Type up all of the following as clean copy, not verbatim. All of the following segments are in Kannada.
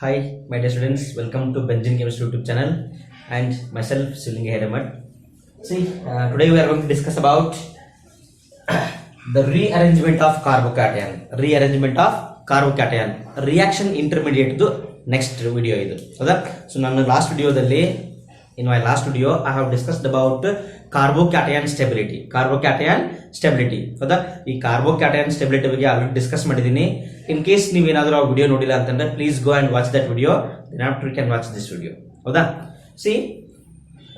Hi, my dear students. Welcome to Benjamin Chemistry YouTube channel and myself, Silinga Heramat. Today we are going to discuss about the rearrangement of carbocation. Rearrangement of carbocation. Reaction intermediate to next video idu. So, in my last video, I have discussed about carbocation stability. Carbocation stability. ಈ carbocation stability ಬಗ್ಗೆ ಆಲ್ರೆಡಿ ಡಿಸ್ಕಸ್ ಮಾಡಿದ್ದೀನಿ. In case ನೀವು ಏನಾದರೂ ಆ ವಿಡಿಯೋ ನೋಡಿಲ್ಲ ಅಂತಂದ್ರೆ please go and watch that video. Then after you can watch this video. ಹೌದಾ? See,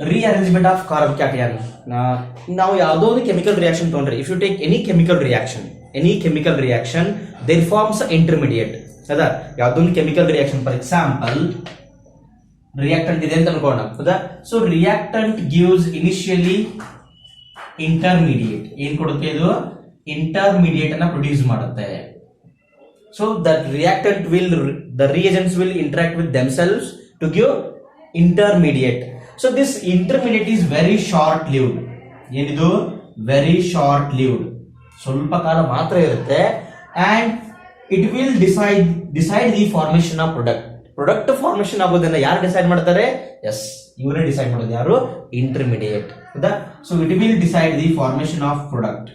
rearrangement of carbocation. ನಾವು ಯಾವುದೋ ಒಂದು ಕೆಮಿಕಲ್ ರಿಯಾಕ್ಷನ್ ತಗೊಂಡ್ರೆ, if you take any chemical reaction, there forms an intermediate. ಹೌದಾ? ಯಾವುದೋ ಒಂದು chemical reaction, for example reactant ಇದೆ ಅಂತ ಅನ್ಕೋಣ. ಹೌದಾ? So reactant gives initially intermediate. ಏನ್ ಕೊಡುತ್ತೆ ಇದು? ಇಂಟರ್ಮೀಡಿಯೇಟ್ ಅನ್ನ ಪ್ರೊಡ್ಯೂಸ್ ಮಾಡುತ್ತೆ. So the reagents will interact with themselves to give intermediate. So this intermediate is very short lived. ಏನಿದು? very short lived. ಸ್ವಲ್ಪ ಕಾಲ ಮಾತ್ರ ಇರುತ್ತೆ and it will decide the formation of product formation ಆಗೋದನ್ನ ಯಾರು ಡಿಸೈಡ್ ಮಾಡ್ತಾರೆ? ಎಸ್, ಇವರೇ ಡಿಸೈಡ್ ಮಾಡೋದು. ಯಾರು? ಇಂಟರ್ಮೀಡಿಯೇಟ್. ಹೌದಾ? So it will decide the formation of product.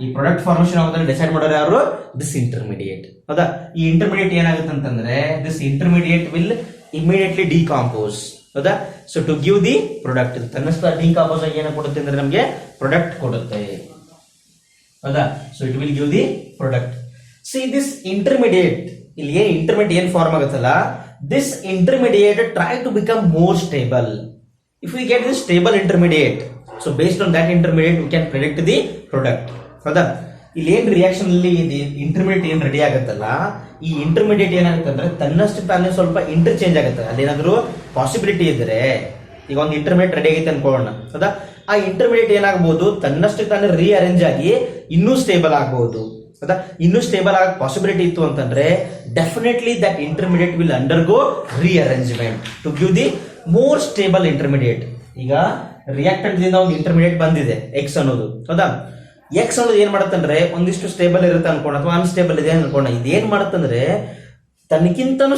ಈ ಪ್ರಾಡಕ್ಟ್ ಫಾರ್ಮೇಶನ್ ಆಗೋದನ್ನ ಡಿಸೈಡ್ ಮಾಡೋರು ಯಾರು? This intermediate. ಹೌದಾ? ಈ ಇಂಟರ್ಮೀಡಿಯೇಟ್ ಏನಾಗುತ್ತೆ ಅಂತಂದ್ರೆ this intermediate will immediately decompose. ಹೌದಾ? So to give the product, ತನ್ನಷ್ಟ ಡಿಕಾಂಪೋಸ್ ಆಗಿ ಏನ ಕೊಡುತ್ತೆ ಅಂದ್ರೆ ನಮಗೆ ಪ್ರಾಡಕ್ಟ್ ಕೊಡುತ್ತೆ. ಹೌದಾ? So it will give the product. See this intermediate, ಇಲ್ಲಿ ಏನ್ ಇಂಟರ್ಮೀಡಿಯೇಟ್ ಏನ್ ಫಾರ್ಮ್ ಆಗುತ್ತಲ್ಲ, this intermediate try to become more stable. If we get this stable intermediate, so based on that intermediate we can predict the product. ಹೌದಾ? ಇಲ್ಲಿ ಏನ್ ರಿಯಾಕ್ಷನ್ ಅಲ್ಲಿ ಇಂಟರ್ಮೀಡಿಯೇಟ್ ಏನ್ ರೆಡಿ ಆಗುತ್ತಲ್ಲ, ಈ ಇಂಟರ್ಮೀಡಿಯೇಟ್ ಏನಾಗುತ್ತೆ ಅಂದ್ರೆ ತನ್ನಷ್ಟು ತಾನೇ ಸ್ವಲ್ಪ ಇಂಟರ್ಚೇಂಜ್ ಆಗುತ್ತೆ. ಅಲ್ಲಿ ಏನಾದ್ರು ಪಾಸಿಬಿಲಿಟಿ ಇದ್ರೆ, ಈಗ ಒಂದು ಇಂಟರ್ಮೀಡಿಯೇಟ್ ರೆಡಿ ಆಗೈತೆ ಅನ್ಕೊಳ್ಳೋಣ. ಹೌದಾ? ಆ ಇಂಟರ್ಮೀಡಿಯೇಟ್ ಏನಾಗಬಹುದು, ತನ್ನಷ್ಟು ತಾನೇ ರೀಅರೇಂಜ್ ಆಗಿ ಇನ್ನೂ ಸ್ಟೇಬಲ್ ಆಗಬಹುದು. ಇನ್ನೂ ಸ್ಟೇಬಲ್ ಆಗ ಪಾಸಿಬಿಲಿಟಿ ಇತ್ತು ಅಂತಂದ್ರೆ definitely that intermediate will undergo rearrangement to give the more stable intermediate. ಈಗ ರಿಯಾಕ್ಟೆಂಟ್ ದಿಂದ ಒಂದು ಇಂಟರ್ಮೀಡಿಯೇಟ್ ಬಂದಿದೆ ಎಕ್ಸ್ ಅನ್ನೋದು. ಹೌದಾ? ಎಕ್ಸ್ ಅನ್ನೋದು ಏನ್ ಮಾಡುತ್ತಂದ್ರೆ ಒಂದಿಷ್ಟು ಸ್ಟೇಬಲ್ ಇರುತ್ತೆ ಅನ್ಕೋಣ, ಅಥವಾ ಅನ್ಸ್ಟೇಬಲ್ ಇದೆ ಅನ್ಕೋಣ. ಇದೇನ್ ಮಾಡುತ್ತಂದ್ರೆ ತನಕ್ಕಿಂತನೂ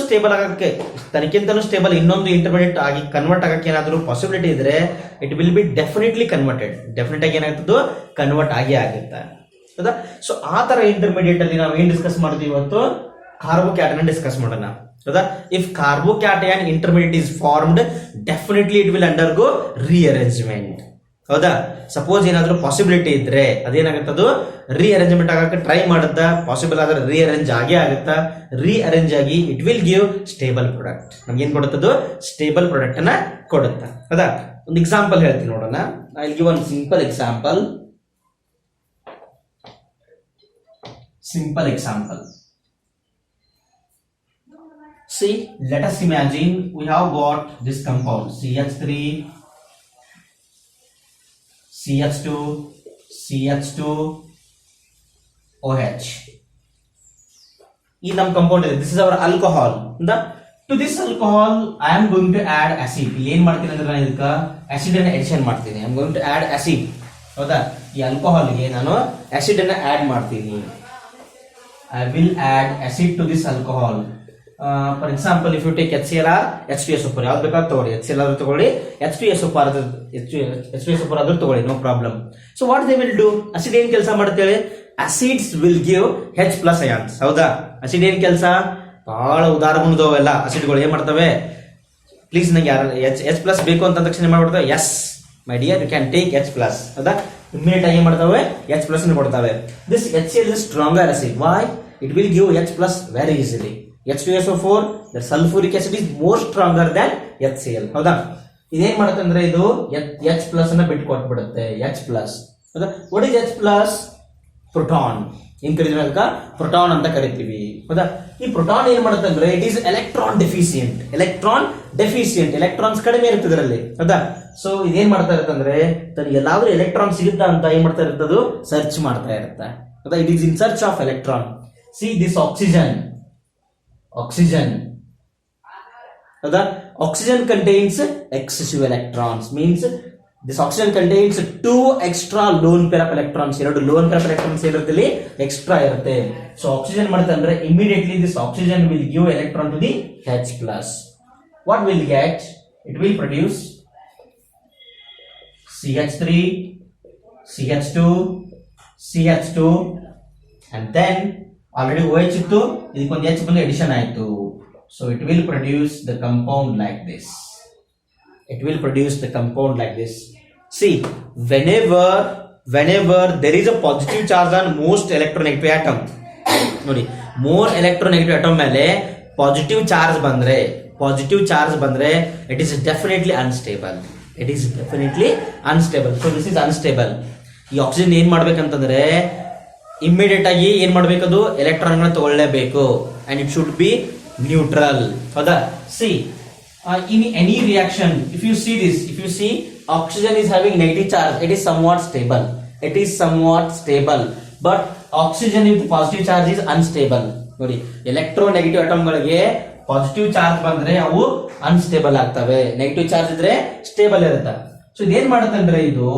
ಸ್ಟೇಬಲ್ ಇನ್ನೊಂದು ಇಂಟರ್ಮೀಡಿಯೇಟ್ ಆಗಿ ಕನ್ವರ್ಟ್ ಆಗಕ್ಕೆ ಏನಾದರೂ ಪಾಸಿಬಿಲಿಟಿ ಇದ್ರೆ it will B definitely converted. Definite ಆಗಿ ಏನಾಗ್ತದೆ? ಕನ್ವರ್ಟ್ ಆಗಿ ಆಗುತ್ತೆ. ಹೌದಾ? ಸೊ ಆ ತರ ಇಂಟರ್ಮೀಡಿಯೇಟ್ ಅಲ್ಲಿ ನಾವು ಏನ್ ಡಿಸ್ಕಸ್ ಮಾಡ್ತೀವಿ ಇವತ್ತು? ಕಾರ್ಬೋಕ್ಯಾಟಯನ್ ಡಿಸ್ಕಸ್ ಮಾಡೋಣ. ಹೌದಾ? If carbocation intermediate is formed, definitely it will undergo rearrangement. ಹೌದಾ? ಸಪೋಸ್ ಏನಾದ್ರೂ ಪಾಸಿಬಿಲಿಟಿ ಇದ್ರೆ ಅದೇನಾಗುತ್ತದು ರೀಅರೇಂಜ್ಮೆಂಟ್ ಆಗಕ್ಕೆ ಟ್ರೈ ಮಾಡುತ್ತಾ, ಪಾಸಿಬಲ್ ಆದ್ರೆ ರೀಅರೇಂಜ್ ಆಗೇ ಆಗುತ್ತಾ. ರೀಅರೇಂಜ್ ಆಗಿ it will give stable product. ನಮ್ಗೆ ಏನ್ ಕೊಡುತ್ತದು? ಸ್ಟೇಬಲ್ ಪ್ರಾಡಕ್ಟ್ ಅನ್ನ ಕೊಡುತ್ತಾ. ಹೌದಾ? ಒಂದು ಎಕ್ಸಾಂಪಲ್ ಹೇಳ್ತೀನಿ ನೋಡೋಣ. I will give one simple example. See, let us imagine we have got this compound CH3, CH2, CH2, OH. This compound is, this is our alcohol. To this alcohol I am going to add acid. ಏನು ಮಾಡ್ತೀನಿ ಅಂದ್ರೆ ನಾನು ಇದಕ್ಕೆ ಆಸಿಡ್ ಅನ್ನು ಅಡಿಷನ್ ಮಾಡ್ತೀನಿ. I am going to add acid. ಹೌದಾ? ಈ ಆಲ್ಕೋಹಾಲ್ ಗೆ ನಾನು ಆಸಿಡ್ ಅನ್ನು ಆಡ್ ಮಾಡ್ತೀನಿ. I will add acid to this alcohol. For example, if you take HCl, H2SO4, ಯಾವ್ದು ಬೇಕಾದ್ರೂ ತಗೊಳ್ಳಿ. HCl ಆದ್ರೂ ತಗೊಳ್ಳಿ, H2SO4 ಆದ್ರೂ ತಗೊಳ್ಳಿ, no problem. So what they will do? Acid ಏನ್ ಕೆಲಸ ಮಾಡುತ್ತೇವೆ? Acids will give H plus ions. ಹೌದಾ? ಅಸಿಡ್ ಏನ್ ಕೆಲಸ? ಬಹಳ ಉದಾಹರಣೆಗಳು ಅಸಿಡ್ಗಳು ಏನ್ ಮಾಡ್ತವೆ? ಪ್ಲೀಸ್ ನಂಗೆ ಯಾರು H ಪ್ಲಸ್ ಬೇಕು ಅಂತ ತಕ್ಷಣ ಮಾಡ್ಬಿಡ್ತವೆ. Yes my dear, you can take H plus. ಹೌದಾ? ಇಮಿಡಿಯೇಟ್ ಆಗಿ ಏನ್ ಮಾಡ್ತವೆ? H ಪ್ಲಸ್ ಕೊಡ್ತವೆ. This HCl is stronger acid. Why? It will give H plus very easily. H2SO4, the sulfuric acid is more stronger than HCl. ಹೌದಾ? ಇದೇನ್ ಮಾಡುತ್ತೆ ಅಂದ್ರೆ ಇದು H plus ಅನ್ನ ಬಿಟ್ಟು ಕೊಟ್ಬಿಡುತ್ತೆ. H plus. ಹೌದಾ? What is H plus? Proton. ಏನ್ ಕರೀತೀವಿ ಅದಕ್ಕೆ? ಪ್ರೋಟಾನ್ ಅಂತ ಕರಿತೀವಿ. ಹೌದಾ? ಈ ಪ್ರೋಟಾನ್ ಏನ್ ಮಾಡುತ್ತೆ ಅಂದ್ರೆ ಇಟ್ ಈಸ್ ಎಲೆಕ್ಟ್ರಾನ್ ಡೆಫಿಸಿಯೆಂಟ್. ಎಲೆಕ್ಟ್ರಾನ್ಸ್ ಕಡಿಮೆ ಇರುತ್ತೆ ಇದರಲ್ಲಿ. ಹೌದಾ? ಸೊ ಇದೇನ್ ಮಾಡ್ತಾ ಇರುತ್ತೆ ಅಂದ್ರೆ ತನಗೆ ಎಲ್ಲಾದ್ರೂ ಎಲೆಕ್ಟ್ರಾನ್ ಸಿಗುತ್ತಾ ಅಂತ ಏನ್ ಮಾಡ್ತಾ ಇರ್ತದು? ಸರ್ಚ್ ಮಾಡ್ತಾ ಇರುತ್ತೆ. ಹೌದಾ? It is in search of electron. See this oxygen. ಹೌದಾ? Oxygen contains excessive electrons, means This oxygen contains 2 extra lone pair of electrons. ಎರಡು lone pair of electrons ಇರುತ್ತೆ extra ಇರುತ್ತೆ. So oxygen ಮಾಡುತ್ತಂದ್ರೆ immediately this oxygen will give electron to the H plus. What will get? It will produce CH3, CH2, CH2, and then already OH ಇತ್ತು, ಇದಕ್ಕೊಂದು H ಬಂದು addition ಆಯಿತು. So it will produce the compound like this. It will produce the compound like this. See, whenever there is a positive charge on most electronegative atom, ನೋಡಿ, more electronegative atom ಮೇಲೆ positive charge ಬಂದ್ರೆ it is definitely unstable. It is definitely unstable. So this is unstable. ಈ ಆಕ್ಸಿಜನ್ ಏನ್ ಮಾಡ್ಬೇಕಂತಂದ್ರೆ ಇಮ್ಮಿಡಿಯೇಟ್ ಆಗಿ ಏನ್ ಮಾಡ್ಬೇಕದು ಎಲೆಕ್ಟ್ರಾನ್ ಗಳನ್ನ ತಗೊಳ್ಳೇಬೇಕು, and it should be neutral. ಹೌದಾ? See, in any reaction, if you see oxygen is having negative charge, it is somewhat stable, but oxygen with positive charge is unstable. ನೋಡಿ, ಎಲೆಕ್ಟ್ರೋನೆಗೆಟಿವ್ ಅಟಮ್ ಗಳಿಗೆ ಪಾಸಿಟಿವ್ ಚಾರ್ಜ್ ಬಂದ್ರೆ ಅವು ಅನ್ಸ್ಟೇಬಲ್ ಆಗ್ತವೆ, ನೆಗೆಟಿವ್ ಚಾರ್ಜ್ ಇದ್ರೆ ಸ್ಟೇಬಲ್ ಇರುತ್ತೆ. ಸೊ ಇದೇನ್ ಮಾಡುತ್ತಂದ್ರೆ ಇದು,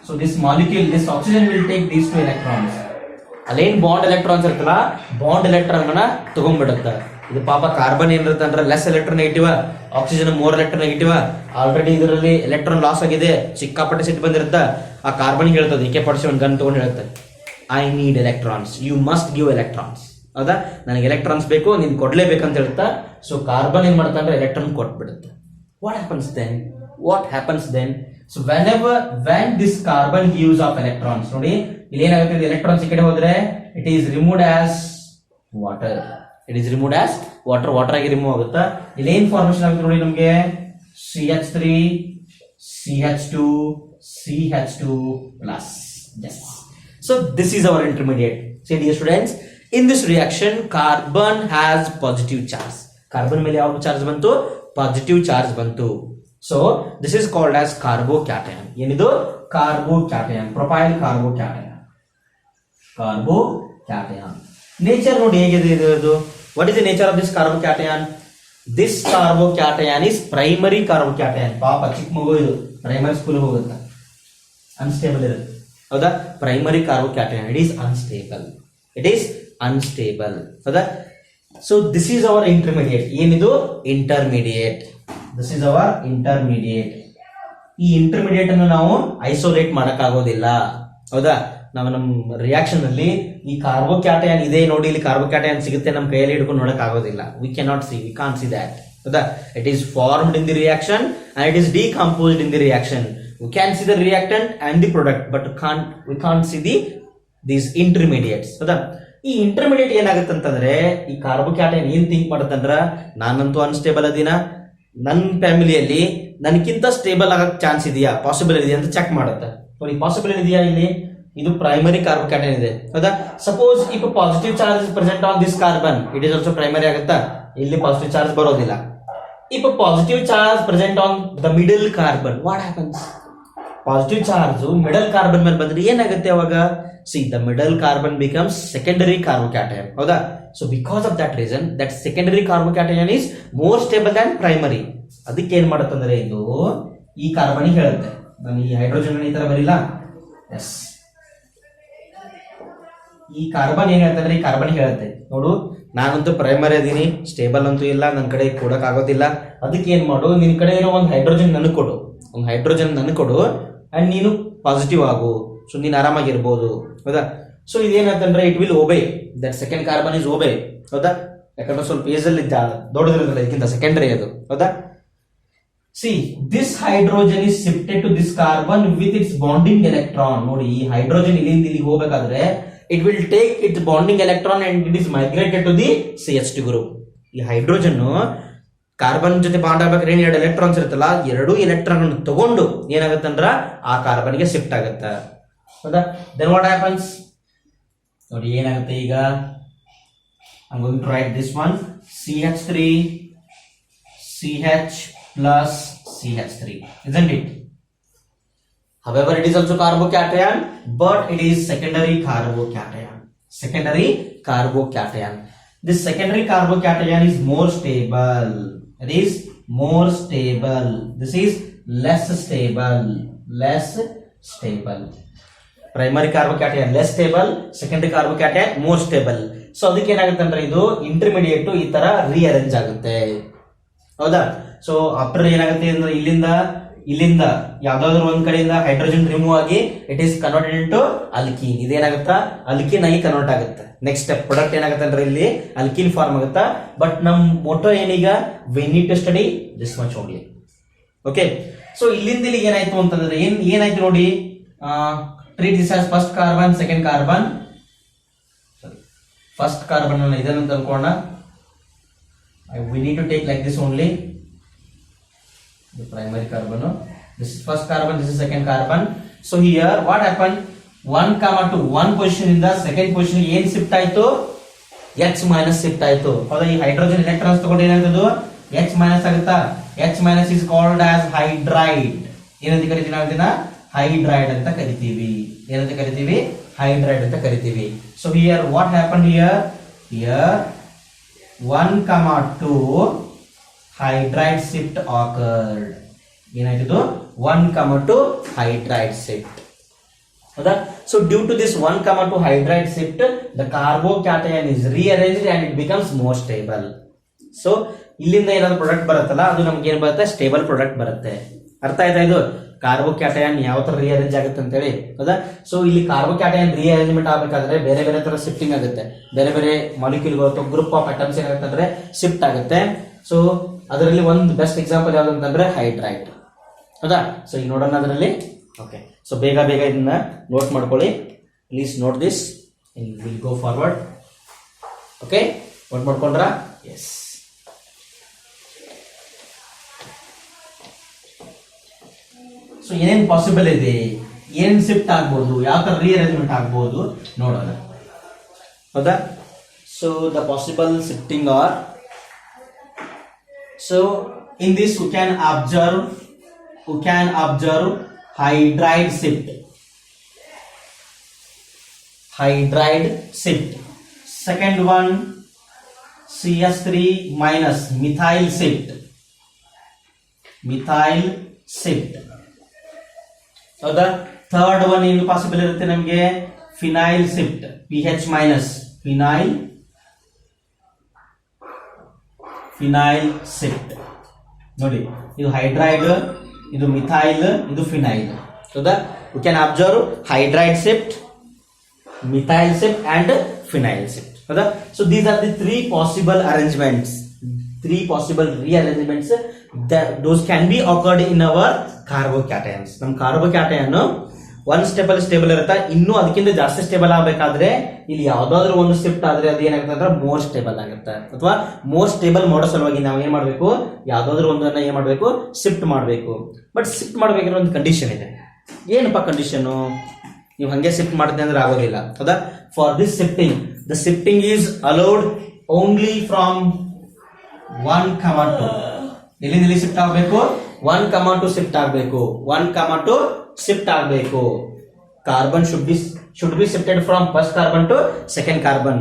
so this molecule, this oxygen will take these 2 electrons. ಅಲ್ಲೇನ್ ಬಾಂಡ್ ಎಲೆಕ್ಟ್ರಾನ್ಸ್ ಇರ್ತಲ್ಲ, ಬಾಂಡ್ ಎಲೆಕ್ಟ್ರಾನ್ ಗಳನ್ನ ತಗೊಂಡ್ಬಿಡುತ್ತೆ. ಇದು ಪಾಪ ಕಾರ್ಬನ್ ಏನಿರುತ್ತೆ ಅಂದ್ರೆ less electronegative, oxygen more electronegative. Already ಇದರಲ್ಲಿ ಎಲೆಕ್ಟ್ರಾನ್ ಲಾಸ್ ಆಗಿದೆ, ಸಿಕ್ಕಾಪಟ್ಟೆ ಸಿಟ್ಟು ಬಂದಿರುತ್ತೆ. ಆ ಕಾರ್ಬನ್ ಹೇಳ್ತದೆ, AK-47 ಗನ್ ತಗೊಂಡು ಹೇಳುತ್ತೆ, I need electrons, you must give electrons. ಹೌದಾ? ನನಗೆ ಎಲೆಕ್ಟ್ರಾನ್ಸ್ ಬೇಕು, ನೀನ್ ಕೊಡ್ಲೇಬೇಕಂತ ಹೇಳ್ತಾ. ಸೊ ಕಾರ್ಬನ್ ಏನ್ ಮಾಡ್ತಾ ಅಂದ್ರೆ ಎಲೆಕ್ಟ್ರಾನ್ ಕೊಟ್ಬಿಡುತ್ತೆ. What happens then? So when this carbon gives off electrons, ನೋಡಿ ಇಲ್ಲಿ ಏನಾಗುತ್ತೆ, ಎಲೆಕ್ಟ್ರಾನ್ಸ್ ಈ ಕಡೆ ಹೋದ್ರೆ it is removed as water. Water ಆಗಿ ರಿಮೂವ್ ಆಗುತ್ತಾ. ಇಲ್ಲಿ ಏನ್ ಫಾರ್ಮೇಶನ್ ಆಗುತ್ತೆ ನೋಡಿ ನಮಗೆ, CH3, CH2, CH2 plus. Yes. So this is our intermediate. See dear students, in this reaction carbon has positive charge. Carbon ಮೇಲೆ ಯಾವ ಚಾರ್ಜ್ ಬಂತು? ಪಾಸಿಟಿವ್ ಚಾರ್ಜ್ ಬಂತು. So this is called as carbocation. ಏನಿದು? Carbocation. Propyl carbocation. ನೇಚರ್ ನೋಡಿ ಹೇಗಿದೆ ಇದು. What is the nature of this carbocation? This carbocation is primary carbocation. ಪಾಪ ಚಿಕ್ಕ ಮಗು ಇದು, ಪ್ರೈಮರಿ ಸ್ಕೂಲ್ ಹೋಗುತ್ತೆ, ಅನ್ಸ್ಟೇಬಲ್ ಇರುತ್ತೆ. ಹೌದಾ? Primary carbocation, it is unstable. ಹೌದಾ? So this is our intermediate. ಏನಿದು? Intermediate. This is our intermediate. ಈ ಇಂಟರ್ಮೀಡಿಯೇಟ್ ಅನ್ನು ನಾವು ಐಸೋಲೇಟ್ ಮಾಡಕ್ಕಾಗೋದಿಲ್ಲ. ಹೌದಾ? ನಾವು ನಮ್ಮ ರಿಯಾಕ್ಷನ್ ಅಲ್ಲಿ ಈ ಕಾರ್ಬೋಕ್ಯಾಟಯನ್ ಇದೆ ನೋಡಿ, ಇಲ್ಲಿ ಕಾರ್ಬೋಕ್ಯಾಟಯನ್ ಸಿಗುತ್ತೆ, ನಮ್ಮ ಕೈಯಲ್ಲಿ ಹಿಡ್ಕೊಂಡು ನೋಡಕ್ ಆಗೋದಿಲ್ಲ. we can't see that. ಹೌದಾ? It is formed in the reaction and it is decomposed in the reaction. We can see the reactant and the product, but we can't see these intermediates. ಹೌದಾ? ಈ ಇಂಟರ್ಮೀಡಿಯೇಟ್ ಏನಾಗುತ್ತೆ ಅಂತಂದ್ರೆ, ಈ ಕಾರ್ಬೋಕ್ಯಾಟಯನ್ ಏನ್ ಥಿಂಕ್ ಮಾಡುತ್ತಂದ್ರ, ನಾನಂತೂ ಅನ್ಸ್ಟೇಬಲ್ ಅದಿನ, ನನ್ನ ಫ್ಯಾಮಿಲಿಯಲ್ಲಿ ನನಗಿಂತ ಸ್ಟೇಬಲ್ ಆಗಕ್ ಚಾನ್ಸ್ ಇದೆಯಾ, ಪಾಸಿಬಲ್ ಇದೆಯಾ ಅಂತ ಚೆಕ್ ಮಾಡುತ್ತೆ. ನೋಡಿ, ಪಾಸಿಬಲ್ ಇದೆಯಾ ಇಲ್ಲಿ? ಇದು ಪ್ರೈಮರಿ ಕಾರ್ಬೋಕ್ಯಾಟಯನ್ ಇದೆ. ಹೌದಾ? Suppose if positive charge is present on this carbon, it is also primary ಆಗುತ್ತಾ? ಇಲ್ಲಿ ಪಾಸಿಟಿವ್ ಚಾರ್ಜ್ ಬರೋದಿಲ್ಲ. If positive charge present on the middle carbon, what happens? Positive charge middle carbon ಮೇಲೆ ಬಂದ್ರೆ ಏನಾಗುತ್ತೆ ಅವಾಗ? See, the middle carbon becomes secondary carbocation. ಹೌದಾ? So because of that reason that secondary carbocation is more stable than primary. ಅದಕ್ಕೆ ಏನ್ ಮಾಡುತ್ತಂದ್ರೆ ಇದು ಈ ಕಾರ್ಬನ್ ಹೇಳುತ್ತೆ, ನಾನು ಈ ಹೈಡ್ರೋಜನ್ ಈ ತರ ಬರಿಲ್ಲ. ಎಸ್, ಈ ಕಾರ್ಬನ್ ಏನ್ ಹೇಳ್ತಂದ್ರೆ, ಈ ಕಾರ್ಬನ್ ಹೇಳುತ್ತೆ, ನೋಡು ನಾನಂತೂ ಪ್ರೈಮರಿ ಅದೀನಿ, ಸ್ಟೇಬಲ್ ಅಂತೂ ಇಲ್ಲ, ನನ್ನ ಕಡೆ ಕೊಡಕ್ ಆಗೋದಿಲ್ಲ. ಅದಕ್ಕೆ ಏನ್ ಮಾಡು, ನಿನ್ ಕಡೆ ಏನೋ ಒಂದು ಹೈಡ್ರೋಜನ್ ನನಗೆ ಕೊಡು, ಅಂಡ್ ನೀನು ಪಾಸಿಟಿವ್ ಆಗು, ಸೊ ನೀನು ಆರಾಮಾಗಿರ್ಬೋದು. ಹೌದಾ? ಸೊ ಇದೇನಂತಂದ್ರೆ it will obey, that second carbon is obey. ಹೌದಾ? ಯಾಕಂದ್ರೆ ಸ್ವಲ್ಪ ಏಜ್ ಅಲ್ಲಿ ದೊಡ್ಡದಿರೋದಿಲ್ಲ, ಇದಕ್ಕಿಂತ ಸೆಕೆಂಡರಿ ಅದು. ಹೌದಾ? See, this hydrogen is shifted to this carbon with its bonding electron. ನೋಡಿ, ಈ ಹೈಡ್ರೋಜನ್ ಇಲ್ಲಿಂದ ಇಲ್ಲಿಗೆ ಹೋಗ್ಬೇಕಾದ್ರೆ it will take its bonding electron and it is migrated to the CH2 group. ಈ ಹೈಡ್ರೋಜನ್ ಕಾರ್ಬನ್ ಜೊತೆ ಬಾಂಡ್ ಆಗ್ಬೇಕಾದ್ರೆ ಏನ್ 2 ಎಲೆಕ್ಟ್ರಾನ್ಸ್ ಇರುತ್ತಲ್ಲ, 2 ಎಲೆಕ್ಟ್ರಾನ್ ಅನ್ನು ತಗೊಂಡು ಏನಾಗುತ್ತಂದ್ರ ಆ ಕಾರ್ಬನ್ ಗೆ ಶಿಫ್ಟ್ ಆಗುತ್ತೆ. ಹೌದಾ? then what happens? ನೋಡಿ ಏನಾಗುತ್ತೆ ಈಗ, I'm going to write this one, CH3 CH plus CH3, isn't it? However, it is also carbocation, but it is secondary carbocation. This secondary carbocation is more stable. It is more stable. This is less stable. Less stable. Primary carbocation less stable, secondary carbocation more stable. So ಅದಕ್ಕೆ ಏನಾಗುತ್ತೆ ಅಂದ್ರೆ ಇದು ಇಂಟರ್ಮೀಡಿಯೇಟ್ ಈ ತರ ರೀಅರೇಂಜ್ ಆಗುತ್ತೆ. ಹೌದಾ? ಸೊ ಆಫ್ಟರ್ ಏನಾಗುತ್ತೆ ಅಂದ್ರೆ ಇಲ್ಲಿಂದ ಯಾವ್ದಾದ್ರು ಒಂದ್ ಕಡೆಯಿಂದ ಹೈಡ್ರೋಜನ್ ರಿಮೂವ್ ಆಗಿ it is converted into alkene. ಇದೇನಾಗುತ್ತಾ ಅಲ್ಕೀನ್ ಆಗಿ ಕನ್ವರ್ಟ್ ಆಗುತ್ತೆ. ನೆಕ್ಸ್ಟ್ ಸ್ಟೆಪ್ ಪ್ರಾಡಕ್ಟ್ ಏನಾಗುತ್ತೆ ಅಂದ್ರೆ ಇಲ್ಲಿ ಅಲ್ಕೀನ್ ಫಾರ್ಮ್ ಆಗುತ್ತಾ. ಬಟ್ ನಮ್ ಮೋಟೋ ಏನೀಗ we need to study this much only. Okay, so ಇಲ್ಲಿಂದ ಇಲ್ಲಿಗೆ ಏನಾಯ್ತು ಅಂತಂದ್ರೆ ಏನಾಯ್ತು ನೋಡಿ, treat this as first carbon, second carbon, first carbon ಅನ್ನ ಇದನ್ನು ತಂದ್ಕೋಣ. We need to take like this only the primary carbon. This is first carbon, this is second carbon. So here what happened, 1 to 1 position in the second position ಏನ್ ಶಿಫ್ಟ್ ಆಯ್ತು, H minus ಶಿಫ್ಟ್ ಆಯ್ತು. ಹೌದಾ? ಈ ಹೈಡ್ರೋಜನ್ ಎಲೆಕ್ಟ್ರಾನ್ಸ್ ತಗೊಂಡು ಏನಾಗ್ತದೆ H minus ಆಗುತ್ತಾ. H minus is called as hydride. ಏನಂತ ಕರಿತೀವಿ ನಾವು ಇದನ್ನ? ಹೈಡ್ರೈಡ್ ಅಂತ ಕರಿತೀವಿ. ಏನಂತ ಕರಿತೀವಿ? ಹೈಡ್ರೈಡ್ ಅಂತ ಕರಿತೀವಿ. So here what happened here 1, 2 hydride shift occurred. ಏನಾಯ್ತು? 1, 2 hydride shift. ಹೌದಾ? So due to this 1, 2 hydride shift, the carbocation is rearranged and it becomes more stable. So ಇಲ್ಲಿಂದ ಏನಾದ್ರು ಪ್ರಾಡಕ್ಟ್ ಬರುತ್ತಲ್ಲ ಅದು ನಮ್ಗೆ ಏನ್ ಬರುತ್ತೆ? ಸ್ಟೇಬಲ್ ಪ್ರಾಡಕ್ಟ್ ಬರುತ್ತೆ. ಅರ್ಥ ಆಯ್ತಾ? ಇದು ಕಾರ್ಬೋಕ್ಯಾಟಯನ್ ಯಾವ ತರ ರೀಅರೇಂಜ್ ಆಗುತ್ತೆ ಅಂತ ಹೇಳಿ. ಹೌದಾ? ಸೊ ಇಲ್ಲಿ ಕಾರ್ಬೋಕ್ಯಾಟಯನ್ ರೀಅರೇಂಜ್ಮೆಂಟ್ ಆಗಬೇಕಾದ್ರೆ ಬೇರೆ ಬೇರೆ ತರ ಶಿಫ್ಟಿಂಗ್ ಆಗುತ್ತೆ. ಬೇರೆ ಬೇರೆ ಮಾಲಿಕ್ಯೂಲ್ಗಳು ಅಥವಾ ಗ್ರೂಪ್ ಆಫ್ ಅಟಮ್ಸ್ ಏನಾಗುತ್ತೆ ಅಂದ್ರೆ ಶಿಫ್ಟ್ ಆಗುತ್ತೆ. ಸೊ ಅದರಲ್ಲಿ ಒಂದು ಬೆಸ್ಟ್ ಎಕ್ಸಾಂಪಲ್ ಯಾವ್ದು ಅಂತಂದ್ರೆ ಹೈಡ್ರೈಡ್. ಹೌದಾ? ಸೊ ಈಗ ನೋಡೋಣ ಅದರಲ್ಲಿ. ಓಕೆ, ಸೊ ಬೇಗ ಇದನ್ನ ನೋಟ್ ಮಾಡ್ಕೊಳ್ಳಿ. Please note this and will go forward. Okay, note ಮಾಡ್ಕೊಂಡ್ರಾ? ಎಸ್. ಸೊ ಏನೇನು ಪಾಸಿಬಲ್ ಇದೆ, ಏನ್ ಶಿಫ್ಟ್ ಆಗ್ಬೋದು, ಯಾವ ತರ ರೀಅರೇಂಜ್ಮೆಂಟ್ ಆಗ್ಬೋದು ನೋಡೋಣ. ಹೌದಾ? So the possible shifting are, so in this we can observe hydride shift. Second one CH3 minus methyl shift. So the third one ಏನು ಪಾಸಿಬಲ್ ಇರುತ್ತೆ ನಮಗೆ? phenyl shift, pH minus phenyl shift. ನೋಡಿ, ಇದು ಹೈಡ್ರೈಡ್, ಇದು ಮಿಥೈಲ್, ಇದು phenyl. So we can observe hydride shift, methyl shift and phenyl shift. ಹೌದಾ? So these are the 3 possible arrangements, 3 possible rearrangements that those can be occurred in our carbocations. ನಮ್ಮ ಕಾರ್ಬೋಕ್ಯಾಟಯನ್ ಒಂದ್ ಸ್ಟೇಬಲ್ ಇರುತ್ತೆ. ಇನ್ನು ಅದಕ್ಕಿಂತ ಜಾಸ್ತಿ ಸ್ಟೇಬಲ್ ಆಗಬೇಕಾದ್ರೆ ಇಲ್ಲಿ ಯಾವ್ದಾದ್ರು ಒಂದು ಶಿಫ್ಟ್ ಆದ್ರೆ ಅದು ಏನಾಗುತ್ತೆ ಅಂದ್ರೆ ಮೋರ್ ಸ್ಟೇಬಲ್ ಆಗುತ್ತೆ. ಅಥವಾ ಮೋರ್ ಸ್ಟೇಬಲ್ ಮಾಡೋ ಸಲುವಾಗಿ ನಾವು ಏನ್ ಮಾಡ್ಬೇಕು, ಯಾವ್ದಾದ್ರು ಒಂದನ್ನ ಏನ್ ಮಾಡ್ಬೇಕು, ಶಿಫ್ಟ್ ಮಾಡ್ಬೇಕು. ಬಟ್ ಶಿಫ್ಟ್ ಮಾಡ್ಬೇಕಿರೋ ಒಂದು ಕಂಡೀಷನ್ ಇದೆ. ಏನಪ್ಪಾ ಕಂಡೀಷನ್? ನೀವು ಹಂಗೆ ಶಿಫ್ಟ್ ಮಾಡಿದ್ರೆ ಅಂದ್ರೆ ಆಗೋದಿಲ್ಲ. ಹೌದಾ? For this shifting, the shifting is allowed only from 1, 2. ಎಲ್ಲಿ ಶಿಫ್ಟ್ ಆಗಬೇಕು? 1, 2 ಶಿಫ್ಟ್ ಆಗಬೇಕು. 1, 2 ಶಿಫ್ಟ್ ಆಗಬೇಕು. Carbon should be shifted from first carbon to second carbon.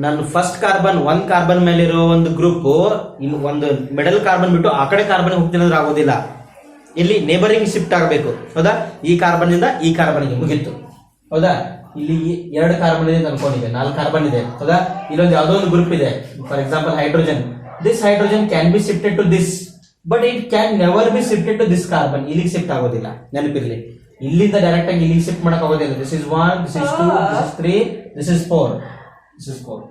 ನಾನು ಫಸ್ಟ್ ಕಾರ್ಬನ್, 1 ಕಾರ್ಬನ್ ಮೇಲಿರೋ ಒಂದು ಗ್ರೂಪ್ ಇನ್ನು ಒಂದು ಮಿಡಲ್ ಕಾರ್ಬನ್ ಬಿಟ್ಟು ಆ ಕಡೆ ಕಾರ್ಬನ್ ಹೋಗ್ತಿರೋದ್ರೆ ಆಗೋದಿಲ್ಲ. ಇಲ್ಲಿ ನೇಬರಿಂಗ್ ಶಿಫ್ಟ್ ಆಗಬೇಕು. ಹೌದಾ? ಈ ಕಾರ್ಬನ್ ಇಂದ ಈ ಕಾರ್ಬನ್ಗೆ ಮುಗಿತು. ಹೌದಾ? ಇಲ್ಲಿ 2 ಕಾರ್ಬನ್ ಇದೆ ಅನ್ಕೊಂಡಿದೆ, 4 ಕಾರ್ಬನ್ ಇದೆ. ಹೌದಾ? ಇಲ್ಲೊಂದು ಯಾವುದೋ ಒಂದು ಗ್ರೂಪ್ ಇದೆ, for example hydrogen. This hydrogen can be shifted to this, but it can never be shifted to this carbon. ಇಲ್ಲಿಗೆ ಶಿಫ್ಟ್ ಆಗೋದಿಲ್ಲ, ನೆನಪಿರ್ಲಿ. ಇಲ್ಲಿಂದ ಡೈರೆಕ್ಟ್ ಆಗಿ ಇಲ್ಲಿಗೆ ಶಿಫ್ಟ್ ಮಾಡಕ್ ಆಗೋದಿಲ್ಲ. This is 1, this is 2, this is 3, this is 4, this is 4.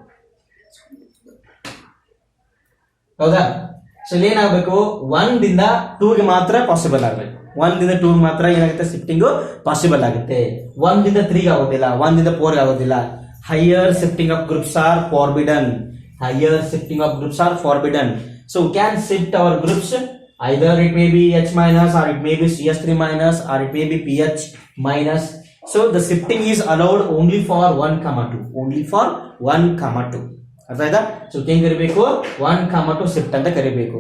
ಹೌದಾ? ಸೊ ಇಲ್ಲಿ ಏನಾಗಬೇಕು, 1 ದಿಂದ 2 ಗೆ ಮಾತ್ರ ಪಾಸಿಬಲ್ ಆಗಬೇಕು. 1 ದಿಂದ 2 ಮಾತ್ರ ಏನಾಗುತ್ತೆ, ಶಿಫ್ಟಿಂಗ್ ಪಾಸಿಬಲ್ ಆಗುತ್ತೆ. 1 ದಿಂದ 3 ಗೆ ಆಗೋದಿಲ್ಲ, 1 ದಿಂದ 4 ಗೆ ಆಗೋದಿಲ್ಲ. Higher shifting of groups R forbidden. Higher shifting of groups are forbidden. So we can shift our groups, either it may be H minus, or it may be CH3 minus, or it may be PH minus. So the shifting is allowed only for 1, 2. Only for 1, 2. ಅರ್ಥ ಆಯ್ತಾ? ಸೊ ಹೆಂಗ್ ಕರಿಬೇಕು, 1, 2 ಶಿಫ್ಟ್ ಅಂತ ಕರಿಬೇಕು.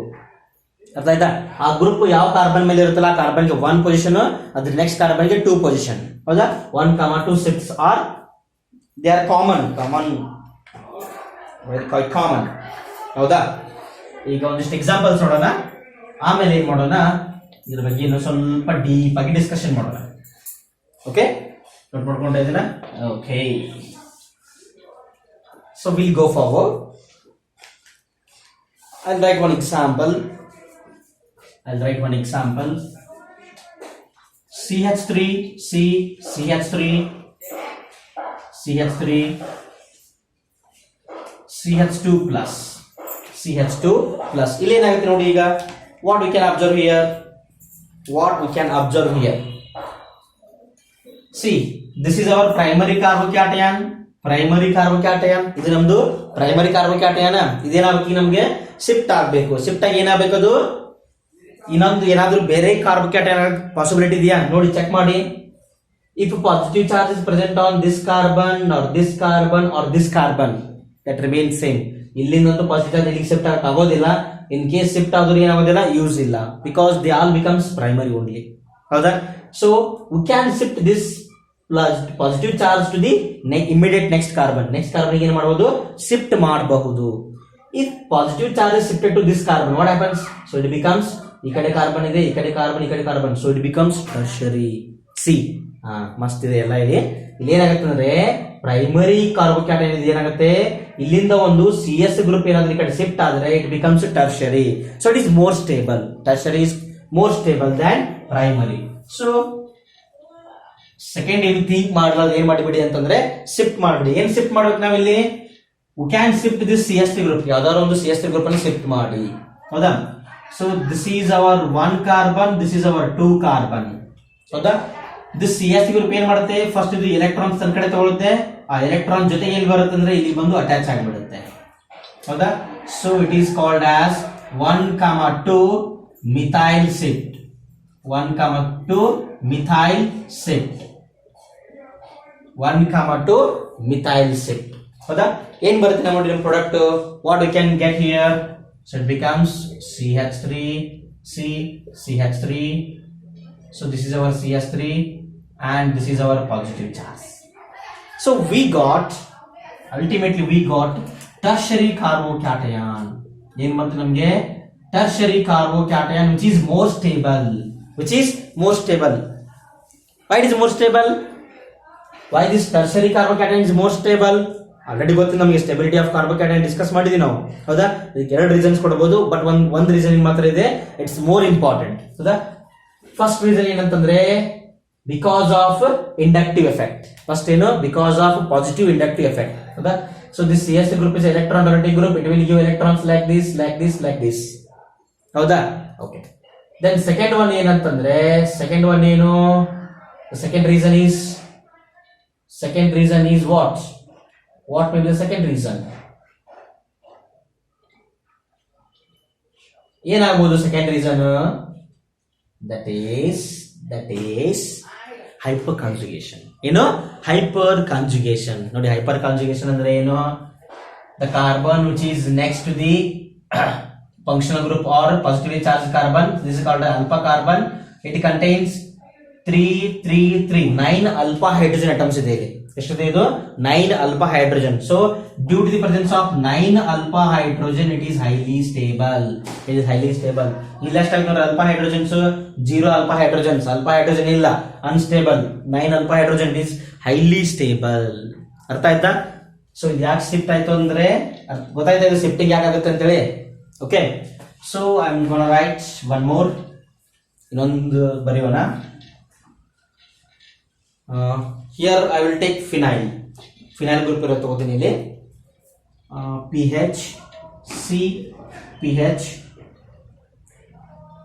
ಅರ್ಥ ಆಯ್ತಾ? ಆ ಗ್ರೂಪ್ ಯಾವ ಕಾರ್ಬನ್ ಮೇಲೆ ಇರುತ್ತಲ್ಲ ಆ ಕಾರ್ಬನ್ಗೆ 1 ಪೊಸಿಷನ್, ಅದ್ರ ನೆಕ್ಸ್ಟ್ ಕಾರ್ಬನ್ಗೆ 2 ಪೊಸಿಷನ್. ಹೌದಾ? 1, 2 shifts are they are common. ಹೌದಾ? ಈಗ ಒಂದಿಷ್ಟು ಎಕ್ಸಾಂಪಲ್ಸ್ ನೋಡೋಣ, ಆಮೇಲೆ ಏನ್ ಮಾಡೋಣ, ಇದ್ರ ಬಗ್ಗೆ ಇನ್ನೂ ಸ್ವಲ್ಪ ಡೀಪ್ ಆಗಿ ಡಿಸ್ಕಷನ್ ಮಾಡೋಣ. ಓಕೆ, ನೋಟ್ ಮಾಡ್ಕೊಂಡ ಇದನ್ನ. Okay, so will go forward. I'll write one example. CH3 CH3 CH3 CH2 plus ಇಲ್ಲಿ ಏನಾಗುತ್ತೆ ನೋಡಿ. ಈಗ what we can observe here, see, this is our primary carbocation. ಇದು ನಮ್ದು ಪ್ರೈಮರಿ ಕಾರ್ಬೋಕ್ಯಾಟಯನ್. ಇದೇನಾಗಬೇಕು, ನಮ್ಗೆ ಶಿಫ್ಟ್ ಆಗಬೇಕು. ಶಿಫ್ಟ್ ಆಗಿ ಏನಾಗಬೇಕು, ಅದು ಇನ್ನೊಂದು ಏನಾದ್ರೂ ಬೇರೆ ಕಾರ್ಬೋಕ್ಯಾಟಯನ್ ಪಾಸಿಬಿಲಿಟಿ ಇದೆಯಾ ನೋಡಿ, ಚೆಕ್ ಮಾಡಿ. If positive charge is present on this carbon or this carbon or this carbon, that remains same. ಇಲ್ಲಿಂದ ಒಂದು ಪಾಸಿಟಿವ್ ಚಾರ್ಜ್ ಇಲ್ಲಿಗೆ ಶಿಫ್ಟ್ ಆಗಕ್ಕೆ ಆಗೋದಿಲ್ಲ. ಇನ್ ಕೇಸ್ ಶಿಫ್ಟ್ ಆದ್ರೂ ಏನಾಗೋದಿಲ್ಲ, ಯೂಸ್ ಇಲ್ಲ, because they all becomes primary only. ಹೌದಾ? So we can shift this positive charge to the immediate next carbon ಏನ್ ಮಾಡಬಹುದು, ಶಿಫ್ಟ್ ಮಾಡಬಹುದು. If positive charge is shifted to this carbon, what happens? So it becomes, ಈ ಕಡೆ ಕಾರ್ಬನ್ ಇದೆ, ಈ ಕಡೆ carbon, so it becomes tertiary. See, ಮಸ್ತ್ ಇದೆ ಎಲ್ಲ. ಇಲ್ಲಿ ಏನಾಗುತ್ತೆ ಅಂದ್ರೆ ಪ್ರೈಮರಿ ಕಾರ್ಬೋಕ್ಯಾಟಯನ್ ಇದು ಏನಾಗುತ್ತೆ, ಇಲ್ಲಿಂದ ಒಂದು CS ಗ್ರೂಪ್ ಏನಾದ್ರೂ ಈ ಕಡೆ ಶಿಫ್ಟ್ ಆದ್ರೆ it becomes tertiary. So it is more stable. Tertiary is more stable than primary. So second ಏನು ಥಿಂಕ್ ಮಾಡಲ್ಲ, ಏನ್ ಮಾಡಿಬಿಡಿ ಅಂತಂದ್ರೆ ಶಿಫ್ಟ್ ಮಾಡ್ಬಿಡಿ. ಏನ್ ಶಿಫ್ಟ್ ಮಾಡ್ಬೇಕು ನಾವಿಲ್ಲಿ? V can shift this CH3 group, ಯಾವ್ದಾದ್ರು ಒಂದು CH3 ಗ್ರೂಪ್ ಅನ್ನು ಶಿಫ್ಟ್ ಮಾಡಿ. ಹೌದಾ? So this is hour 1 carbon, this is hour 2 carbon. ಹೌದಾ? ದಿಸ್ CH3 ಗ್ರೂಪ್ ಏನ್ ಮಾಡುತ್ತೆ, ಫಸ್ಟ್ ಇದು ಎಲೆಕ್ಟ್ರಾನ್ಸ್ ತನ್ನ ಕಡೆ ತಗೊಳುತ್ತೆ. ಆ ಎಲೆಕ್ಟ್ರಾನ್ ಜೊತೆ ಎಲ್ಲಿ ಬರುತ್ತೆ ಅಂದ್ರೆ ಇಲ್ಲಿ ಬಂದು ಅಟ್ಯಾಚ್ ಆಗಿಬಿಡುತ್ತೆ. ಹೌದಾ? So it is called as 1,2 methyl shift. 1,2 methyl shift. 1,2 methyl shift. ಹೌದಾ? ಏನ್ ಬರುತ್ತೆ ನೋಡಿ ನಮ್ಮ product? What we can get here? So it becomes CH3 CH3. So this is our CH3 and this is our positive charge. So ultimately we got tertiary carbocation. ಏನು ಬಂತು ನಮಗೆ? tertiary carbocation which is more stable. Why it is more stable? Why this tertiary carbocation is more stable? Already ಗೊತ್ತು ನಮಗೆ, ಸ್ಟೆಬಿಲಿಟಿ ಆಫ್ ಕಾರ್ಬೋಕ್ಯಾಟಯನ್ ಡಿಸ್ಕಸ್ ಮಾಡಿದ್ವಿ ನಾವು. ಹೌದಾ? ಇದಕ್ಕೆ 2 ರೀಸನ್ಸ್ ಕೊಡಬಹುದು, ಬಟ್ ಒಂದು ರೀಸನ್ ಮಾತ್ರ ಇದೆ, ಇಟ್ಸ್ ಮೋರ್ ಇಂಪಾರ್ಟೆಂಟ್. ಹೌದಾ? ಫಸ್ಟ್ ರೀಸನ್ ಏನಂತಂದ್ರೆ because of inductive effect. First ಏನು? Because of positive inductive effect. ಹೌದಾ? So this CH group is electron donating group. It will give electrons like this. ಹೌದಾ? ಓಕೆ. ದೆನ್ ಸೆಕೆಂಡ್ ಒನ್ ಏನಂತಂದ್ರೆ, second reason is what may be the second reason? ಏನಾಗಬಹುದು ಸೆಕೆಂಡ್ ರೀಸನ್? that is hyper conjugation. ಏನು? hyper conjugation. ನೋಡಿ, hyper conjugation ಅಂದ್ರೆ ಏನು? the carbon which is next to the functional group or positively charged carbon, this is called alpha carbon. It contains 9 alpha hydrogen atoms ಇದೆ ಇಲ್ಲಿ. ಎಷ್ಟಿದೆ ಇದು? 9 alpha hydrogen. So due to the presence of 9 alpha hydrogen, it is highly stable. ಇಲ್ಲಿ ಎಷ್ಟಾಗ್ತದೆ alpha hydrogens? 0 alpha hydrogens. alpha hydrogen ಇಲ್ಲ, unstable. 9 alpha hydrogen is highly stable. ಅರ್ಥ ಆಯ್ತಾ? ಸೊ ಇದು ಯಾಕೆ ಶಿಫ್ಟ್ ಆಯ್ತು ಅಂದ್ರೆ ಗೊತ್ತಾಯ್ತಾ, ಇದು ಶಿಫ್ಟಿಂಗ್ ಯಾಕಾಗುತ್ತೆ ಅಂತೇಳಿ. Okay, so I am gonna right one more. ಇನ್ನೊಂದು ಬರೆಯೋಣ. Here I will take phenyl group ಇರೋ ತಗೋತೀನಿ ಇಲ್ಲಿ. PH C PH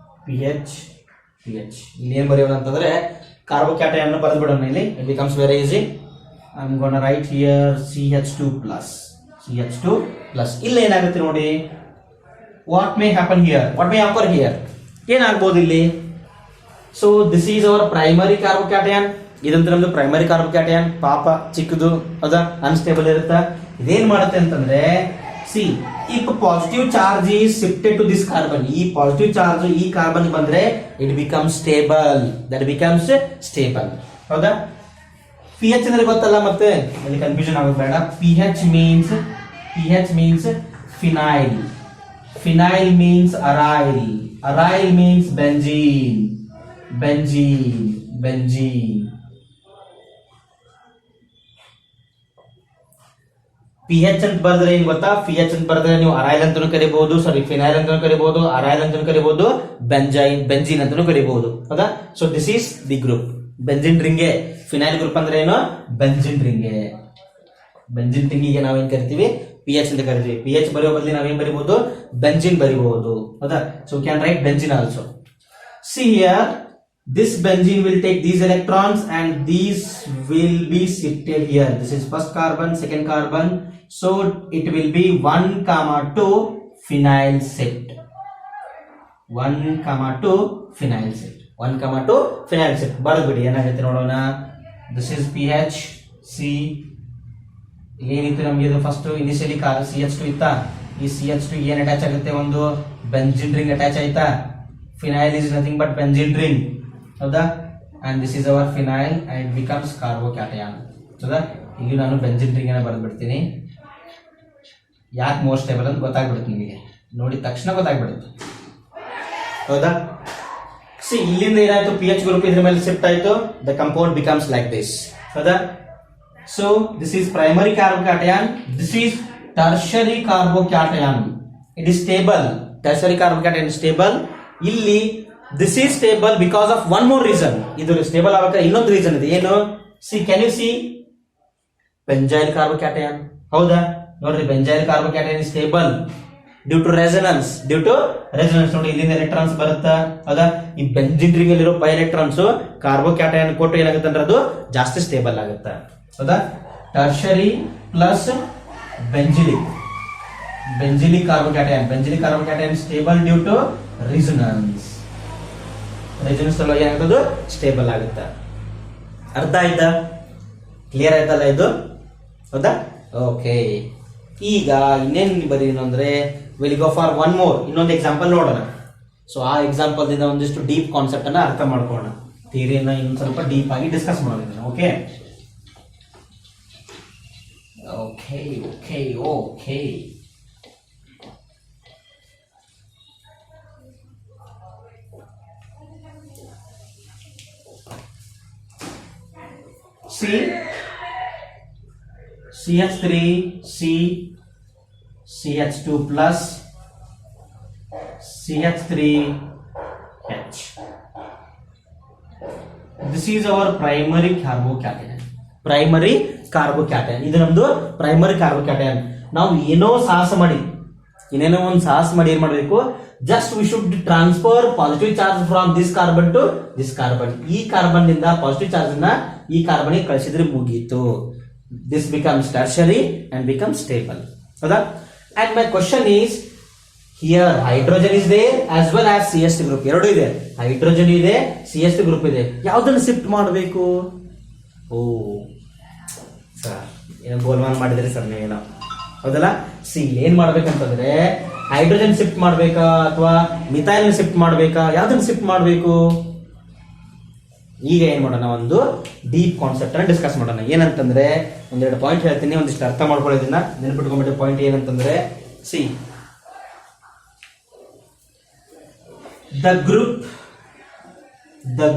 ಇಲ್ಲಿ ಏನ್ ಬರೆಯೋಣ ಅಂತಂದ್ರೆ ಕಾರ್ಬೋಕ್ಯಾಟಯನ್ ಬರೆದು ಬಿಡೋಣ ಇಲ್ಲಿ. It becomes very easy. I am gonna write here CH2 plus. ಇಲ್ಲಿ ಏನಾಗುತ್ತೆ ನೋಡಿ, ವಾಟ್ ಮೇ ಹ್ಯಾಪನ್ ಹಿಯರ್? ಏನಾಗ್ಬೋದು ಇಲ್ಲಿ? So this is our primary carbocation. ಇದಂತ ನಮ್ದು ಪ್ರೈಮರಿ ಕಾರ್ಬೋಕ್ಯಾಟಯನ್, ಪಾಪ ಚಿಕ್ಕದು, ಹೌದಾ? ಅನ್ಸ್ಟೇಬಲ್ ಇರುತ್ತೆ. ಇದೇನ್ ಮಾಡುತ್ತೆ ಅಂತಂದ್ರೆ, see, if positive charge is shifted to this carbon, ಈ ಪಾಸಿಟಿವ್ ಚಾರ್ಜ್ ಈ ಕಾರ್ಬನ್ ಬಂದ್ರೆ ಇಟ್ ಬಿಕಮ್ಸ್ ಸ್ಟೇಬಲ್. ಹೌದಾ? PH ಅಂದ್ರೆ ಗೊತ್ತಲ್ಲ, ಮತ್ತೆ ಅಲ್ಲಿ ಕನ್ಫ್ಯೂಷನ್ ಆಗೋದು ಬೇಡ. PH means phenyl. Phenyl means aryl. Aryl means benzene. Benzene. pH ಅಂತ ಬರೆದ್ರೆ ಏನ್ ಗೊತ್ತಾ? pH ಅಂತ ಬರೆದ್ರೆ ನೀವು ಅರೈಲ್ ಅಂತಾನೂ ಕರಿಬಹುದು, ಸಾರಿ ಫಿನೈಲ್ ಅಂತಾನೂ ಕರಿಬಹುದು, ಅರೈಲ್ ಅಂತಾನೂ ಕರಿಬಹುದು, ಬೆಂಜೀನ್ ಅಂತಾನೂ ಕರಿಬಹುದು. ಹೌದಾ? So this is the group benzene ರಿಂಗೆ. ಫಿನೈಲ್ ಗ್ರೂಪ್ ಅಂದ್ರೆ ಏನು? ಬೆಂಜಿನ್ ರಿಂಗೆ. ಬೆಂಜಿನ್ ರಿಂಗಿಗೆ ನಾವೇನ್ ಕರಿತೀವಿ? pH ಅಂತ ಕರಿತೀವಿ. pH ಬರೆಯೋ ಬದಲಿ ನಾವೇನ್ ಬರೀಬಹುದು? ಬೆಂಜಿನ್ ಬರೀಬಹುದು. ಹೌದಾ? So can write benzene also. See here, this benzene will take these electrons and these will be shifted here. This is first carbon, second carbon, so it will be 1,2 phenyl shift. 1,2 phenyl shift. 1,2 phenyl shift. ಬರಬಿಡಿ ಏನಾಗುತ್ತೆ ನೋಡೋಣ. This is pH. C ಏನಿತ್ತು ನಮಗೆ? ಇದು ಫಸ್ಟ್ ಇನಿಷಿಯಲಿ CH2 ಇತ್ತಾ? ಈ CH2 ಏನ್ ಅಟ್ಯಾಚ್ ಆಗುತ್ತೆ? ಒಂದು ಬೆಂಜಿನ್ ರಿಂಗ್ ಅಟ್ಯಾಚ್ ಆಯ್ತಾ? phenyl is nothing but benzene ring. ಹೌದಾ? and this is our phenyl and it becomes carbocation. ಹೌದಾ? ಇಲ್ಲಿ ನಾನು ಬೆಂಜಿನ್ ರಿಂಗ್ ಅನ್ನು ಬರೆದು ಬಿಡ್ತೀನಿ. ಯಾಕೆ ಮೋರ್ ಸ್ಟೇಬಲ್ ಅಂತ ಗೊತ್ತಾಗ್ಬಿಡುತ್ತೆ ನಿಮಗೆ, ನೋಡಿದ ತಕ್ಷಣ ಗೊತ್ತಾಗ್ಬಿಡುತ್ತೆ. ಹೌದಾ? ಸಿ ಇಲ್ಲಿಂದ ಏನಾಯ್ತು? pH ಗ್ರೂಪ್ ಇದ್ರ ಮೇಲೆ ಶಿಫ್ಟ್ ಆಯ್ತು. the compound becomes like this. ಹೌದಾ? so this is primary carbocation, this is tertiary carbocation. it is stable. tertiary carbocation is stable. ಇಲ್ಲಿ this is stable because of one more reason. ಇದು ಸ್ಟೇಬಲ್ ಆಗಕ್ಕೆ ಇನ್ನೊಂದು ರೀಸನ್ ಇದೆ. ಏನು? See can you see benzyl carbocation. ಹೌದಾ? ನೋಡ್ರಿ, benzyl carbocation is stable due to resonance. ನೋಡಿ, ಇಲ್ಲಿಂದ ಎಲೆಕ್ಟ್ರಾನ್ಸ್ ಬರುತ್ತಾ? ಹೌದಾ? ಈ ಬೆಂಜಿನ್ ರಿಂಗ್ ಅಲ್ಲಿರೋ ಪೈ ಎಲೆಕ್ಟ್ರಾನ್ಸ್ ಕಾರ್ಬೋಕ್ಯಾಟಯನ್ ಕೊಟ್ಟು ಏನಾಗುತ್ತೆ ಅಂದ್ರೆ ಅದು ಜಾಸ್ತಿ ಸ್ಟೇಬಲ್ ಆಗುತ್ತೆ. ಹೌದಾ? Tertiary plus benzylic carbocation stable due to resonance ಸಲುವಾಗಿ ಏನಾಗೋದು? ಸ್ಟೇಬಲ್ ಆಗುತ್ತೆ. ಅರ್ಥ ಆಯ್ತಾ? ಕ್ಲಿಯರ್ ಆಯ್ತಲ್ಲ ಇದು? ಹೌದಾ? ಓಕೆ. ಈಗ ಇನ್ನೇನ್ ಬರೀನು ಅಂದ್ರೆ will go for one more, ಇನ್ನೊಂದು ಎಕ್ಸಾಂಪಲ್ ನೋಡೋಣ. ಸೊ ಆ ಎಕ್ಸಾಂಪಲ್ ದಿಂದ ಒಂದಿಷ್ಟು ಡೀಪ್ ಕಾನ್ಸೆಪ್ಟ್ ಅನ್ನ ಅರ್ಥ ಮಾಡ್ಕೊಳ್ಳೋಣ. ಥಿಯರಿಯನ್ನ ಇನ್ನೊಂದು ಸ್ವಲ್ಪ ಡೀಪ್ ಆಗಿ ಡಿಸ್ಕಸ್ ಮಾಡೋಣ. Okay okay okay okay CH3 C CH2 plus CH3 H. This is our primary carbocation. ಇದು ನಮ್ದು ಪ್ರೈಮರಿ ಕಾರ್ಬೋಕ್ಯಾಟಯನ್. ನಾವು ಇನ್ನೇನೋ ಒಂದು ಸಾಹಸ ಮಾಡಿ ಏನ್ ಮಾಡಬೇಕು? Just we should transfer positive charge from this carbon to this carbon. ಈ ಕಾರ್ಬನ್ ನಿಂದ ಪಾಸಿಟಿವ್ ಚಾರ್ಜ್ ಅನ್ನ ಈ ಕಾರ್ಬನ್ ಗೆ ಕಳಿಸಿದ್ರೆ ಮುಗೀತು. this becomes tertiary and becomes stable. ಹೌದಾ? and my question is, here hydrogen is there as well as CH3 group. ಎರಡು ಇದೆ, ಹೈಡ್ರೋಜನ್ ಇದೆ, CH3 ಗ್ರೂಪ್ ಇದೆ. ಯಾವುದನ್ನು ಶಿಫ್ಟ್ ಮಾಡಬೇಕು? ಓ ಸರ್, ಏನೋ ಗೋಲ್ಮಾಲ್ ಮಾಡಿದ್ರಿ ಸರ್ ನೀವೇನೋ. ಹೌದಲ್ಲ? ಸಿ ಏನ್ ಮಾಡ್ಬೇಕಂತಂದ್ರೆ ಹೈಡ್ರೋಜನ್ ಶಿಫ್ಟ್ ಮಾಡ್ಬೇಕಾ ಅಥವಾ ಮಿಥೈಲ್ ಶಿಫ್ಟ್ ಮಾಡ್ಬೇಕಾ? ಯಾವ್ದನ್ನ ಶಿಫ್ಟ್ ಮಾಡ್ಬೇಕು? ಈಗ ಏನ್ ಮಾಡೋಣ, ಒಂದು ಡೀಪ್ ಕಾನ್ಸೆಪ್ಟ್ ಅನ್ನ ಡಿಸ್ಕಸ್ ಮಾಡೋಣ. ಏನಂತಂದ್ರೆ ಒಂದೆರಡು ಪಾಯಿಂಟ್ ಹೇಳ್ತೀನಿ, ಒಂದಿಷ್ಟು ಅರ್ಥ ಮಾಡ್ಕೊಳ್ಳೋದನ್ನ ನೆನಪಿಟ್ಕೊಂಡ್ಬಿಟ್ಟು. ಪಾಯಿಂಟ್ ಏನಂತಂದ್ರೆ, C the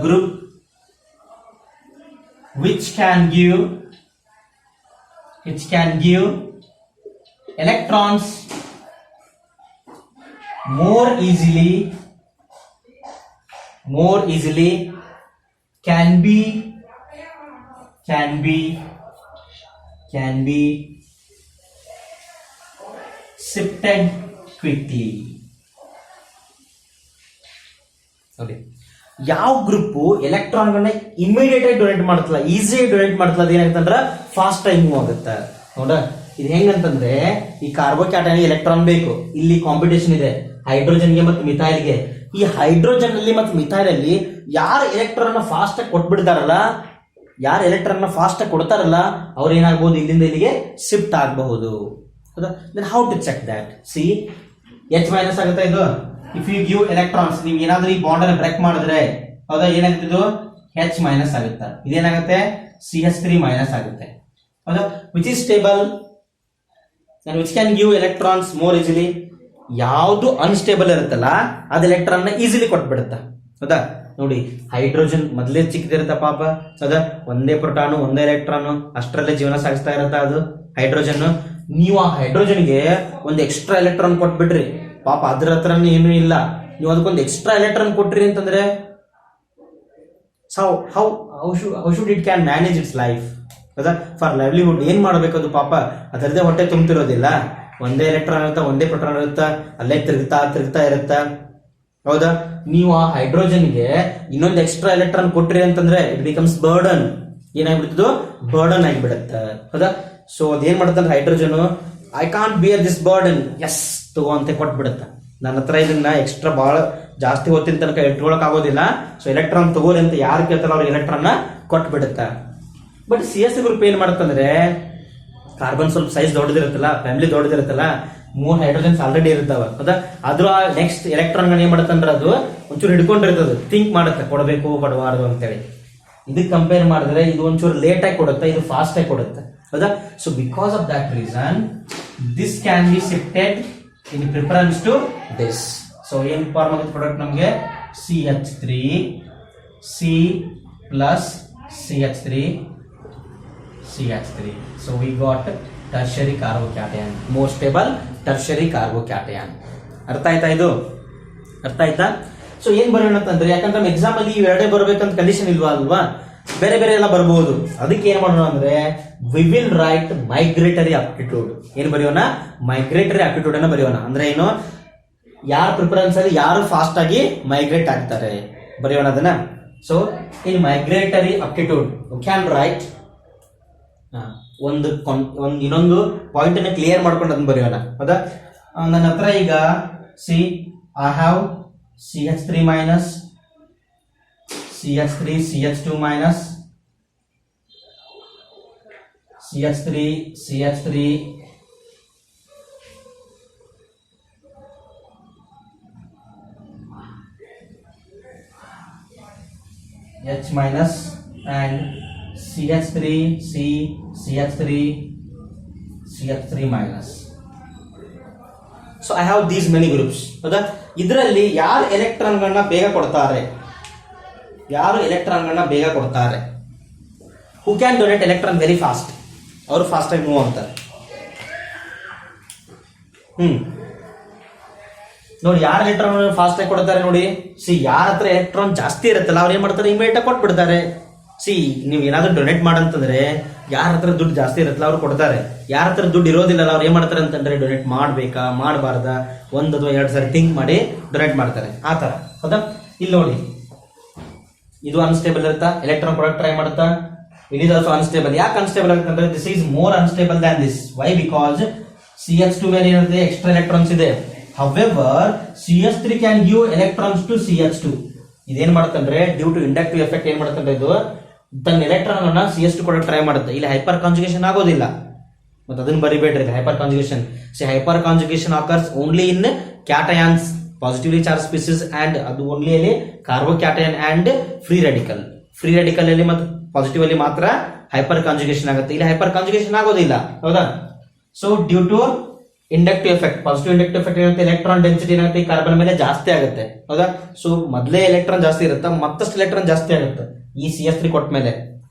group which can give electrons more easily can be shifted quickly. ನೋಡಿ, ಯಾವ ಗ್ರೂಪ್ ಎಲೆಕ್ಟ್ರಾನ್ ಗಳನ್ನ ಇಮಿಡಿಯೇಟ್ ಆಗಿ ಡೊನೇಟ್ ಮಾಡುತ್ತಲ್ಲ, ಈಸಿಯಾಗಿ ಡೊನೇಟ್ ಮಾಡುತ್ತಲ್ಲ, ಅದೇನಾಗುತ್ತಂದ್ರ ಫಾಸ್ಟ್ ಆಗಿ ಮೂವ್ ಆಗುತ್ತೆ. ನೋಡ, ಇದು ಹೆಂಗಂತಂದ್ರೆ ಈ ಕಾರ್ಬೋಕ್ಯಾಟಯನ್ ಎಲೆಕ್ಟ್ರಾನ್ ಬೇಕು, ಇಲ್ಲಿ ಕಾಂಪಿಟೇಷನ್ ಇದೆ ಹೈಡ್ರೋಜನ್ಗೆ ಮತ್ತು ಮಿಥೈಲ್ಗೆ. ಈ ಹೈಡ್ರೋಜನ್ ಅಲ್ಲಿ ಮತ್ತು ಮಿಥೈಲ್ ಅಲ್ಲಿ ಯಾರು ಎಲೆಕ್ಟ್ರಾನ್ ಫಾಸ್ಟ್ ಆಗಿ ಕೊಟ್ಬಿಡ್ತಾರಲ್ಲ, ಅವ್ರು ಏನಾಗಬಹುದು, ಇಲ್ಲಿಂದ ಇಲ್ಲಿಗೆ ಶಿಫ್ಟ್ ಆಗಬಹುದು. Then how to check that? See, H minus ಆಗುತ್ತೆ ಇದು. ಇಫ್ ಯು ಗಿವ್ ಎಲೆಕ್ಟ್ರಾನ್ಸ್, ನೀವು ಏನಾದ್ರೂ ಈ ಬಾಂಡ್ ಅನ್ನು ಬ್ರೇಕ್ ಮಾಡಿದ್ರೆ, ಹೌದಾ, ಏನಾಗುತ್ತೆ, ಇದು H ಮೈನಸ್ ಆಗುತ್ತೆ. ಇದೇನಾಗುತ್ತೆ, CH3 ಮೈನಸ್ ಆಗುತ್ತೆ. ಹೌದಾ? Which is stable and which can give electrons more easily? ಯಾವುದು ಅನ್ಸ್ಟೇಬಲ್ ಇರುತ್ತಲ್ಲ ಅದು ಎಲೆಕ್ಟ್ರಾನ್ ನ ಈಸಿಲಿ ಕೊಟ್ಬಿಡುತ್ತೆ. ಹೌದಾ? ನೋಡಿ, ಹೈಡ್ರೋಜನ್ ಮೊದಲೇ ಚಿಕ್ಕದಿರುತ್ತೆ ಪಾಪ. ಹೌದಾ? ಒಂದೇ ಪ್ರೋಟಾನು ಒಂದೇ ಎಲೆಕ್ಟ್ರಾನು ಅಷ್ಟರಲ್ಲೇ ಜೀವನ ಸಾಗಿಸ್ತಾ ಇರತ್ತ ಅದು ಹೈಡ್ರೋಜನ್. ನೀವು ಆ ಹೈಡ್ರೋಜನ್ಗೆ ಒಂದು ಎಕ್ಸ್ಟ್ರಾ ಎಲೆಕ್ಟ್ರಾನ್ ಕೊಟ್ಬಿಟ್ರಿ, ಪಾಪ ಅದ್ರ ಹತ್ರನೇ ಏನೂ ಇಲ್ಲ, ನೀವು ಅದಕ್ಕೊಂದು ಎಕ್ಸ್ಟ್ರಾ ಎಲೆಕ್ಟ್ರಾನ್ ಕೊಟ್ರಿ ಅಂತಂದ್ರೆ how should it can manage it's life? ಹೌದಾ? ಫಾರ್ ಲೈವ್ಲಿಹುಡ್ ಏನ್ ಮಾಡ್ಬೇಕು ಅದು? ಪಾಪ ಅದರದೇ ಹೊಟ್ಟೆ ತುಂಬ್ತಿರೋದಿಲ್ಲ. ಒಂದೇ ಎಲೆಕ್ಟ್ರಾನ್ ಇರುತ್ತಾ, ಒಂದೇ ಪ್ರೋಟಾನ್ ಇರುತ್ತಾ, ಅಲ್ಲೇ ತಿರುಗ್ತಾ ಇರುತ್ತಾ. ಹೌದಾ? ನೀವು ಆ ಹೈಡ್ರೋಜನ್ಗೆ ಇನ್ನೊಂದು ಎಕ್ಸ್ಟ್ರಾ ಎಲೆಕ್ಟ್ರಾನ್ ಕೊಟ್ರಿ ಅಂತಂದ್ರೆ ಇಟ್ ಬಿಕಮ್ಸ್ ಬರ್ಡನ್. ಏನಾಗ್ಬಿಡ್ತದು? ಬರ್ಡನ್ ಆಗಿಬಿಡುತ್ತೆ. ಹೌದಾ? ಸೊ ಅದೇನ್ ಮಾಡುತ್ತೆ hydrogen, I can't bear this burden, yes ತಗೋ ಅಂತ ಕೊಟ್ಬಿಡುತ್ತೆ. ನನ್ನ ಹತ್ರ ಇದನ್ನ ಎಕ್ಸ್ಟ್ರಾ ಬಹಳ ಜಾಸ್ತಿ ಹೊತ್ತಿನ ತನಕ ಇಟ್ಕೊಳಕ್ ಆಗೋದಿಲ್ಲ, ಸೊ ಎಲೆಕ್ಟ್ರಾನ್ ತಗೋರಿ ಅಂತ ಯಾರು ಕೇಳ್ತಾರ ಅವ್ರಿಗೆ ಎಲೆಕ್ಟ್ರಾನ್ ಕೊಟ್ಬಿಡುತ್ತೆ. ಬಟ್ CS ಗ್ರೂಪ್ ಏನ್ ಮಾಡುತ್ತಂದ್ರೆ, ಕಾರ್ಬನ್ ಸ್ವಲ್ಪ ಸೈಜ್ ದೊಡ್ಡದಿರುತ್ತಲ್ಲ, ಫ್ಯಾಮಿಲಿ ದೊಡ್ಡದಿರುತ್ತಲ್ಲ, 3 ಹೈಡ್ರೋಜನ್ಸ್ ಆಲ್ರೆಡಿ ಇರ್ತಾವ. ಹೌದಾ? ಅದ್ರ ನೆಕ್ಸ್ಟ್ ಎಲೆಕ್ಟ್ರಾನ್ ಏನ್ ಮಾಡುತ್ತಂದ್ರೆ ಅದು ಒಂಚೂರು ಹಿಡ್ಕೊಂಡಿರ್ತದೆ, ಥಿಂಕ್ ಮಾಡುತ್ತೆ ಕೊಡಬೇಕು ಕೊಡಬಾರ್ದು ಅಂತೇಳಿ. ಇದಕ್ಕೆ ಕಂಪೇರ್ ಮಾಡಿದ್ರೆ ಇದು ಒಂಚೂರು ಲೇಟ್ ಆಗಿ ಕೊಡುತ್ತೆ, ಇದು ಫಾಸ್ಟ್ ಆಗಿ ಕೊಡುತ್ತೆ. ಹೌದಾ? So because of that reason this can be shifted in preference to this. So ಏನ್ ಫಾರ್ಮ್ ಆಗುತ್ತೆ ಪ್ರಾಡಕ್ಟ್ ನಮಗೆ? CH3 C plus CH3 CH3. So we got tertiary carbocation, more stable tertiary carbocation. ಅರ್ಥ ಆಯ್ತಾ? ಇದು ಅರ್ಥ ಆಯ್ತಾ? ಸೊ ಏನ್ ಬರೋಣ ಅಂತಂದ್ರೆ, ಯಾಕಂದ್ರೆ ನಮ್ಮ ಎಕ್ಸಾಮ್ ಅಲ್ಲಿ ಇವೆರಡೇ ಬರ್ಬೇಕಂತ ಕಂಡೀಷನ್ ಅಲ್ವಾ, ಬೇರೆ ಬೇರೆ ಎಲ್ಲ ಬರ್ಬೋದು. ಅದಕ್ಕೆ ಏನ್ ಮಾಡೋಣ ಅಂದ್ರೆ, we will write migratory aptitude. ಏನ್ ಬರೆಯೋಣ? ಮೈಗ್ರೇಟರಿ ಆಪ್ಟಿಟ್ಯೂಡ್ ಅನ್ನ ಬರೆಯೋಣ. ಅಂದ್ರೆ ಏನು? ಯಾರ ಪ್ರಿಫರೆನ್ಸ್ ಅಲ್ಲಿ ಯಾರು ಫಾಸ್ಟ್ ಆಗಿ ಮೈಗ್ರೇಟ್ ಆಗ್ತಾರೆ ಬರೆಯೋಣ ಅದನ್ನ. So in migratory aptitude can write ಒಂದು ಇನ್ನೊಂದು ಪಾಯಿಂಟ್ ಅನ್ನ ಕ್ಲಿಯರ್ ಮಾಡ್ಕೊಂಡು ಅದನ್ನ ಬರೆಯೋಣ. ಹೌದಾ? ನನ್ನ ಹತ್ರ ಈಗ I have CH3 minus CH3 CH2 minus CH3 CH3 H minus and CH3 C CH3 CH3 minus. So I have these many groups. ಹೌದಾ? ಇದರಲ್ಲಿ ಯಾರು ಎಲೆಕ್ಟ್ರಾನ್ಗಳನ್ನ ಬೇಗ ಕೊಡ್ತಾರೆ, who can donate electron very fast, ಅವರು ಫಾಸ್ಟ್ ಆಗಿ ಮೂವ್ ಆಗ್ತಾರೆ. ನೋಡಿ, ಯಾರು ಎಲೆಕ್ಟ್ರಾನ್ ಫಾಸ್ಟ್ ಆಗಿ ಕೊಡ್ತಾರೆ ನೋಡಿ. ಯಾರ ಹತ್ರ ಎಲೆಕ್ಟ್ರಾನ್ ಜಾಸ್ತಿ ಇರುತ್ತಲ್ಲ ಅವ್ರು ಏನ್ ಮಾಡ್ತಾರೆ, ಇಮಿಡಿಯೇಟ್ ಆಗಿ ಕೊಟ್ಬಿಡ್ತಾರೆ. ನೀವು ಏನಾದ್ರು ಡೊನೇಟ್ ಮಾಡಂತಂದ್ರೆ ಯಾರ ಹತ್ರ ದುಡ್ಡು ಜಾಸ್ತಿ ಇರುತ್ತಲ್ಲ ಅವ್ರು ಕೊಡ್ತಾರೆ. ಯಾರ ಹತ್ರ ದುಡ್ಡು ಇರೋದಿಲ್ಲ ಅವ್ರು ಏನ್ ಮಾಡ್ತಾರೆ ಅಂತಂದ್ರೆ, ಡೊನೇಟ್ ಮಾಡ್ಬೇಕಾ ಮಾಡಬಾರ್ದಾ 1 ಅಥವಾ 2 ಸಾರಿ ಥಿಂಕ್ ಮಾಡಿ ಡೊನೇಟ್ ಮಾಡ್ತಾರೆ. ಆ ತರ. ಹೌದಾ? ಇಲ್ಲಿ ನೋಡಿ, ಇದು ಅನ್ಸ್ಟೇಬಲ್ ಇರುತ್ತಾ, ಎಲೆಕ್ಟ್ರಾನ್ ಕೊಡಕ್ ಟ್ರೈ ಮಾಡುತ್ತಾ, ಇಟ್ ಈಸ್ ಆಲ್ಸೋ ಅನ್ಸ್ಟೇಬಲ್. ಯಾಕೆ ಅನ್ಸ್ಟೇಬಲ್ ಆಗುತ್ತೆ ಅಂದ್ರೆ, this is more unstable than this. Why? Because CH2 ಮೇಲೆ ಏನಿರುತ್ತೆ, ಎಕ್ಸ್ಟ್ರಾ ಎಲೆಕ್ಟ್ರಾನ್ಸ್ ಇದೆ. However CH3 can give electrons to CH2. ಇದೇನ್ ಮಾಡುತ್ತಂದ್ರೆ, ಡ್ಯೂ ಟು ಇಂಡಕ್ಟಿವ್ ಎಫೆಕ್ಟ್ ಏನ್ ಮಾಡುತ್ತಂದ್ರೆ, ಇದು ತನ್ನ ಎಲೆಕ್ಟ್ರಾನ್ ಅನ್ನ CH2 ಕೊಡಕ್ಕೆ ಟ್ರೈ ಮಾಡುತ್ತೆ. ಇಲ್ಲಿ ಹೈಪರ್ ಕಾಂಜುಗೇಷನ್ ಆಗೋದಿಲ್ಲ, ಮತ್ತೆ ಅದನ್ನ ಬರಿಬೇಡ್ರಿ. Hyperconjugation, hyperconjugation occurs only in cations, positively charge species, and ಅದು ಓನ್ಲಿ ಅಲ್ಲಿ carbocation and free radical. Free radical ಅಲ್ಲಿ ಮತ್ತು ಪಾಸಿಟಿವ್ ಅಲ್ಲಿ ಮಾತ್ರ ಹೈಪರ್ ಕಾಂಜುಗೇಷನ್ ಆಗುತ್ತೆ. ಇಲ್ಲಿ ಹೈಪರ್ ಕಾಂಜುಗೇಷನ್ ಆಗೋದಿಲ್ಲ. ಹೌದಾ? So due to inductive effect, positive inductive effect ಏನಾಗುತ್ತೆ, ಎಲೆಕ್ಟ್ರಾನ್ ಡೆನ್ಸಿಟಿ ಏನಾಗುತ್ತೆ ಕಾರ್ಬನ್ ಮೇಲೆ ಜಾಸ್ತಿ ಆಗುತ್ತೆ. ಹೌದಾ? ಸೊ ಮೊದಲೇ ಎಲೆಕ್ಟ್ರಾನ್ ಜಾಸ್ತಿ ಇರುತ್ತೆ, ಮತ್ತಷ್ಟು ಎಲೆಕ್ಟ್ರಾನ್ ಜಾಸ್ತಿ ಆಗುತ್ತೆ ಈ CH3 ಕೊಟ್ಟ ಮೇಲೆ.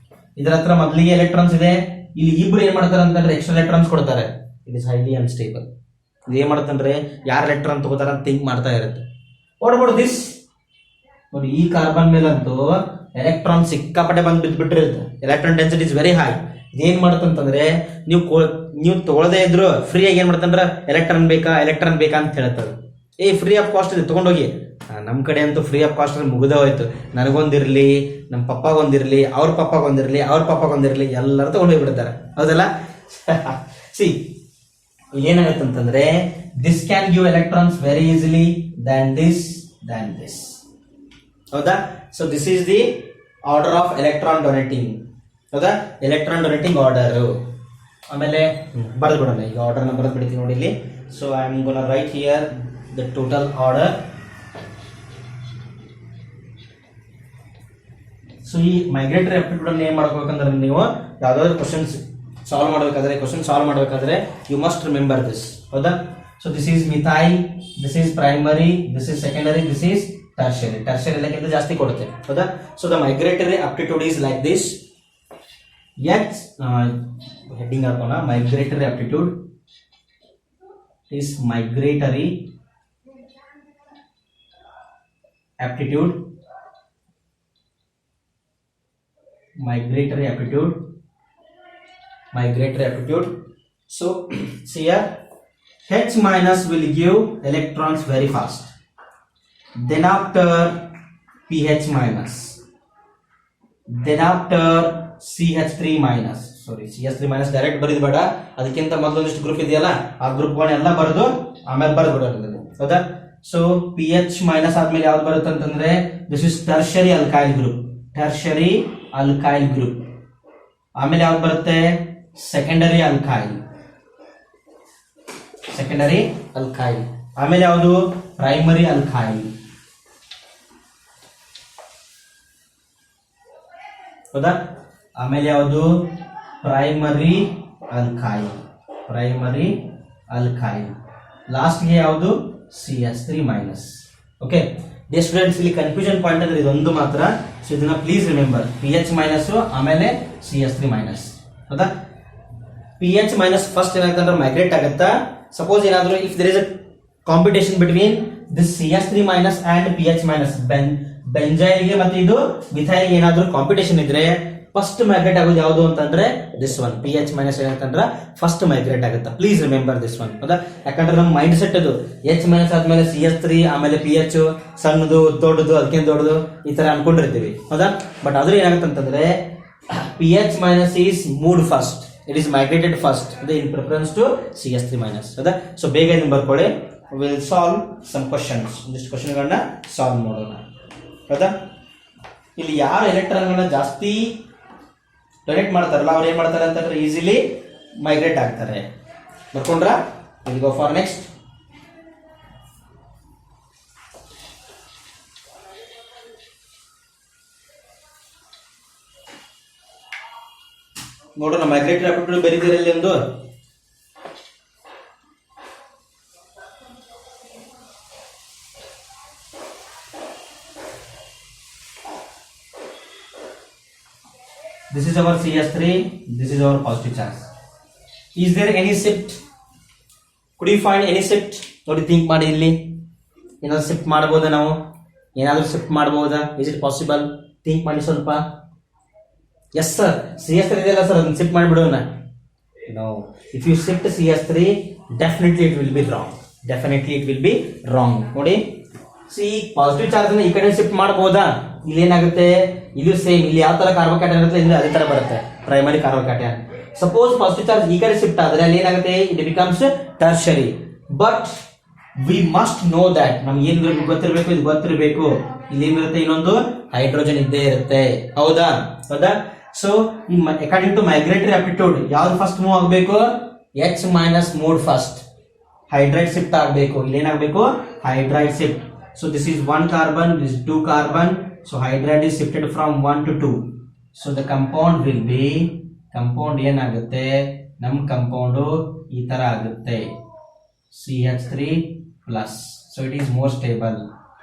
ಇದರ ಹತ್ರ ಮೊದಲಿಗೆ ಎಲೆಕ್ಟ್ರಾನ್ಸ್ ಇದೆ, ಇಲ್ಲಿ ಇಬ್ರು ಏನ್ ಮಾಡ್ತಾರೆ ಅಂತಂದ್ರೆ ಎಕ್ಸ್ಟ್ರಾ ಎಲೆಕ್ಟ್ರಾನ್ಸ್ ಕೊಡ್ತಾರೆ. It is highly unstable. ಇದು ಏನ್ ಮಾಡುತ್ತಂದ್ರೆ, ಯಾರು ಎಲೆಕ್ಟ್ರಾನ್ ತಗೋತಾರ ಅಂತ ಥಿಂಕ್ ಮಾಡ್ತಾ ಇರುತ್ತೆ. What about this? ನೋಡಿ, ಈ ಕಾರ್ಬನ್ ಮೇಲಂತೂ ಎಲೆಕ್ಟ್ರಾನ್ ಸಿಕ್ಕಾಪಟ್ಟೆ ಬಂದು ಬಿದ್ದುಬಿಟ್ಟಿರುತ್ತೆ. Electron density is very high. ಇದೇನ್ ಮಾಡುತ್ತಂತಂದ್ರೆ, ನೀವು ತಗೊಳ್ಳದೇ ಇದ್ರು ಫ್ರೀ ಆಗಿ ಏನ್ ಮಾಡ್ತಂದ್ರೆ, ಎಲೆಕ್ಟ್ರಾನ್ ಬೇಕಾ ಅಂತ ಹೇಳ್ತಾರೆ. ಫ್ರೀ ಆಫ್ ಕಾಸ್ಟ್ ಇದೆ, ತಗೊಂಡೋಗಿ. ನಮ್ ಕಡೆ ಅಂತೂ ಫ್ರೀ ಆಫ್ ಕಾಸ್ಟ್ ಅಲ್ಲಿ ಮುಗಿದ ಹೋಯ್ತು. ನನಗೊಂದಿರ್ಲಿ, ನಮ್ಮ ಪಪ್ಪಾಗೊಂದಿರ್ಲಿ, ಅವ್ರ ಪಪ್ಪಾಗೊಂದಿರ್ಲಿ, ಎಲ್ಲರೂ ತಗೊಂಡೋಗ್ಬಿಡ್ತಾರೆ. ಹೌದಲ್ಲ? ಏನಾಗುತ್ತಂತಂದ್ರೆ, this can give electrons very easily than this. ಹೌದಾ? So this is the order of electron donating. ಹೌದಾ? Electron donating order. ಆಮೇಲೆ ಬರೆದು ಬಿಡೋಣ, ಈಗ ಆರ್ಡರ್ ನ ಬರೆದು ಬಿಡ್ತೀನಿ ನೋಡಿ ಇಲ್ಲಿ. So I am gonna write here the total order. So ಈ ಮೈಗ್ರೇಟರಿ ಆಪ್ಟಿಟ್ಯೂಡ್ ಅನ್ನು ಏನ್ ಮಾಡ್ಬೇಕಂದ್ರೆ, ನೀವು ಯಾವ್ದಾದ್ರು ಕ್ವಶನ್ ಸಾಲ್ವ್ ಮಾಡಬೇಕಾದ್ರೆ ಯು ಮಸ್ಟ್ ರಿಮೆಂಬರ್ ದಿಸ್. ಹೌದಾ? So this is methyl, this is primary, this is secondary, this is tertiary. Tertiary ಎಲ್ಲಕ್ಕಿಂತ ಜಾಸ್ತಿ ಕೊಡುತ್ತೆ ಹೌದಾ. So the migratory aptitude is like this. Yet heading ಹಾಕೋಣ, migratory aptitude is migratory aptitude so see here, H minus will give electrons very fast, then after pH minus, then after CH3 minus, sorry CH3 minus direct Barid ಬೇಡ, ಅದಕ್ಕಿಂತ ಮೊದಲೊಂದಿಷ್ಟು ಗ್ರೂಪ್ ಇದೆಯಲ್ಲ ಆ ಗ್ರೂಪ್ಗಳನ್ನೆಲ್ಲ ಬರೆದು ಆಮೇಲೆ ಬರೆದು ಬಿಡೋದು ಹೌದಾ. ಸೊ pH ಮೈನಸ್ ಆದ್ಮೇಲೆ ಯಾವ್ದು ಬರುತ್ತೆ ಅಂತಂದ್ರೆ this is tertiary alkyl group, tertiary alkyl group. ಆಮೇಲೆ ಯಾವ್ದು ಬರುತ್ತೆ ಸೆಕೆಂಡರಿ ಅಲ್ಕೈಲ್, ಸೆಕೆಂಡರಿ ಅಲ್ಕೈಲ್. ಆಮೇಲೆ ಯಾವುದು ಪ್ರೈಮರಿ ಅಲ್ಕೈಲ್ ಹೌದಾ. ಆಮೇಲೆ ಯಾವುದು ಪ್ರೈಮರಿ ಅಲ್ಕೈಲ್, ಪ್ರೈಮರಿ ಅಲ್ಕೈಲ್. ಲಾಸ್ಟ್ಗೆ ಯಾವುದು CH3 minus. Okay dear students, ಇಲ್ಲಿ ಕನ್ಫ್ಯೂಷನ್ ಪಾಯಿಂಟ್ ಅಂದ್ರೆ ಇದೊಂದು ಮಾತ್ರ. ಸೊ ಇದನ್ನ ಪ್ಲೀಸ್ ರಿಮೆಂಬರ್, pH ಮೈನಸ್ ಆಮೇಲೆ CH3 ಮೈನಸ್ ಹೌದಾ. pH ಮೈನಸ್ ಫಸ್ಟ್ ಏನಾಗುತ್ತೆ ಮೈಗ್ರೇಟ್ ಆಗುತ್ತಾ. ಸಪೋಸ್ ಏನಾದ್ರು if there is a competition between this CH3 minus and pH minus, ಬೆಂಜೈಲ್ಗೆ ಮತ್ತೆ ಇದು ಮಿಥೈಲ್ಗೆ ಏನಾದ್ರು ಕಾಂಪಿಟೇಷನ್ ಇದ್ರೆ ಫಸ್ಟ್ ಮೈಗ್ರೇಟ್ ಆಗೋದು ಯಾವುದು ಅಂತಂದ್ರೆ ದಿಸ್ ಒನ್, pH ಮೈನಸ್ ಏನಂತಂದ್ರೆ ಫಸ್ಟ್ ಮೈಗ್ರೇಟ್ ಆಗುತ್ತೆ. ಪ್ಲೀಸ್ ರಿಮೆಂಬರ್ ದಿಸ್ ಒನ್ ಹೌದಾ. ಯಾಕಂದ್ರೆ ನಮ್ಮ ಮೈಂಡ್ ಸೆಟ್ ಅದು H ಮೈನಸ್ ಆದ್ಮೇಲೆ CH3 ಆಮೇಲೆ pH ಸಣ್ಣದು ದೊಡ್ಡದು ಅದಕ್ಕಿಂತ ದೊಡ್ಡದು ಈ ತರ ಅನ್ಕೊಂಡಿರ್ತೀವಿ ಹೌದಾ. ಬಟ್ ಆದ್ರೂ ಏನಾಗುತ್ತೆ ಅಂತಂದ್ರೆ pH minus is moved first, it is migrated first in preference to CH3 minus ಹೌದಾ. ಸೊ ಬೇಗ ಇದನ್ನ ಬರ್ಕೊಳ್ಳಿ. ವಿಲ್ ಸಾಲ್ವ್ ಸಮ್ ಕ್ವಶನ್ಸ್, ಒಂದಿಷ್ಟು ಕ್ವಶನ್ಗಳನ್ನ ಸಾಲ್ವ್ ಮಾಡೋಣ ಹೌದಾ. ಇಲ್ಲಿ ಯಾರು ಎಲೆಕ್ಟ್ರಾನ್ಗಳನ್ನ ಜಾಸ್ತಿ ಡೊನೇಟ್ ಮಾಡ್ತಾರಲ್ಲ ಅವ್ರು ಏನ್ ಮಾಡ್ತಾರೆ ಅಂತಂದ್ರೆ ಈಸಿಲಿ ಮೈಗ್ರೇಟ್ ಆಗ್ತಾರೆ. ಬರ್ಕೊಂಡ್ರ, ವಿಲ್ ಗೋ ಫಾರ್ ನೆಕ್ಸ್ಟ್. ನೋಡೋಣ ಮೈಗ್ರೇಟರಿ ಆಪ್ಟಿಟ್ಯೂಡ್ ಬರೀದಿರಲ್ಲಿ ಒಂದು. This is our CH3, this is our positive charge. Is there any shift? Could you find any shift? ನೋಡಿ ಥಿಂಕ್ ಮಾಡಿ, ಇಲ್ಲಿ ಏನಾದ್ರು ಶಿಫ್ಟ್ ಮಾಡಬಹುದಾ, ನಾವು ಏನಾದ್ರು ಶಿಫ್ಟ್ ಮಾಡಬಹುದಾ? Is it possible? ಥಿಂಕ್ ಮಾಡಿ ಸ್ವಲ್ಪ. ಎಸ್ ಸರ್, CH3 ಇದೆಯಲ್ಲ ಸರ್, ಅದನ್ನ ಶಿಫ್ಟ್ ಮಾಡಿಬಿಡೋಣ. No, if you shift CH3 definitely it will be wrong, definitely it will be wrong. ನೋಡಿ ಸಿ ಪಾಸಿಟಿವ್ ಚಾರ್ಜ್ ಈ ಕಡೆ ಶಿಫ್ಟ್ ಮಾಡಬಹುದಾ? ಇಲ್ಲಿ ಏನಾಗುತ್ತೆ, ಇದು ಸೇಮ್, ಇಲ್ಲಿ ಯಾವ ತರ ಕಾರ್ಬೋಕ್ಯಾಟನ್ ಇರುತ್ತೆ ಇಲ್ಲಿ ಅದೇ ತರ ಬರುತ್ತೆ, primary carbocation. Suppose positive charge ಈ ಕಡೆ ಶಿಫ್ಟ್ ಆದ್ರೆ ಅಲ್ಲಿ ಏನಾಗುತ್ತೆ, it becomes tertiary. But we must know that, ನಮ್ಗೆ ಏನ್ ಗೊತ್ತಿರಬೇಕು, ಇದು ಗೊತ್ತಿರಬೇಕು, ಇಲ್ಲಿ ಏನಿರುತ್ತೆ ಇನ್ನೊಂದು ಹೈಡ್ರೋಜನ್ ಇದ್ದೇ ಇರುತ್ತೆ ಹೌದಾ. ಹೌದಾ. So according to migratory aptitude ಯಾವ್ದು ಫಸ್ಟ್ ಮೂವ್ ಆಗಬೇಕು, H minus moved first, hydride shift ಆಗಬೇಕು. ಇಲ್ಲಿ ಏನಾಗಬೇಕು, hydride shift. So this is 1 carbon, this is 2 carbon. So hydride is shifted from 1 to 2. So the compound will be, compound ಏನಾಗುತ್ತೆ, ನಮ್ಮ compound ಈ ತರ ಆಗುತ್ತೆ, CH3 plus. So it is more stable.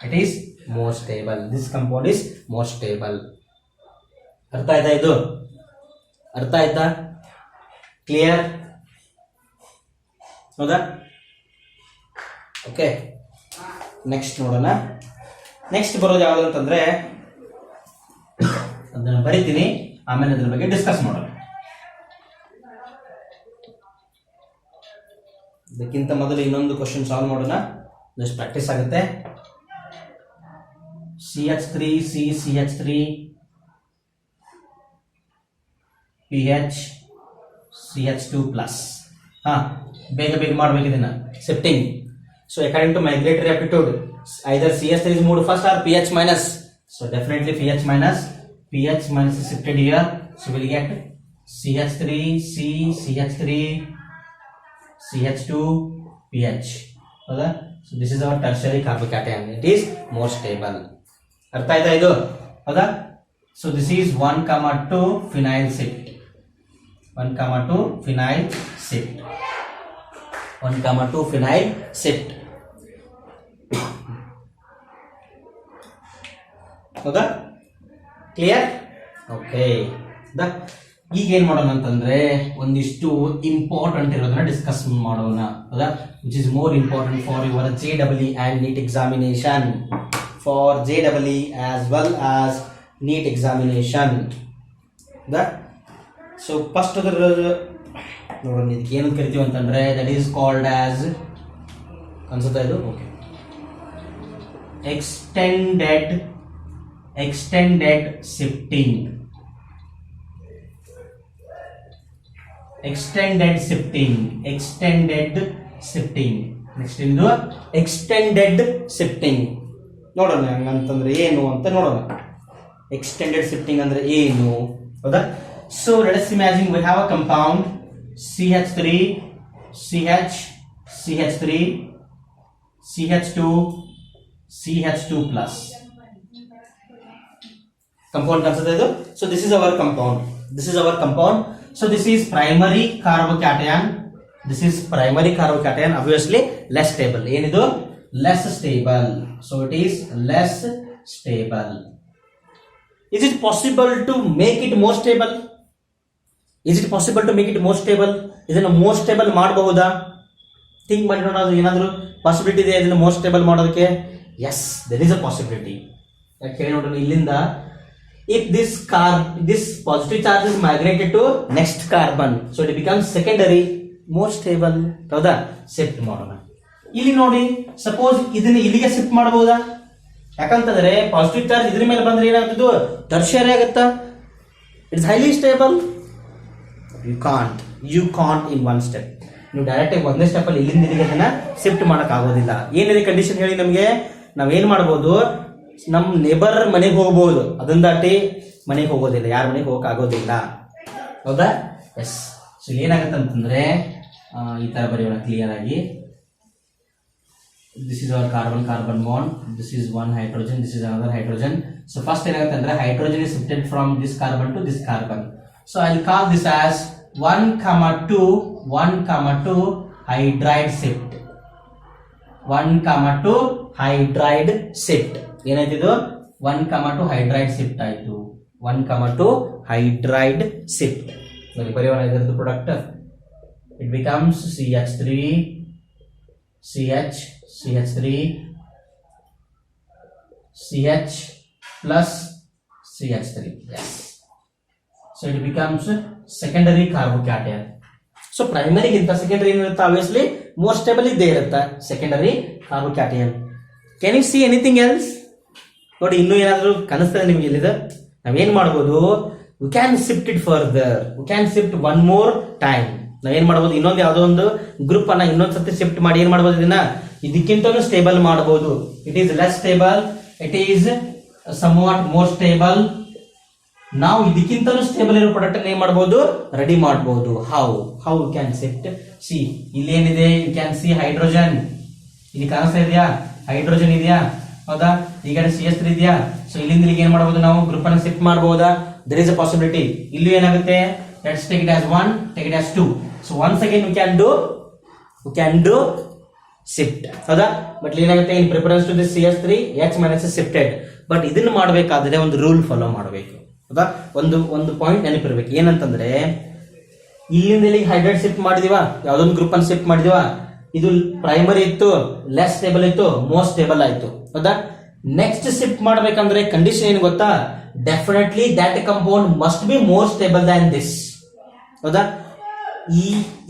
It is more stable. This compound is more stable. ಅರ್ಥ ಆಯ್ತಾ ಇದು? ಅರ್ಥ ಆಯ್ತಾ? ಕ್ಲಿಯರ್ ಹೌದಾ? ಓಕೆ, ನೆಕ್ಸ್ಟ್ ನೋಡೋಣ. ನೆಕ್ಸ್ಟ್ ಬರೋದು ಯಾವುದು ಅಂತಂದ್ರೆ, ಅದನ್ನ ಬರಿತೀನಿ ಆಮೇಲೆ ಅದ್ರ ಬಗ್ಗೆ ಡಿಸ್ಕಸ್ ಮಾಡೋಣ. ಅದಕ್ಕಿಂತ ಮೊದಲು ಇನ್ನೊಂದು ಕ್ವಶನ್ ಸಾಲ್ವ್ ಮಾಡೋಣ, ಜಸ್ಟ್ ಪ್ರಾಕ್ಟೀಸ್ ಆಗುತ್ತೆ. CH3 CH3 PH CH2 plus. ಬೇಗ ಬೇಗ ಮಾಡ್ಬೇಕು ಇದನ್ನ shifting. So according to migratory aptitude, either CH3 is moved first or PH minus. So definitely PH minus is shifted here. So we'll get CH3 C CH3 CH2 PH. Okay? So this is our tertiary carbocation. It is more stable. ಅರ್ಥ ಆಯ್ತಾ ಇದು? ಹೌದಾ? So this is 1,2 phenyl shift. 1,2 phenyl shift. 1, 2 phenyl shift. ಹೌದಾ? ಕ್ಲಿಯರ್? ಓಕೆ. ಈಗ ಏನ್ ಮಾಡೋಣ ಅಂತಂದ್ರೆ ಒಂದಿಷ್ಟು ಇಂಪಾರ್ಟೆಂಟ್ ಇರೋದನ್ನ ಡಿಸ್ಕಸ್ ಮಾಡೋಣ. ಹೌದಾ? Which is more important for your JEE and NEET examination. For JEE as well as NEET examination. ಹೌದಾ? ಸೊ ಫಸ್ಟ್ ಅದರ ನೋಡೋಣ, ಇದಕ್ಕೆ ಏನು ಕರಿತೀವಿ ಅಂತಂದ್ರೆ ದಟ್ ಈಸ್ ಕಾಲ್ಡ್ ಆಸ್, ಅನ್ಸುತ್ತಾ ಇದು? Okay, extended shifting. ನೆಕ್ಸ್ಟ್ ಇಂದು ಎಕ್ಸ್ಟೆಂಡೆಡ್ ಶಿಫ್ಟಿಂಗ್. ನೋಡೋಣ ಹಂಗಂತಂದ್ರೆ ಏನು ಅಂತ ನೋಡೋಣ. ಎಕ್ಸ್ಟೆಂಡೆಡ್ ಶಿಫ್ಟಿಂಗ್ ಅಂದ್ರೆ ಏನು? ಹೌದಾ? So let us imagine we have a compound CH3 CH2 CH2 plus. Compound consider ಇದು. So this is our compound. So this is primary carbocation. Obviously less stable. ಏನಿದು? Less stable. So it is less stable. Is it possible to make it more stable? ಇದನ್ನು ಮೋರ್ ಸ್ಟೇಬಲ್ ಮಾಡಬಹುದಾ? ಥಿಂಕ್ ಮಾಡಿ ನೋಡೋಣ, ಏನಾದರೂ ಪಾಸಿಬಿಲಿಟಿ ಇದೆ ಇದನ್ನು ಮೋರ್ ಸ್ಟೇಬಲ್ ಮಾಡೋದಕ್ಕೆ? Yes, there is a possibility. ಯಾಕೆ ನೋಡೋಣ, ಇಲ್ಲಿಂದ if this positive charge is migrated to next carbon, so it becomes secondary, more stable. ಹೌದಾ? ಶಿಫ್ಟ್ ಮಾಡೋಣ. ಇಲ್ಲಿ ನೋಡಿ, ಸಪೋಸ್ ಇದನ್ನ ಇಲ್ಲಿಗೆ ಶಿಫ್ಟ್ ಮಾಡಬಹುದಾ? ಯಾಕಂತಂದ್ರೆ ಪಾಸಿಟಿವ್ ಚಾರ್ಜ್ ಇದ್ರ ಮೇಲೆ ಬಂದ್ರೆ ಏನಾಗ್ತದೆ? ಟರ್ಷಿಯರಿ ಆಗುತ್ತಾ? It's highly stable. You can't in one step. ನೀವು ಡೈರೆಕ್ಟ್ ಆಗಿ ಒಂದೇ ಸ್ಟೆಪ್ ಅಲ್ಲಿ ಇಲ್ಲಿಂದ ಇಲ್ಲಿಗೆ ಅದನ್ನ ಶಿಫ್ಟ್ ಮಾಡಕ್ ಆಗೋದಿಲ್ಲ. ಏನಿದೆ ಕಂಡೀಷನ್ ಹೇಳಿ ನಮಗೆ? ನಾವೇನ್ ಮಾಡಬಹುದು? ನಮ್ ನೇಬರ್ ಮನೆಗೆ ಹೋಗಬಹುದು, ಅದನ್ನ ದಾಟಿ ಮನೆಗೆ ಹೋಗೋದಿಲ್ಲ, ಯಾರ ಮನೆಗೆ ಹೋಗಕ್ ಆಗೋದಿಲ್ಲ. ಹೌದಾ? ಎಸ್. ಸೊ ಏನಾಗತ್ತೆ ಅಂತಂದ್ರೆ ಈ ತರ ಬರೆಯೋಣ ಕ್ಲಿಯರ್ ಆಗಿ. This is our carbon bond, this is one hydrogen, this is another hydrogen. So first ಏನಾಗುತ್ತೆ ಅಂದ್ರೆ hydrogen is shifted from this carbon to this carbon. So I will call this as 1,2 hydride shift. 1,2 hydride shift. ಏನಾಯ್ತಿದು? 1,2 hydride shift ಆಯ್ತು. 1,2 hydride shift. ನೋಡಿ ಬರೆಯೋಣ ಇದರದ್ದು product. It becomes CH3 CH plus CH3. Yes. So it becomes secondary carbocation. So primary ಗಿಂತ ಸೆಕೆಂಡರಿ ಏನಿರುತ್ತೆ? ಆಬ್ವಿಯಸ್ಲಿ ಮೋರ್ ಸ್ಟೇಬಲ್ ಇದ್ದೇ ಇರುತ್ತೆ secondary carbocation. Can you see anything else? ನೋಡಿ, ಇನ್ನೂ ಏನಾದರೂ ಕಾಣಿಸ್ತದೆ ನಿಮ್ಗೆ ಇಲ್ಲಿದೆ? ನಾವೇನ್ ಮಾಡ್ಬೋದು? we can shift it further. we can shift one more time. ನಾವೇನ್ ಮಾಡ್ಬೋದು? ಇನ್ನೊಂದು ಯಾವುದೋ ಒಂದು ಗ್ರೂಪ್ ಅನ್ನ ಇನ್ನೊಂದ್ಸತಿ ಶಿಫ್ಟ್ ಮಾಡಿ ಏನ್ ಮಾಡ್ಬೋದು? ಇದಕ್ಕಿಂತಲೂ ಸ್ಟೇಬಲ್ ಮಾಡಬಹುದು. It is less stable, it is somewhat more stable. ನಾವು ಇದಕ್ಕಿಂತಲೂ ಸ್ಟೇಬಲ್ ಇರೋ ಪ್ರಾಡಕ್ಟ್ ಏನ್ ಮಾಡಬಹುದು? ರೆಡಿ ಮಾಡಬಹುದು. How you can shift? See, ಇಲ್ಲಿ ಏನಿದೆ? You can see hydrogen. ಇಲ್ಲಿ ಕಾಣಿಸ್ತಾ ಇದೆಯಾ? ಹೈಡ್ರೋಜನ್ ಇದೆಯಾ? ಹೌದಾ? ಈಗ CH3 ಇದೆಯಾ? ಸೊ ಇಲ್ಲಿಂದ ಇಲ್ಲಿಗೆ ಏನ್ ಮಾಡಬಹುದು? ನಾವು ಗ್ರೂಪ್ ಅನ್ನು ಶಿಫ್ಟ್ ಮಾಡಬಹುದಾ? There is a possibility. ಇಲ್ಲಿ ಏನಾಗುತ್ತೆ? Let's take it as 1, take it as 2. So once again you can do shift. ಹೌದಾ? ಬಟ್ ಏನಾಗುತ್ತೆ? In preference to this CH3 H minus is shifted. But ಇದನ್ನ ಮಾಡಬೇಕಾದ್ರೆ ಒಂದು ರೂಲ್ ಫಾಲೋ ಮಾಡಬೇಕು. ಹೌದಾ? ಒಂದು ಪಾಯಿಂಟ್ ನೆನಪಿರ್ಬೇಕು. ಏನಂತಂದ್ರೆ ಇಲ್ಲಿಂದ ಇಲ್ಲಿಗೆ ಹೈಡ್ರೈಡ್ ಶಿಫ್ಟ್ ಮಾಡಿದೀವ, ಯಾವ್ದೊಂದು ಗ್ರೂಪ್ ಅನ್ನು ಶಿಫ್ಟ್ ಮಾಡಿದೀವ, ಇದು ಪ್ರೈಮರಿ ಇತ್ತು, ಲೆಸ್ ಸ್ಟೇಬಲ್ ಇತ್ತು, ಮೋರ್ ಸ್ಟೇಬಲ್ ಆಯ್ತು. ಹೌದಾ? ನೆಕ್ಸ್ಟ್ ಶಿಫ್ಟ್ ಮಾಡ್ಬೇಕಂದ್ರೆ ಕಂಡೀಷನ್ ಏನು ಗೊತ್ತಾ? Definitely that compound must be more stable than this. ಹೌದಾ?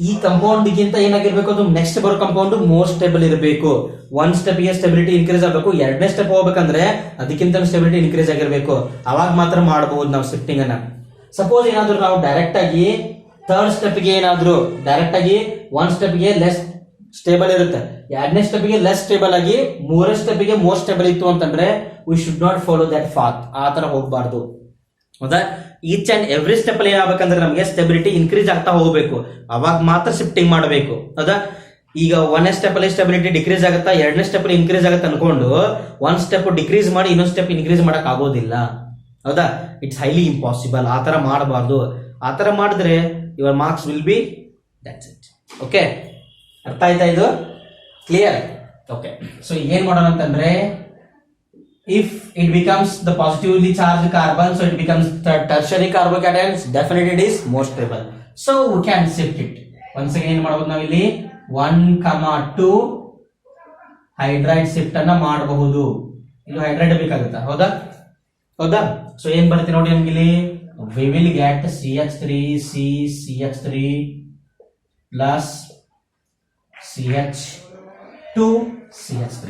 ಈ ಕಂಪೌಂಡ್ ಗಿಂತ ಏನಾಗಿರ್ಬೇಕು? ಅದು ನೆಕ್ಸ್ಟ್ ಬರೋ ಕಂಪೌಂಡ್ ಮೋರ್ ಸ್ಟೇಬಲ್ ಇರಬೇಕು. ಒನ್ ಸ್ಟೆಪ್ ಗೆ ಸ್ಟೆಬಿಲಿಟಿ ಇನ್ಕ್ರೀಸ್ ಆಗಬೇಕು. ಎರಡನೇ ಸ್ಟೆಪ್ ಹೋಗ್ಬೇಕಂದ್ರೆ ಅದಕ್ಕಿಂತ ಸ್ಟೆಬಿಲಿಟಿ ಇನ್ಕ್ರೀಸ್ ಆಗಿರ್ಬೇಕು. ಅವಾಗ ಮಾತ್ರ ಮಾಡಬಹುದು ನಾವು ಶಿಫ್ಟಿಂಗ್ ಅನ್ನ. ಸಪೋಸ್ ಏನಾದ್ರು ನಾವು ಡೈರೆಕ್ಟ್ ಆಗಿ ಥರ್ಡ್ ಸ್ಟೆಪ್ ಗೆ ಏನಾದ್ರು ಡೈರೆಕ್ಟ್ ಆಗಿ ಒನ್ ಸ್ಟೆಪ್ ಗೆ ಲೆಸ್ ಸ್ಟೇಬಲ್ ಇರುತ್ತೆ, ಎರಡನೇ ಸ್ಟೆಪ್ ಗೆ ಲೆಸ್ ಸ್ಟೇಬಲ್ ಆಗಿ ಮೂರನೇ ಸ್ಟೆಪ್ ಗೆ ಮೋರ್ ಸ್ಟೇಬಲ್ ಇತ್ತು ಅಂತಂದ್ರೆ we should not follow that path. ಆ ತರ ಹೋಗ್ಬಾರ್ದು. ಹೌದಾ? ಈಚ್ ಅಂಡ್ ಎವ್ರಿ ಸ್ಟೆಪ್ ಅಲ್ಲಿ ಏನಾಗಬೇಕಂದ್ರೆ ನಮಗೆ ಸ್ಟೆಬಿಲಿಟಿ ಇನ್ಕ್ರೀಸ್ ಆಗ್ತಾ ಹೋಗ್ಬೇಕು. ಅವಾಗ ಮಾತ್ರ ಶಿಫ್ಟಿಂಗ್ ಮಾಡಬೇಕು. ಹೌದಾ? ಈಗ ಒಂದೇ ಸ್ಟೆಪ್ ಅಲ್ಲಿ ಸ್ಟೆಬಿಲಿಟಿ ಡಿಕ್ರೀಸ್ ಆಗುತ್ತಾ, ಎರಡನೇ ಸ್ಟೆಪ್ ಅಲ್ಲಿ ಇನ್ಕ್ರೀಸ್ ಆಗುತ್ತೆ ಅನ್ಕೊಂಡು ಒಂದ್ ಸ್ಟೆಪ್ ಡಿಕ್ರೀಸ್ ಮಾಡಿ ಇನ್ನೊಂದು ಸ್ಟೆಪ್ ಇನ್ಕ್ರೀಸ್ ಮಾಡಕ್ ಆಗೋದಿಲ್ಲ. ಹೌದಾ? It's highly impossible. ಆ ತರ ಮಾಡಬಾರ್ದು. ಆ ತರ ಮಾಡಿದ್ರೆ your marks will be that's it. Okay, ಅರ್ಥ ಆಯ್ತಾ ಇದು? ಕ್ಲಿಯರ್? ಓಕೆ. ಸೊ ಏನ್ ಮಾಡೋಣ ಅಂತಂದ್ರೆ, if it becomes the positively charged carbon, so it becomes tertiary carbocations, definitely it is more stable. So we can shift it. Once again ಏನು ಮಾಡಬಹುದು ನಾವು ಇಲ್ಲಿ 1,2 ಹೈಡ್ರೈಡ್ ಶಿಫ್ಟ್ ಅನ್ನ ಮಾಡಬಹುದು. ಇಲ್ಲಿ ಹೈಡ್ರೈಡ್ ಬೇಕಾಗುತ್ತಾ? ಹೌದಾ? ಸೊ ಏನ್ ಬರುತ್ತೆ ನೋಡಿ ನಮ್ಗೆ ಇಲ್ಲಿ, we will get CH3 plus CH2CH3.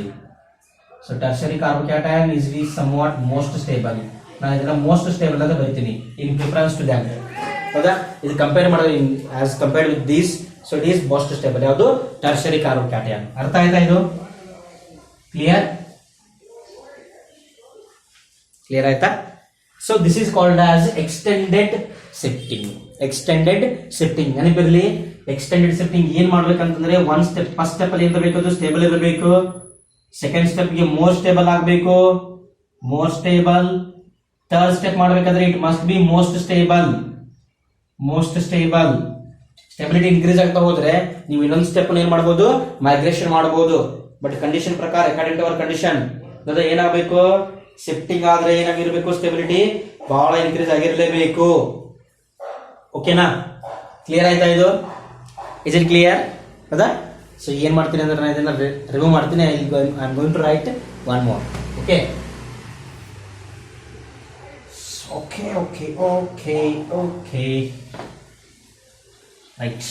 So tertiary carbocation is somewhat most stable. ನಾನು ಇದನ್ನ ಮೋಸ್ಟ್ ಸ್ಟೇಬಲ್ ಅಂತ ಬರೀತೀನಿ ಇನ್ ಪ್ರಿಫರೆನ್ಸ್ ಟು ದ್ಯಾಟ್. ಹೌದಾ? ಇದು ಕಂಪೇರ್ ಮಾಡೋದು as compared with this, so it is most stable. ಯಾವುದು? Tertiary carbocation. ಅರ್ಥ ಆಯ್ತಾ ಇದು? ಕ್ಲಿಯರ್ ಆಯ್ತಾ? So this is called as extended shifting. ನೆನಪಿರಲಿ, ಎಕ್ಸ್ಟೆಂಡೆಡ್ ಶಿಫ್ಟಿಂಗ್ ಏನ್ ಮಾಡ್ಬೇಕಂತಂದ್ರೆ, ಒನ್ ಸ್ಟೆಪ್, ಫಸ್ಟ್ ಸ್ಟೆಪ್ ಅಲ್ಲಿ ಇರಬೇಕು, ಸ್ಟೇಬಲ್ ಇರಬೇಕು. ಸೆಕೆಂಡ್ ಸ್ಟೆಪ್ ಗೆ ಮೋರ್ ಸ್ಟೇಬಲ್ ಆಗಬೇಕು, ಥರ್ಡ್ ಸ್ಟೆಪ್ ಮಾಡಬೇಕಾದ್ರೆ it must be most stable. Stability increase ಆಗ್ತಾ ಹೋದ್ರೆ ನೀವು ಇನ್ನೊಂದು ಸ್ಟೆಪ್ ಏನ್ ಮಾಡಬಹುದು, ಮೈಗ್ರೇಷನ್ ಮಾಡಬಹುದು. ಬಟ್ ಕಂಡೀಷನ್ ಪ್ರಕಾರ, ಅಕಾರ್ಡಿಂಗ್ ಟು ಅವರ್ ಕಂಡೀಷನ್, ಏನಾಗಬೇಕು, ಶಿಫ್ಟಿಂಗ್ ಆದ್ರೆ ಏನಾಗಿರ್ಬೇಕು, ಸ್ಟೆಬಿಲಿಟಿ ಬಹಳ ಇನ್ಕ್ರೀಸ್ ಆಗಿರ್ಲೇಬೇಕು. ಓಕೆನಾ? ಕ್ಲಿಯರ್ ಆಯ್ತಾ ಇದು? Is it clear? ಹೌದಾ? ಸೊ ಏನ್ ಮಾಡ್ತೀನಿ ಅಂದ್ರೆ ನಾನು ಇದನ್ನ ರಿಮೂವ್ ಮಾಡ್ತೀನಿ. I am going to write one more. Okay right.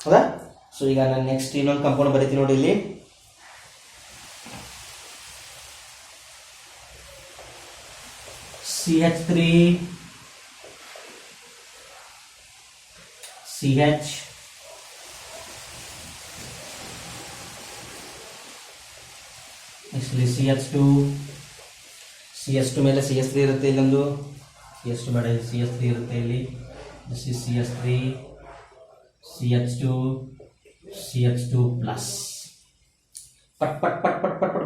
ಹೌದಾ? ಸೊ ಈಗ ನಾನು ನೆಕ್ಸ್ಟ್ ಇನ್ನೊಂದು ಕಂಪೌಂಡ್ ಬರೀತೀನಿ ನೋಡಿ ಇಲ್ಲಿ. CH3 CH ನೆಕ್ಸ್ಟ್ CH2 ಮೇಲೆ CH3 ಇರುತ್ತೆ, ಇಲ್ಲೊಂದು CH2 ಬೇಡ, CH3 ಇರುತ್ತೆ ಇಲ್ಲಿ. ದಿಸ್ ಇಸ್ CH3 CH2 ಪ್ಲಸ್. ಪಟ್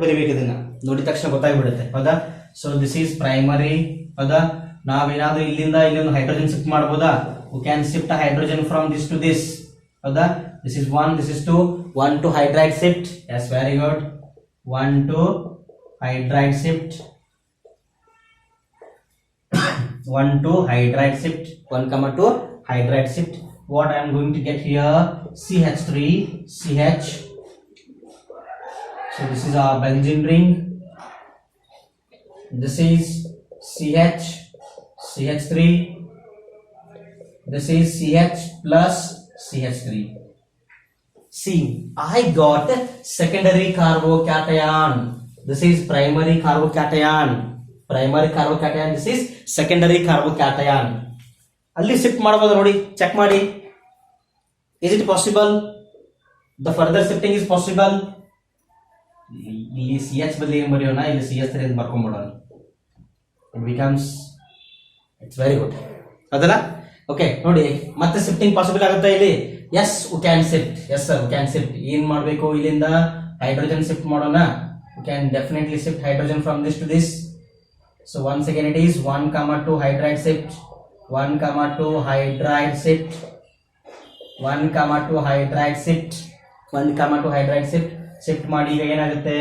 ಬರೀಬೇಕು, ಇದನ್ನ ನೋಡಿದ ತಕ್ಷಣ ಗೊತ್ತಾಗ್ಬಿಡುತ್ತೆ. ಹೌದಾ? So this is primary. ಹೌದಾ? ನಾವೇನಾದ್ರೂ ಇಲ್ಲಿಂದ ಇಲ್ಲೊಂದು ಹೈಡ್ರೋಜನ್ ಶಿಫ್ಟ್ ಮಾಡಬಹುದಾ? We can shift hydrogen from this to this. ಹೌದಾ? This is 1, this is 2. 1 to hydride shift. Yes, very good. 1 to hydride shift. 1 to hydride shift. 1, 2 hydride shift. What I am going to get here? CH3 CH. So this is our benzene ring. This is CH3. This is CH plus CH3. See, I got secondary carbocation. This is primary carbocation. This is secondary carbocation. ಅಲ್ಲಿ ಶಿಫ್ಟ್ ಮಾಡಬಹುದು ನೋಡಿ, ಚೆಕ್ ಮಾಡಿ. Is it possible? The further shifting is possible. ಇಲ್ಲಿ CH ಬದಲಿ ಏನು ಬರೆಯೋಣ, ಇಲ್ಲಿ CH3 ಅಂತ ಬರ್ಕೊಂಡ್ಬಿಡೋಣ. It becomes, it's very good. ಅದಲ್ಲ? ಓಕೆ ನೋಡಿ, ಮತ್ತೆ ಶಿಫ್ಟಿಂಗ್ ಪಾಸಿಬಲ್ ಆಗುತ್ತಾ ಇಲ್ಲಿ? Yes, we can shift. Yes sir, we can shift. ಏನ್ ಮಾಡಬೇಕು, ಇಲ್ಲಿಂದ ಹೈಡ್ರೋಜನ್ ಶಿಫ್ಟ್ ಮಾಡೋಣ. We can definitely shift hydrogen from this to this. So once again it is 1, 2 hydride shift. 1, 2 hydride shift. 1, 2 hydride shift. 1, 2 hydride shift. Shift ಮಾಡಿ ಈಗ ಏನಾಗುತ್ತೆ,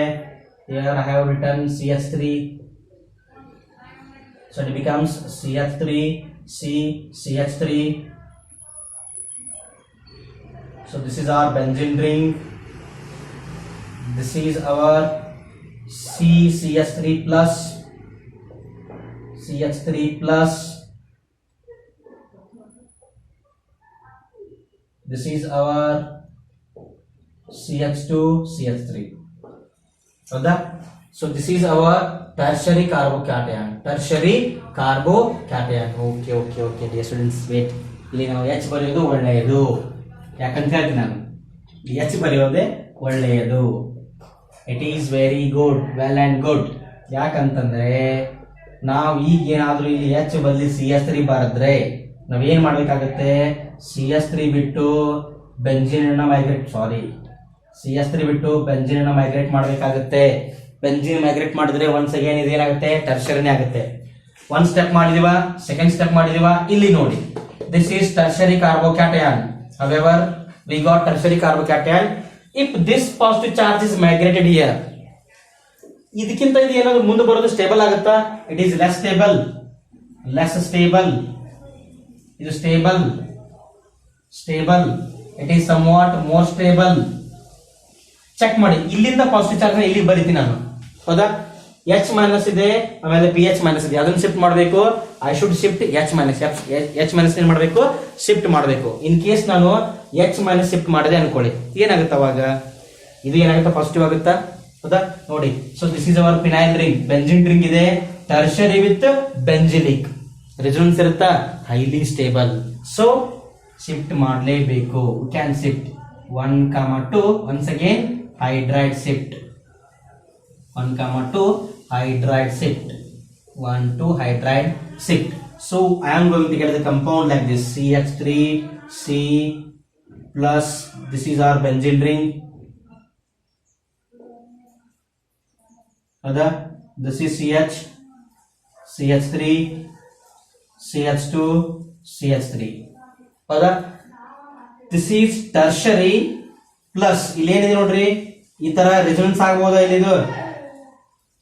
here I have written CH3, so it becomes CH3 CH3. So this is our benzene ring. This is our CH3 plus. This is our CH2 CH3. ಹೌದಾ? So this is our tertiary carbocation. Okay dear students, wait. ಇಲ್ಲಿ ನಾವು H ಬರೆಯೋದು ಒಳ್ಳೆಯದು. ಯಾಕಂತ ಹೇಳ್ತೀನಿ ನಾನು, H ಬರೆಯೋದೇ ಒಳ್ಳೆಯದು. It is very good, well and good. ಯಾಕಂತಂದ್ರೆ ನಾವು ಈಗ ಏನಾದ್ರೂ ಇಲ್ಲಿ H ಬದಲಿ CH3 ಬರೆದ್ರೆ ನಾವೇನ್ ಮಾಡ್ಬೇಕಾಗತ್ತೆ, CH3 ಬಿಟ್ಟು ಬೆಂಜಿನ್ ಅನ್ನ ಮೈಗ್ರೇಟ್ ಮಾಡಬೇಕಾಗುತ್ತೆ. ಬೆಂಜಿನ್ ಮೈಗ್ರೇಟ್ ಮಾಡಿದ್ರೆ ಒನ್ಸ್ ಅಗೇನ್ ಇದೇನಾಗುತ್ತೆ ಟರ್ಷರಿನೇ ಆಗುತ್ತೆ. ಒಂದ್ ಸ್ಟೆಪ್ ಮಾಡಿದೀವ, ಸೆಕೆಂಡ್ ಸ್ಟೆಪ್ ಮಾಡಿದೀವ, ಇಲ್ಲಿ ನೋಡಿ this is tertiary carbocation. However we got tertiary carbocation if this positive charge is migrated here. ಇದಕ್ಕಿಂತ ಇದು ಏನಾದ್ರು ಮುಂದೆ ಬರೋದು ಸ್ಟೇಬಲ್ ಆಗುತ್ತಾ? ಇಟ್ ಈಸ್ ಲೆಸ್ ಸ್ಟೇಬಲ್, ಇದು stable, it is somewhat more stable. Check ಮಾಡಿ, ಇಲ್ಲಿಂದ ಪಾಸಿಟಿವ್ ಚಾರ್ಜ್ ಇಲ್ಲಿ ಬರೀತೀನಿ ನಾನು, ಹೌದಾ? ಎಚ್ ಮೈನಸ್ ಇದೆ, ಆಮೇಲೆ ಪಿ ಎಚ್ ಮೈನಸ್ ಇದೆ, ಅದನ್ನ ಶಿಫ್ಟ್ ಮಾಡಬೇಕು. I should shift H minus ಏನ್ ಮಾಡಬೇಕು? ಶಿಫ್ಟ್ ಮಾಡಬೇಕು. ಇನ್ ಕೇಸ್ ನಾನು ಎಚ್ ಮೈನಸ್ ಶಿಫ್ಟ್ ಮಾಡಿದೆ ಅನ್ಕೊಳ್ಳಿ, ಏನಾಗುತ್ತೆ ಅವಾಗ? ಇದು ಏನಾಗುತ್ತೆ? ಪಾಸಿಟಿವ್ ಆಗುತ್ತಾ, ಹೌದಾ? ನೋಡಿ, so this is hour phenyl ring, benzene ring ಇದೆ, ಟರ್ಷರಿ ವಿತ್ ಬೆಂಜಿಲಿಕ್, ರೆಸೊನೆನ್ಸ್ ಇರುತ್ತಾ? Highly stable. ಸೊ ಶಿಫ್ಟ್ ಮಾಡಲೇಬೇಕು. Can shift 1,2 once again hydride shift, 1,2 hydride shift, 1 2 hydride shift. So I am going to get the compound like this, CH3 C plus this is our benzene ring, other this is CH, CH3 CH2 CH3, other this is tertiary plus ಇಲ್ಲಿ ಏನಿದೆ ನೋಡ್ರಿ, ಈ ತರ ರೆಸೊನೆನ್ಸ್ ಆಗಬಹುದಾ? ಇಲ್ಲಿ ಇದು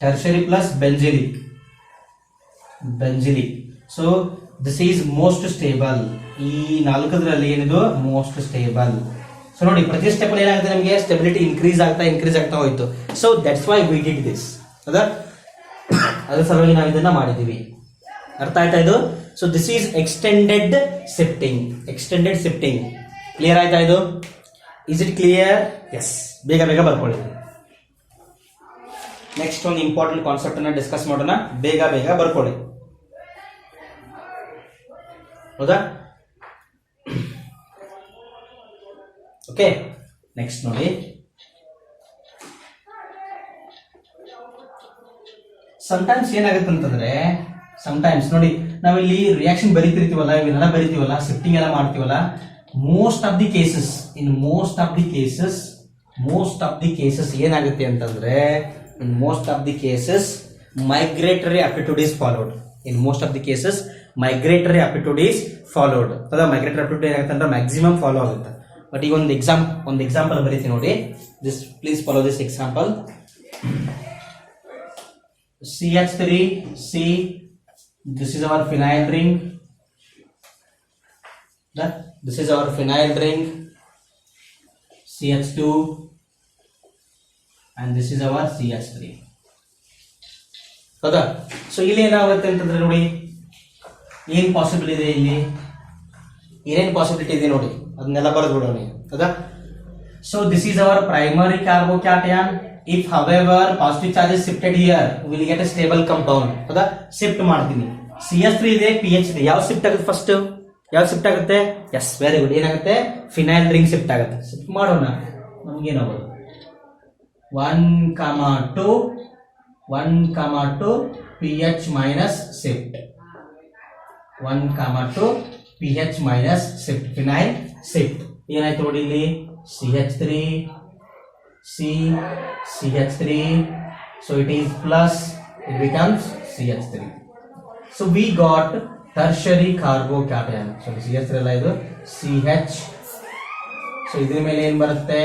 tertiary plus benzylic. So this is most stable. ಈ ನಾಲ್ಕದರಲ್ಲಿ ಏನಿದು ಮೋಸ್ಟ್ ಸ್ಟೇಬಲ್. ಸೊ ನೋಡಿ, ಪ್ರತಿ ಸ್ಟೆಪ್ ಅಲ್ಲಿ ಏನಾಗುತ್ತೆ, ನಮಗೆ ಸ್ಟೆಬಿಲಿಟಿ ಇನ್ಕ್ರೀಸ್ ಆಗ್ತಾ ಹೋಯ್ತು. So that's why we did this, ಅದ ಅದ್ರ ಸಲುವಾಗಿ ನಾವು ಇದನ್ನ ಮಾಡಿದೀವಿ. ಅರ್ಥ ಆಯ್ತಾ ಇದು? So this is extended shifting. Clear ಆಯ್ತಾ ಇದು? Is it clear? ಎಸ್, ಬೇಗ ಬರ್ಕೊಳ್ಳಿ. ನೆಕ್ಸ್ಟ್ ಒಂದು ಇಂಪಾರ್ಟೆಂಟ್ ಕಾನ್ಸೆಪ್ಟ್ ಅನ್ನ ಡಿಸ್ಕಸ್ ಮಾಡೋಣ, ಬೇಗ ಬರ್ಕೊಳ್ಳಿ, ಹೌದಾ? ಓಕೆ, ನೆಕ್ಸ್ಟ್ ನೋಡಿ, ಸಮಟೈಮ್ಸ್ ಏನಾಗುತ್ತೆ ಅಂತಂದ್ರೆ, ಸಮಟೈಮ್ಸ್ ನೋಡಿ, ನಾವಿಲ್ಲಿ ರಿಯಾಕ್ಷನ್ ಬರೀತಿರ್ತೀವಲ್ಲ, ಇವನ್ನೆಲ್ಲ ಬರೀತೀವಲ್ಲ, ಶಿಫ್ಟಿಂಗ್ ಎಲ್ಲ ಮಾಡ್ತೀವಲ್ಲ, ಮೋಸ್ಟ್ ಆಫ್ ದಿ ಕೇಸಸ್ ಏನಾಗುತ್ತೆ ಅಂತಂದ್ರೆ, in most of the cases migratory aptitude is followed. migratory aptitude is followed. ಅದ migratory aptitude ಏನಾಗುತ್ತೆ ಅಂದ್ರೆ ಮ್ಯಾಕ್ಸಿಮಮ್ ಫಾಲೋ ಆಗುತ್ತೆ. ಬಟ್ ಈಗ ಒಂದು ಎಕ್ಸಾಂಪಲ್ ಬರೀತೀನಿ ನೋಡಿ, this please follow this example. CH3C, this is our phenyl ring, CH2 and this is our CH3, ಹೌದಾ? ಸೊ ಇಲ್ಲಿ ಏನಾಗುತ್ತೆ ಅಂತಂದ್ರೆ ನೋಡಿ, ಏನ್ ಪಾಸಿಬಲ್ ಇದೆ ಇಲ್ಲಿ, ಏನೇನ್ ಪಾಸಿಬಿಲಿಟಿ ಇದೆ ನೋಡಿ, ಅದನ್ನೆಲ್ಲ ಬರೆದು ಬಿಡೋಣ, ಹೌದಾ? So this is our primary carbocation. If however positive charge is shifted here will get a stable compound, ಹೌದಾ? ಶಿಫ್ಟ್ ಮಾಡ್ತೀನಿ. CH3 ಇದೆ, PH ಇದೆ, ಯಾವ ಶಿಫ್ಟ್ ಆಗುತ್ತೆ ಫಸ್ಟ್? Yes, very good. ಏನಾಗುತ್ತೆ? ಫಿನೈಲ್ ರಿಂಗ್ ಶಿಫ್ಟ್ ಆಗುತ್ತೆ. ಶಿಫ್ಟ್ ಮಾಡೋಣ, ನಮ್ಗೇನಾಗೋದು? 1,2 pH minus shift, 1,2 pH minus shift, phenyl shift. ಏನಾಯ್ತು ನೋಡಿ ಇಲ್ಲಿ? CH3 C CH3, so it is plus, it becomes CH3. So we got tertiary carbocation. So CH3 ಅಲ್ಲ ಇದು CH. ಸೊ ಇದ್ರ ಮೇಲೆ ಏನ್ ಬರುತ್ತೆ?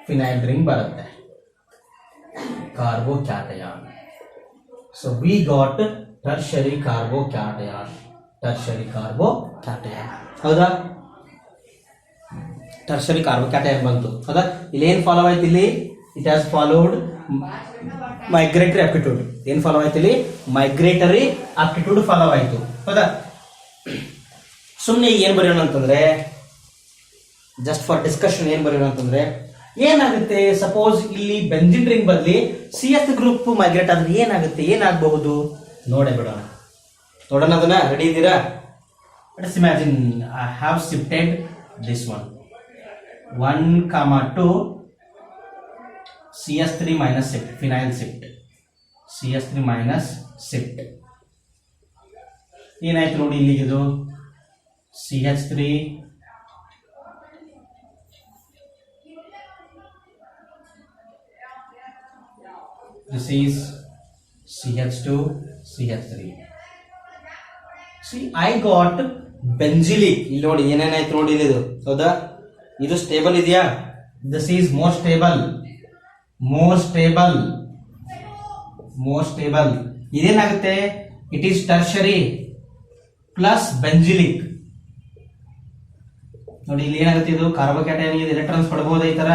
ಫಿನೈಲ್ ರಿಂಗ್ ಬರುತ್ತೆ, carbocation. So we got tertiary carbocation. ಹೌದಾ? ಟರ್ಷರಿ ಕಾರ್ಬೋಕ್ಯಾಟಯಾನ್ ಬಂತು, ಹೌದಾ? ಇಲ್ಲಿ ಏನ್ ಫಾಲೋ ಆಯ್ತು? ಇಲ್ಲಿ it has followed migratory aptitude. ಏನ್ ಫಾಲೋ ಆಯ್ತು ಇಲ್ಲಿ? ಮೈಗ್ರೇಟರಿ ಆಪ್ಟಿಟ್ಯೂಡ್ ಫಾಲೋ ಆಯ್ತು, ಹೌದಾ? ಸುಮ್ಮನೆ ಏನ್ ಬರೆಯೋಣ ಅಂತಂದ್ರೆ, ಜಸ್ಟ್ ಫಾರ್ ಡಿಸ್ಕಷನ್ ಏನ್ ಬರೆಯೋಣ ಅಂತಂದ್ರೆ, ಏನಾಗುತ್ತೆ ಸಪೋಸ್ ಇಲ್ಲಿ ಬೆಂಜಿನ್ ರಿಂಗ್ ಬದಲಿ CH ಗ್ರೂಪ್ ಮೈಗ್ರೇಟ್ ಆದ್ರೆ ಏನಾಗಬಹುದು ನೋಡೇ ಬಿಡೋಣ. ಅದನ್ನ ರೆಡಿ ಇದ್ದೀರಾ? Let's imagine I have shifted this one 1,2 CH3 minus shift, phenyl shift, CH3 minus shift. ಏನಾಯ್ತು ನೋಡಿ ಇಲ್ಲಿ, ಇದು CH3 This is CH2, CH3. See, I got ಬೆಂಜಿಲಿಕ್. ಇಲ್ಲಿ ನೋಡಿ ಏನೇನಾಯ್ತು ನೋಡಿ ಇದು, ಹೌದಾ? ಇದು ಸ್ಟೇಬಲ್ ಇದೆಯಾ? This is more stable. ಇದೇನಾಗುತ್ತೆ? It is tertiary plus benzylic. ನೋಡಿ ಇಲ್ಲಿ ಏನಾಗುತ್ತೆ, ಇದು ಕಾರ್ಬೋಕ್ಯಾಟೈನ್ ಎಲೆಕ್ಟ್ರಾನ್ಸ್ ಕೊಡಬಹುದು, ಈ ತರ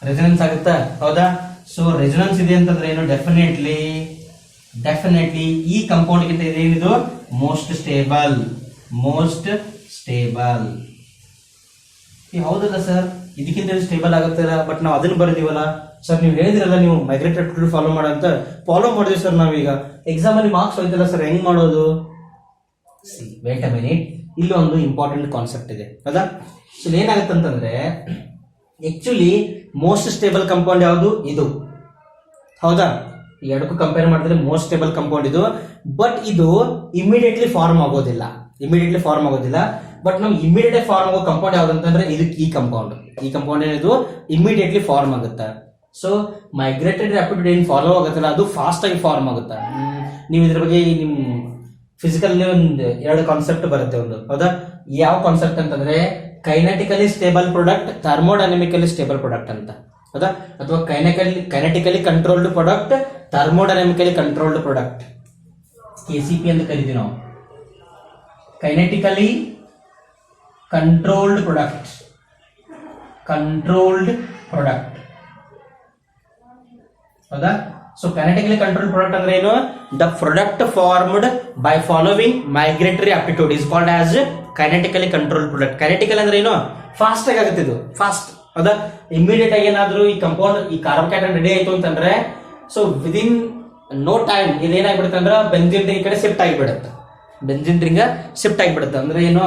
ರೆಸೊನೆನ್ಸ್ ಆಗುತ್ತಾ, ಹೌದಾ? ಸೊ ರೆಸೊನೆನ್ಸ್ ಇದೆ ಅಂತಂದ್ರೆ ಏನು? ಡೆಫಿನೆಟ್ಲಿ ಈ ಕಂಪೌಂಡ್ ಗಿಂತ ಇದೇನಿದು ಮೋಸ್ಟ್ ಸ್ಟೇಬಲ್. ಹೌದಲ್ಲ ಸರ್, ಇದಕ್ಕಿಂತ ಸ್ಟೇಬಲ್ ಆಗುತ್ತಲ್ಲ. ಬಟ್ ನಾವು ಅದನ್ನ ಬರೆದಿವಲ್ಲ ಸರ್. ನೀವು ಹೇಳಿದ್ರಲ್ಲ ನೀವು ಮೈಗ್ರೇಟೆಡ್ ಟು ಫಾಲೋ ಮಾಡಂತ, ಫಾಲೋ ಮಾಡಿದ್ವಿ ಸರ್ ನಾವೀಗ. ಎಕ್ಸಾಮ್ ಅಲ್ಲಿ ಮಾರ್ಕ್ಸ್ ಹೋಯ್ತಲ್ಲ ಸರ್, ಹೆಂಗ್ ಮಾಡೋದು? ವೇಟ್ ಅ ಮಿನಿಟ್, ಇಲ್ಲಿ ಒಂದು ಇಂಪಾರ್ಟೆಂಟ್ ಕಾನ್ಸೆಪ್ಟ್ ಇದೆ, ಹೌದಾ? ಸೊ ಏನಾಗುತ್ತೆ ಅಂತಂದ್ರೆ, ಆಕ್ಚುಲಿ ಮೋಸ್ಟ್ ಸ್ಟೇಬಲ್ ಕಂಪೌಂಡ್ ಯಾವುದು? ಇದು, ಹೌದಾ? ಈ ಎರಡಕ್ಕೂ ಕಂಪೇರ್ ಮಾಡಿದ್ರೆ ಮೋಸ್ಟ್ ಸ್ಟೇಬಲ್ ಕಂಪೌಂಡ್ ಇದು. ಬಟ್ ಇದು ಇಮಿಡಿಯೇಟ್ಲಿ ಫಾರ್ಮ್ ಆಗೋದಿಲ್ಲ. ಬಟ್ ನಮ್ಗೆ ಇಮಿಡಿಯೇಟ್ ಫಾರ್ಮ್ ಆಗೋ ಕಂಪೌಂಡ್ ಯಾವ್ದು ಅಂತಂದ್ರೆ ಇದಕ್ಕೆ ಈ ಕಂಪೌಂಡ್ ಏನಿದು ಇಮಿಡಿಯೇಟ್ಲಿ ಫಾರ್ಮ್ ಆಗುತ್ತೆ. ಸೊ ಮೈಗ್ರೇಟೆಡ್ ರ್ಯಾಪಿಡ್ ಏನ್ ಫಾಲೋ ಆಗುತ್ತಲ್ಲ, ಅದು ಫಾಸ್ಟ್ ಆಗಿ ಫಾರ್ಮ್ ಆಗುತ್ತೆ. ನೀವು ಇದ್ರ ಬಗ್ಗೆ ನಿಮ್ ಫಿಸಿಕಲ್ ಒಂದು ಎರಡು ಕಾನ್ಸೆಪ್ಟ್ ಬರುತ್ತೆ, ಒಂದು, ಹೌದಾ? ಯಾವ ಕಾನ್ಸೆಪ್ಟ್ ಅಂತಂದ್ರೆ kinetically stable product, thermodynamically stable product ಅಂತ, ಹೌದಾ? ಅಥವಾ kinetically controlled product, thermodynamically controlled product, KCP ಅಂತ ಕರಿತೀವಿ ನಾವು. ಕೈನೆಟಿಕಲಿ ಕಂಟ್ರೋಲ್ಡ್ ಪ್ರಾಡಕ್ಟ್, ಹೌದಾ? ಸೊ ಕೈನೆಟಿಕಲಿ ಕಂಟ್ರೋಲ್ಡ್ ಪ್ರಾಡಕ್ಟ್ ಅಂದ್ರೆ ಏನು? The product formed by following migratory aptitude is called as kinetically controlled product. Kinetical ಅಂದ್ರೆ ಏನು? ಫಾಸ್ಟ್ ಆಗಿ ಆಗುತ್ತೆ, ಇದು ಫಾಸ್ಟ್, ಹೌದಾ? ಇಮಿಡಿಯೇಟ್ ಆಗಿ ಏನಾದ್ರು ಈ ಕಂಪೌಂಡ್, ಈ ಕಾರ್ಬೋಕ್ಯಾಟೈನ್ ರೆಡಿ ಆಯ್ತು ಅಂತಂದ್ರೆ, ಸೊ ವಿದಿನ್ ನೋ ಟೈಮ್ ಇದೇನಾಗ್ಬಿಡುತ್ತೆ ಅಂದ್ರೆ ಬೆಂಜಿನ್ ರಿಂಗ್ ಕಡೆ ಶಿಫ್ಟ್ ಆಗಿಬಿಡುತ್ತೆ. ಅಂದ್ರೆ ಏನು?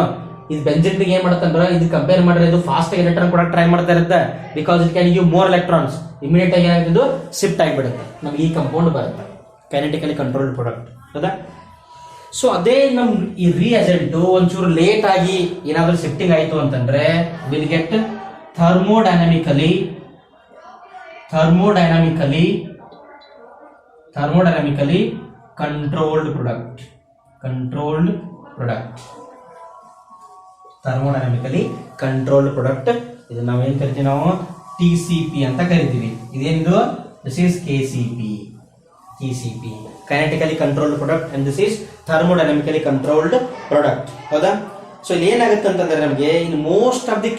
ಇದು ಬೆಂಜಿನ್ ರಿಂಗ್ ಏನ್ ಮಾಡುತ್ತೆ ಅಂದ್ರೆ, ಇದು ಕಂಪೇರ್ ಮಾಡಿದ್ರೆ ಇದು ಫಾಸ್ಟ್ ಆಗಿ ಎಲೆಕ್ಟ್ರಾನ್ ಕೊಡಕ್ಕೆ ಟ್ರೈ ಮಾಡ್ತಾ ಇರುತ್ತೆ. Because it can give more electrons. Immediate ಆಗಿ ಏನಾಗುತ್ತೆ, ಇದು ಶಿಫ್ಟ್ ಆಗಿಬಿಡುತ್ತೆ, ನಮ್ಗೆ ಈ ಕಂಪೌಂಡ್ ಬರುತ್ತೆ ಕೈನೆಟಿಕಲಿ ಕಂಟ್ರೋಲ್ಡ್ ಪ್ರಾಡಕ್ಟ್, ಹೌದಾ? ಸೊ ಅದೇ ನಮ್ ಈ ರಿಯಜೆಂಟ್ ಒಂಚೂರು ಲೇಟ್ ಆಗಿ ಏನಾದ್ರೂ ಶಿಫ್ಟಿಂಗ್ ಆಯ್ತು ಅಂತಂದ್ರೆ will get thermodynamically controlled product. Thermodynamically controlled product. ಇದು ನಾವೇನ್ ಕರಿತೀವಿ? ನಾವು TCP ಅಂತ ಕರಿತೀವಿ. ಇದೇನಿದು? This is KCP. Kinetically controlled product, and this is thermodynamically controlled product, ಹೌದಾ? ಸೊ ಇಲ್ಲಿ ಏನಾಗುತ್ತೆ ಅಂತಂದ್ರೆ ನಮಗೆ in most of the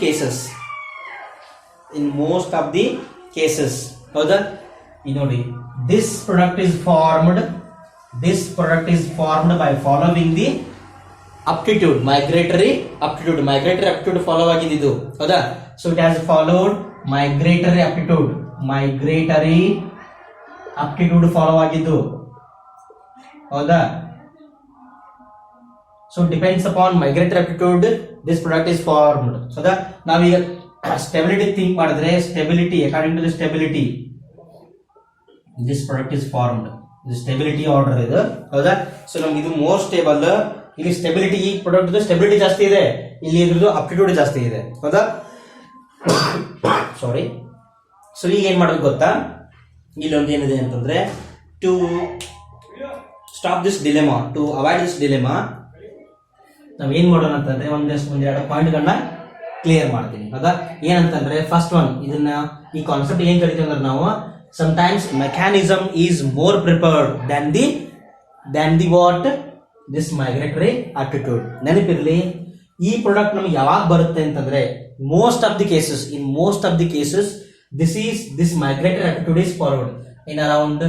cases, ಹೌದಾ? ಈ ನೋಡಿ, this product is formed by following the aptitude, migratory aptitude follow ಆಗಿದೆ ಇದು, ಹೌದಾ? So it has followed migratory aptitude follow ಆಗಿದ್ದು, ಹೌದಾ? So depends upon migratory aptitude this product is formed, ಹೌದಾ? ನಾವೀಗ ಸ್ಟೆಬಿಲಿಟಿ ಥಿಂಕ್ ಮಾಡಿದ್ರೆ, according to the stability this product is formed. ಇದು ಸ್ಟೆಬಿಲಿಟಿ ಆರ್ಡರ್ ಇದು, ಹೌದಾ? ಸೊ ನಮ್ಗೆ ಇದು ಮೋರ್ ಸ್ಟೇಬಲ್. ಇಲ್ಲಿ ಸ್ಟೆಬಿಲಿಟಿ, ಈ ಪ್ರಾಡಕ್ಟ್ ಸ್ಟೆಬಿಲಿಟಿ ಜಾಸ್ತಿ ಇದೆ, ಇಲ್ಲಿ ಇದ್ರದ್ದು ಅಪ್ಟಿಟ್ಯೂಡ್ ಜಾಸ್ತಿ ಇದೆ, ಹೌದಾ? ಸಾರಿ. ಸೊ ಈಗ ಏನ್ ಮಾಡ್ಬೇಕು ಗೊತ್ತಾ? ಇಲ್ಲೊಂದು ಏನಿದೆ ಅಂತಂದ್ರೆ, to stop this dilemma, to avoid this dilemma, ನಾವ್ ಏನ್ ಮಾಡೋಣ ಅಂತಂದ್ರೆ ಒಂದೆರಡು ಪಾಯಿಂಟ್ಗಳನ್ನ ಕ್ಲಿಯರ್ ಮಾಡ್ತೀನಿ, ಹೌದಾ? ಏನಂತಂದ್ರೆ ಫಸ್ಟ್ ಒನ್, ಇದನ್ನ ಈ ಕಾನ್ಸೆಪ್ಟ್ ಏನ್ ಕರಿತೀವಿ ಅಂದ್ರೆ ನಾವು sometimes mechanism is more prepared than the what this migratory attitude. ನೆನಪಿರ್ಲಿ, ಈ ಪ್ರಾಡಕ್ಟ್ ನಮ್ಗೆ ಯಾವಾಗ ಬರುತ್ತೆ ಅಂತಂದ್ರೆ most of the cases this migratory attitude is followed in around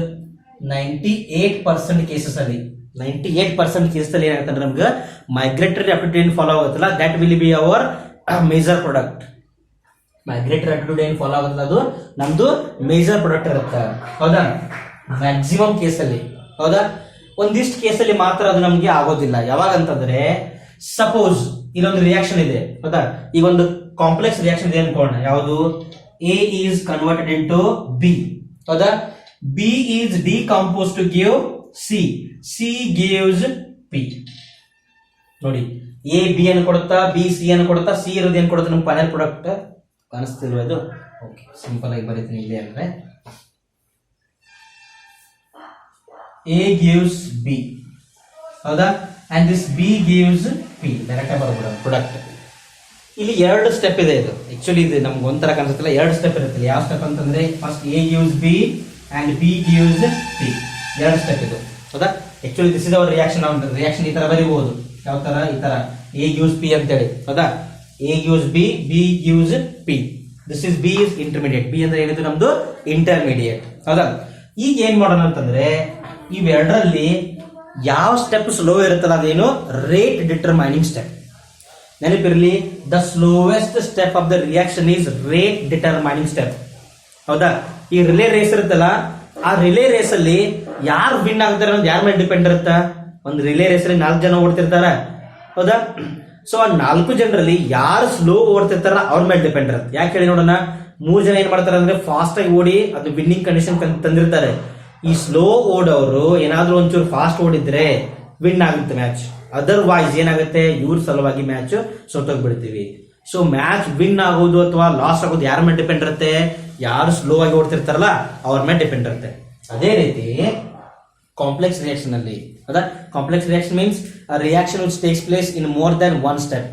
98% cases ಅಲ್ಲಿ. 98% ಕೇಸ್ ಅಲ್ಲಿ ಏನಾಗುತ್ತೆ ಅಂದ್ರೆ ನಮ್ಗೆ ಮೈಗ್ರೇಟರಿ ಅಪ್ಟಿಟ್ಯೂಡ್ ಫಾಲೋ ಆಗುತ್ತಲ್ಲ, that will be our major product. Migratory aptitude ಏನ್ ಫಾಲೋ ಆಗುತ್ತಲ್ಲ, ಅದು ನಮ್ದು ಮೇಜರ್ ಪ್ರಾಡಕ್ಟ್ ಇರುತ್ತೆ, ಹೌದಾ? ಮ್ಯಾಕ್ಸಿಮಮ್ ಕೇಸಲ್ಲಿ, ಹೌದಾ? ಒಂದಿಷ್ಟು ಕೇಸಲ್ಲಿ ಮಾತ್ರ ಅದು ನಮ್ಗೆ ಆಗೋದಿಲ್ಲ. ಯಾವಾಗ ಅಂತಂದ್ರೆ, ಸಪೋಸ್ ಇಲ್ಲೊಂದು ರಿಯಾಕ್ಷನ್ ಇದೆ, ಹೌದಾ? ಈಗ ಒಂದು ಕಾಂಪ್ಲೆಕ್ಸ್ ರಿಯಾಕ್ಷನ್ ಇದೆ ಅನ್ಕೋಣ. ಯಾವುದು? A is converted into B, ಹೌದಾ? B is decomposed to give C gives P. ನೋಡಿ, A B ಅನ್ನು ಕೊಡುತ್ತಾ, B C ಅನ್ನು ಕೊಡುತ್ತಾ, C ಇರೋದು ಏನ್ ಕೊಡುತ್ತೆ? ನಮ್ಗೆ ಫೈನಲ್ ಪ್ರಾಡಕ್ಟ್ ಕಾಣಿಸ್ತಿಲ್ವ ಇದು? ಓಕೆ, ಸಿಂಪಲ್ ಆಗಿ ಬರೀತೀನಿ ಇಲ್ಲಿ ಅಂದ್ರೆ, A gives B. ಹೌದಾ? and this B gives P. Direct ಆಗಿ ಬರಬಹುದು ಪ್ರಾಡಕ್ಟ್. ಇಲ್ಲಿ ಎರಡು ಸ್ಟೆಪ್ ಇದೆ. ಇದು ಆಕ್ಚುಲಿ ಇದು ನಮ್ಗೆ ಒಂಥರ ಕಾಣಿಸುತ್ತಿಲ್ಲ, ಎರಡು ಸ್ಟೆಪ್ ಇರುತ್ತೆ. ಯಾವ ಸ್ಟೆಪ್ ಅಂತಂದ್ರೆ first A gives B and B gives P. ಎರಡು ಸ್ಟೆಪ್ ಇದು. ಹೌದಾ? Actually this is hour reaction. ನಾವು ರಿಯಾಕ್ಷನ್ ಈ ತರ ಬರೀಬಹುದು. ಯಾವ ತರ? ಈ ತರ A gives P ಅಂತ ಹೇಳಿ. ಹೌದಾ? A gives B, B gives P. This is B is intermediate. B ಅಂದ್ರೆ ಏನಿದು? ನಮ್ದು ಇಂಟರ್ಮೀಡಿಯೇಟ್. ಹೌದಾ? ಈಗ ಏನ್ ಮಾಡೋಣ ಅಂತಂದ್ರೆ ಇವೆರಡರಲ್ಲಿ ಯಾವ ಸ್ಟೆಪ್ ಸ್ಲೋ ಇರುತ್ತಲ್ಲ ಅದೇನು ರೇಟ್ ಡಿಟರ್ಮೈನಿಂಗ್ ಸ್ಟೆಪ್. ನೆನಪಿರಲಿ, the slowest step of the reaction is rate determining step. ಹೌದಾ? ಈ ರಿಲೇ ರೇಸ್ ಇರುತ್ತಲ್ಲ, ಆ ರಿಲೇ ರೇಸ್ ಅಲ್ಲಿ ಯಾರು ವಿನ್ ಆಗ್ತಾರೆ ಅನ್ನೋದು ಯಾರ ಮೇಲೆ ಡಿಪೆಂಡ್ ಇರುತ್ತಾ? ಒಂದು ರಿಲೇ ರೇಸ್ ಅಲ್ಲಿ 4 ಜನ ಓಡ್ತಿರ್ತಾರ. ಹೌದಾ? ಸೊ ಆ 4 ಜನರಲ್ಲಿ ಯಾರು ಸ್ಲೋ ಓಡ್ತಿರ್ತಾರ ಅವ್ರ ಮೇಲೆ ಡಿಪೆಂಡ್ ಇರುತ್ತೆ. ಯಾಕೆ ಹೇಳಿ ನೋಡೋಣ. 3 ಜನ ಏನ್ ಮಾಡ್ತಾರೆ ಅಂದ್ರೆ ಫಾಸ್ಟ್ ಆಗಿ ಓಡಿ ಅದು ವಿನ್ನಿಂಗ್ ಕಂಡೀಷನ್ ತಂದಿರ್ತಾರೆ. ಈ ಸ್ಲೋ ಓಡೋರು ಏನಾದ್ರೂ ಒಂಚೂರು ಫಾಸ್ಟ್ ಓಡಿದ್ರೆ ವಿನ್ ಆಗುತ್ತೆ ಮ್ಯಾಚ್. ಅದರ್ವೈಸ್ ಏನಾಗುತ್ತೆ, ಇವ್ರ ಸಲುವಾಗಿ ಮ್ಯಾಚ್ ಸೋತೋಗ್ಬಿಡ್ತೀವಿ. ಸೊ ಮ್ಯಾಚ್ ವಿನ್ ಆಗೋದು ಅಥವಾ ಲಾಸ್ ಆಗೋದು ಯಾರ ಮೇಲೆ ಡಿಪೆಂಡ್ ಇರುತ್ತೆ? ಯಾರು ಸ್ಲೋ ಆಗಿ ಓಡ್ತಿರ್ತಾರಲ್ಲ ಅವ್ರ ಮೇಲೆ ಡಿಪೆಂಡ್ ಇರುತ್ತೆ. ಅದೇ ರೀತಿ ಕಾಂಪ್ಲೆಕ್ಸ್ ರಿಯಾಕ್ಷನ್ ಅಲ್ಲಿ, ಹೌದಾ? Complex reaction means a reaction which takes place in more than one step.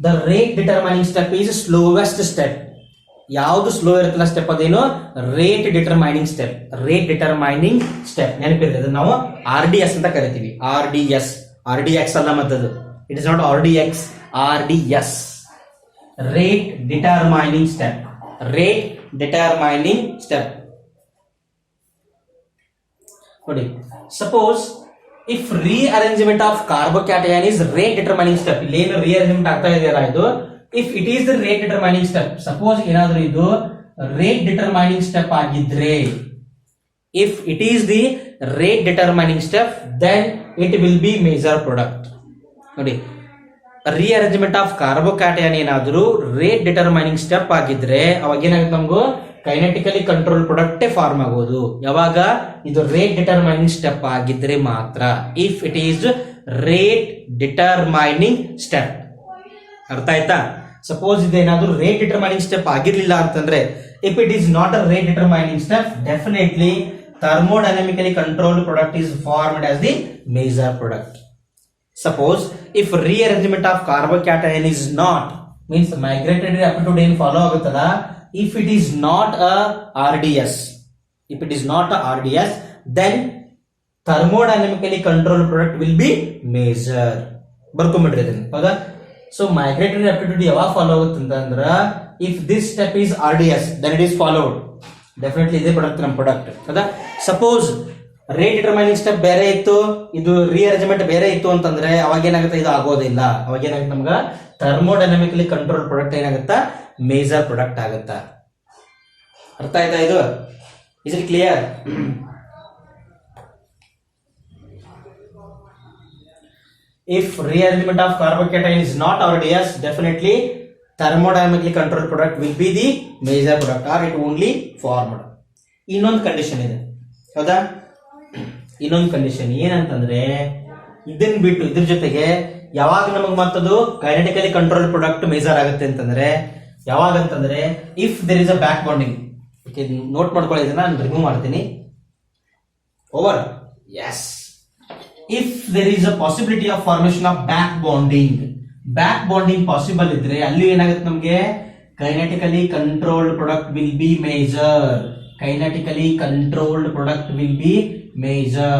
The rate determining step is slowest step. ಯಾವುದು ಸ್ಲೋ ಇರುತ್ತಲ್ಲ ಸ್ಟೆಪ್ ಅದೇನು rate determining step. Rate determining step ನೆನಪಿರ್ತದೆ. ಅದನ್ನ ನಾವು RDS ಅಂತ ಕರಿತೀವಿ. RDS, RDX ಅಲ್ಲ ಮತ್ತದು. It is not RDX, RDS. Rate determining step. Rate determining step. ನೋಡಿ, suppose if rearrangement of carbocation is rate determining step. ಇಲ್ಲಿ ಏನು rearrangement ಆಗ್ತಾ ಇದೆಯಲ್ಲ ಇದು, if it is the rate determining step. Suppose ಏನಾದ್ರೂ ಇದು ರೇಟ್ ಡಿಟರ್ಮೈನಿಂಗ್ ಸ್ಟೆಪ್ ಆಗಿದ್ರೆ, if it is the rate determining step then it will be major product. ನೋಡಿ, rearrangement of carbocation ಏನಾದ್ರೂ ರೇಟ್ ಡಿಟರ್ಮೈನಿಂಗ್ ಸ್ಟೆಪ್ ಆಗಿದ್ರೆ ಅವಾಗ ಏನಾಗುತ್ತೆ, ನಮಗೂ ಕೈನೆಟಿಕಲಿ ಕಂಟ್ರೋಲ್ ಪ್ರಾಡಕ್ಟ್ ಫಾರ್ಮ್ ಆಗೋದು. ಯಾವಾಗ? ಇದು ರೇಟ್ ಡಿಟರ್ಮೈನಿಂಗ್ ಸ್ಟೆಪ್ ಆಗಿದ್ರೆ ಮಾತ್ರ. If it is rate determining step. ಅರ್ಥ ಆಯ್ತಾ? ಸಪೋಸ್ ಇದೇನಾದ್ರೂ ರೇಟ್ ಡಿಟರ್ಮೈನಿಂಗ್ ಸ್ಟೆಪ್ ಆಗಿರ್ಲಿಲ್ಲ ಅಂತಂದ್ರೆ, if it is not a rate determining step, definitely thermodynamically controlled product is formed as the major product. Suppose if rearrangement of carbocation is not, means migratory aptitude ಏನು ಫಾಲೋ ಆಗುತ್ತಲ್ಲ, if it is not a RDS, if it is not a RDS, then thermodynamically controlled product will be major. ಬರ್ಕೊಂಡ್ಬಿಡ್ರಿ ಇದನ್ನ. ಹೌದಾ? ಸೊ ಮೈಗ್ರೇಟರಿ ಆಪ್ಟಿಟ್ಯೂಡ್ ಯಾವಾಗ ಫಾಲೋ ಆಗುತ್ತೆ ಅಂತಂದ್ರ, if this step is RDS then it is followed. Definitely ಇದೇ ಪ್ರಾಡಕ್ಟ್ ನಮ್ಮ ಪ್ರಾಡಕ್ಟ್. ಹೌದಾ? ಸಪೋಸ್ ರೇಟ್ ಡಿಟರ್ಮೈನಿಂಗ್ ಸ್ಟೆಪ್ ಬೇರೆ ಇತ್ತು, ಇದು ರಿಅರೇಂಜ್ಮೆಂಟ್ ಬೇರೆ ಇತ್ತು ಅಂತಂದ್ರೆ ಅವಾಗ ಏನಾಗುತ್ತೆ, ಇದು ಆಗೋದಿಲ್ಲ. ಅವಾಗ ಏನಾಗುತ್ತೆ, ನಮ್ಗೆ ಥರ್ಮೋಡೈನಮಿಕಲಿ ಕಂಟ್ರೋಲ್ ಪ್ರಾಡಕ್ಟ್ ಏನಾಗುತ್ತಾ, ಮೇಜರ್ ಪ್ರಾಡಕ್ಟ್ ಆಗುತ್ತಾ. ಅರ್ಥ ಆಯ್ತಾ ಇದು? Is it clear? If rearrangement of carbocation is not RDS, definitely thermodynamically controlled product will be the major product or it only formed. ಇನ್ನೊಂದು ಕಂಡೀಷನ್ ಇದೆ. ಹೌದಾ? ಇನ್ನೊಂದು ಕಂಡೀಷನ್ ಏನಂತಂದ್ರೆ, ಇದನ್ನ ಬಿಟ್ಟು ಇದ್ರ ಜೊತೆಗೆ ಯಾವಾಗ ನಮಗೆ ಮತ್ತದು ಕೈನೆಟಿಕಲಿ ಕಂಟ್ರೋಲ್ ಪ್ರಾಡಕ್ಟ್ ಮೇಜರ್ ಆಗುತ್ತೆ ಅಂತಂದ್ರೆ ಯಾವಾಗ ಅಂತಂದ್ರೆ, if there is a back bonding. Note ಮಾಡ್ಕೊಳ್ಳಿ, ಇದನ್ನ ನಾನು ರಿಮೂವ್ ಮಾಡ್ತೀನಿ. Over. Yes. If there is a possibility of formation of back bonding possible ಇದ್ರೆ ಅಲ್ಲಿ ಏನಾಗುತ್ತೆ, ನಮಗೆ kinetically controlled product will be major. Kinetically controlled product will be major.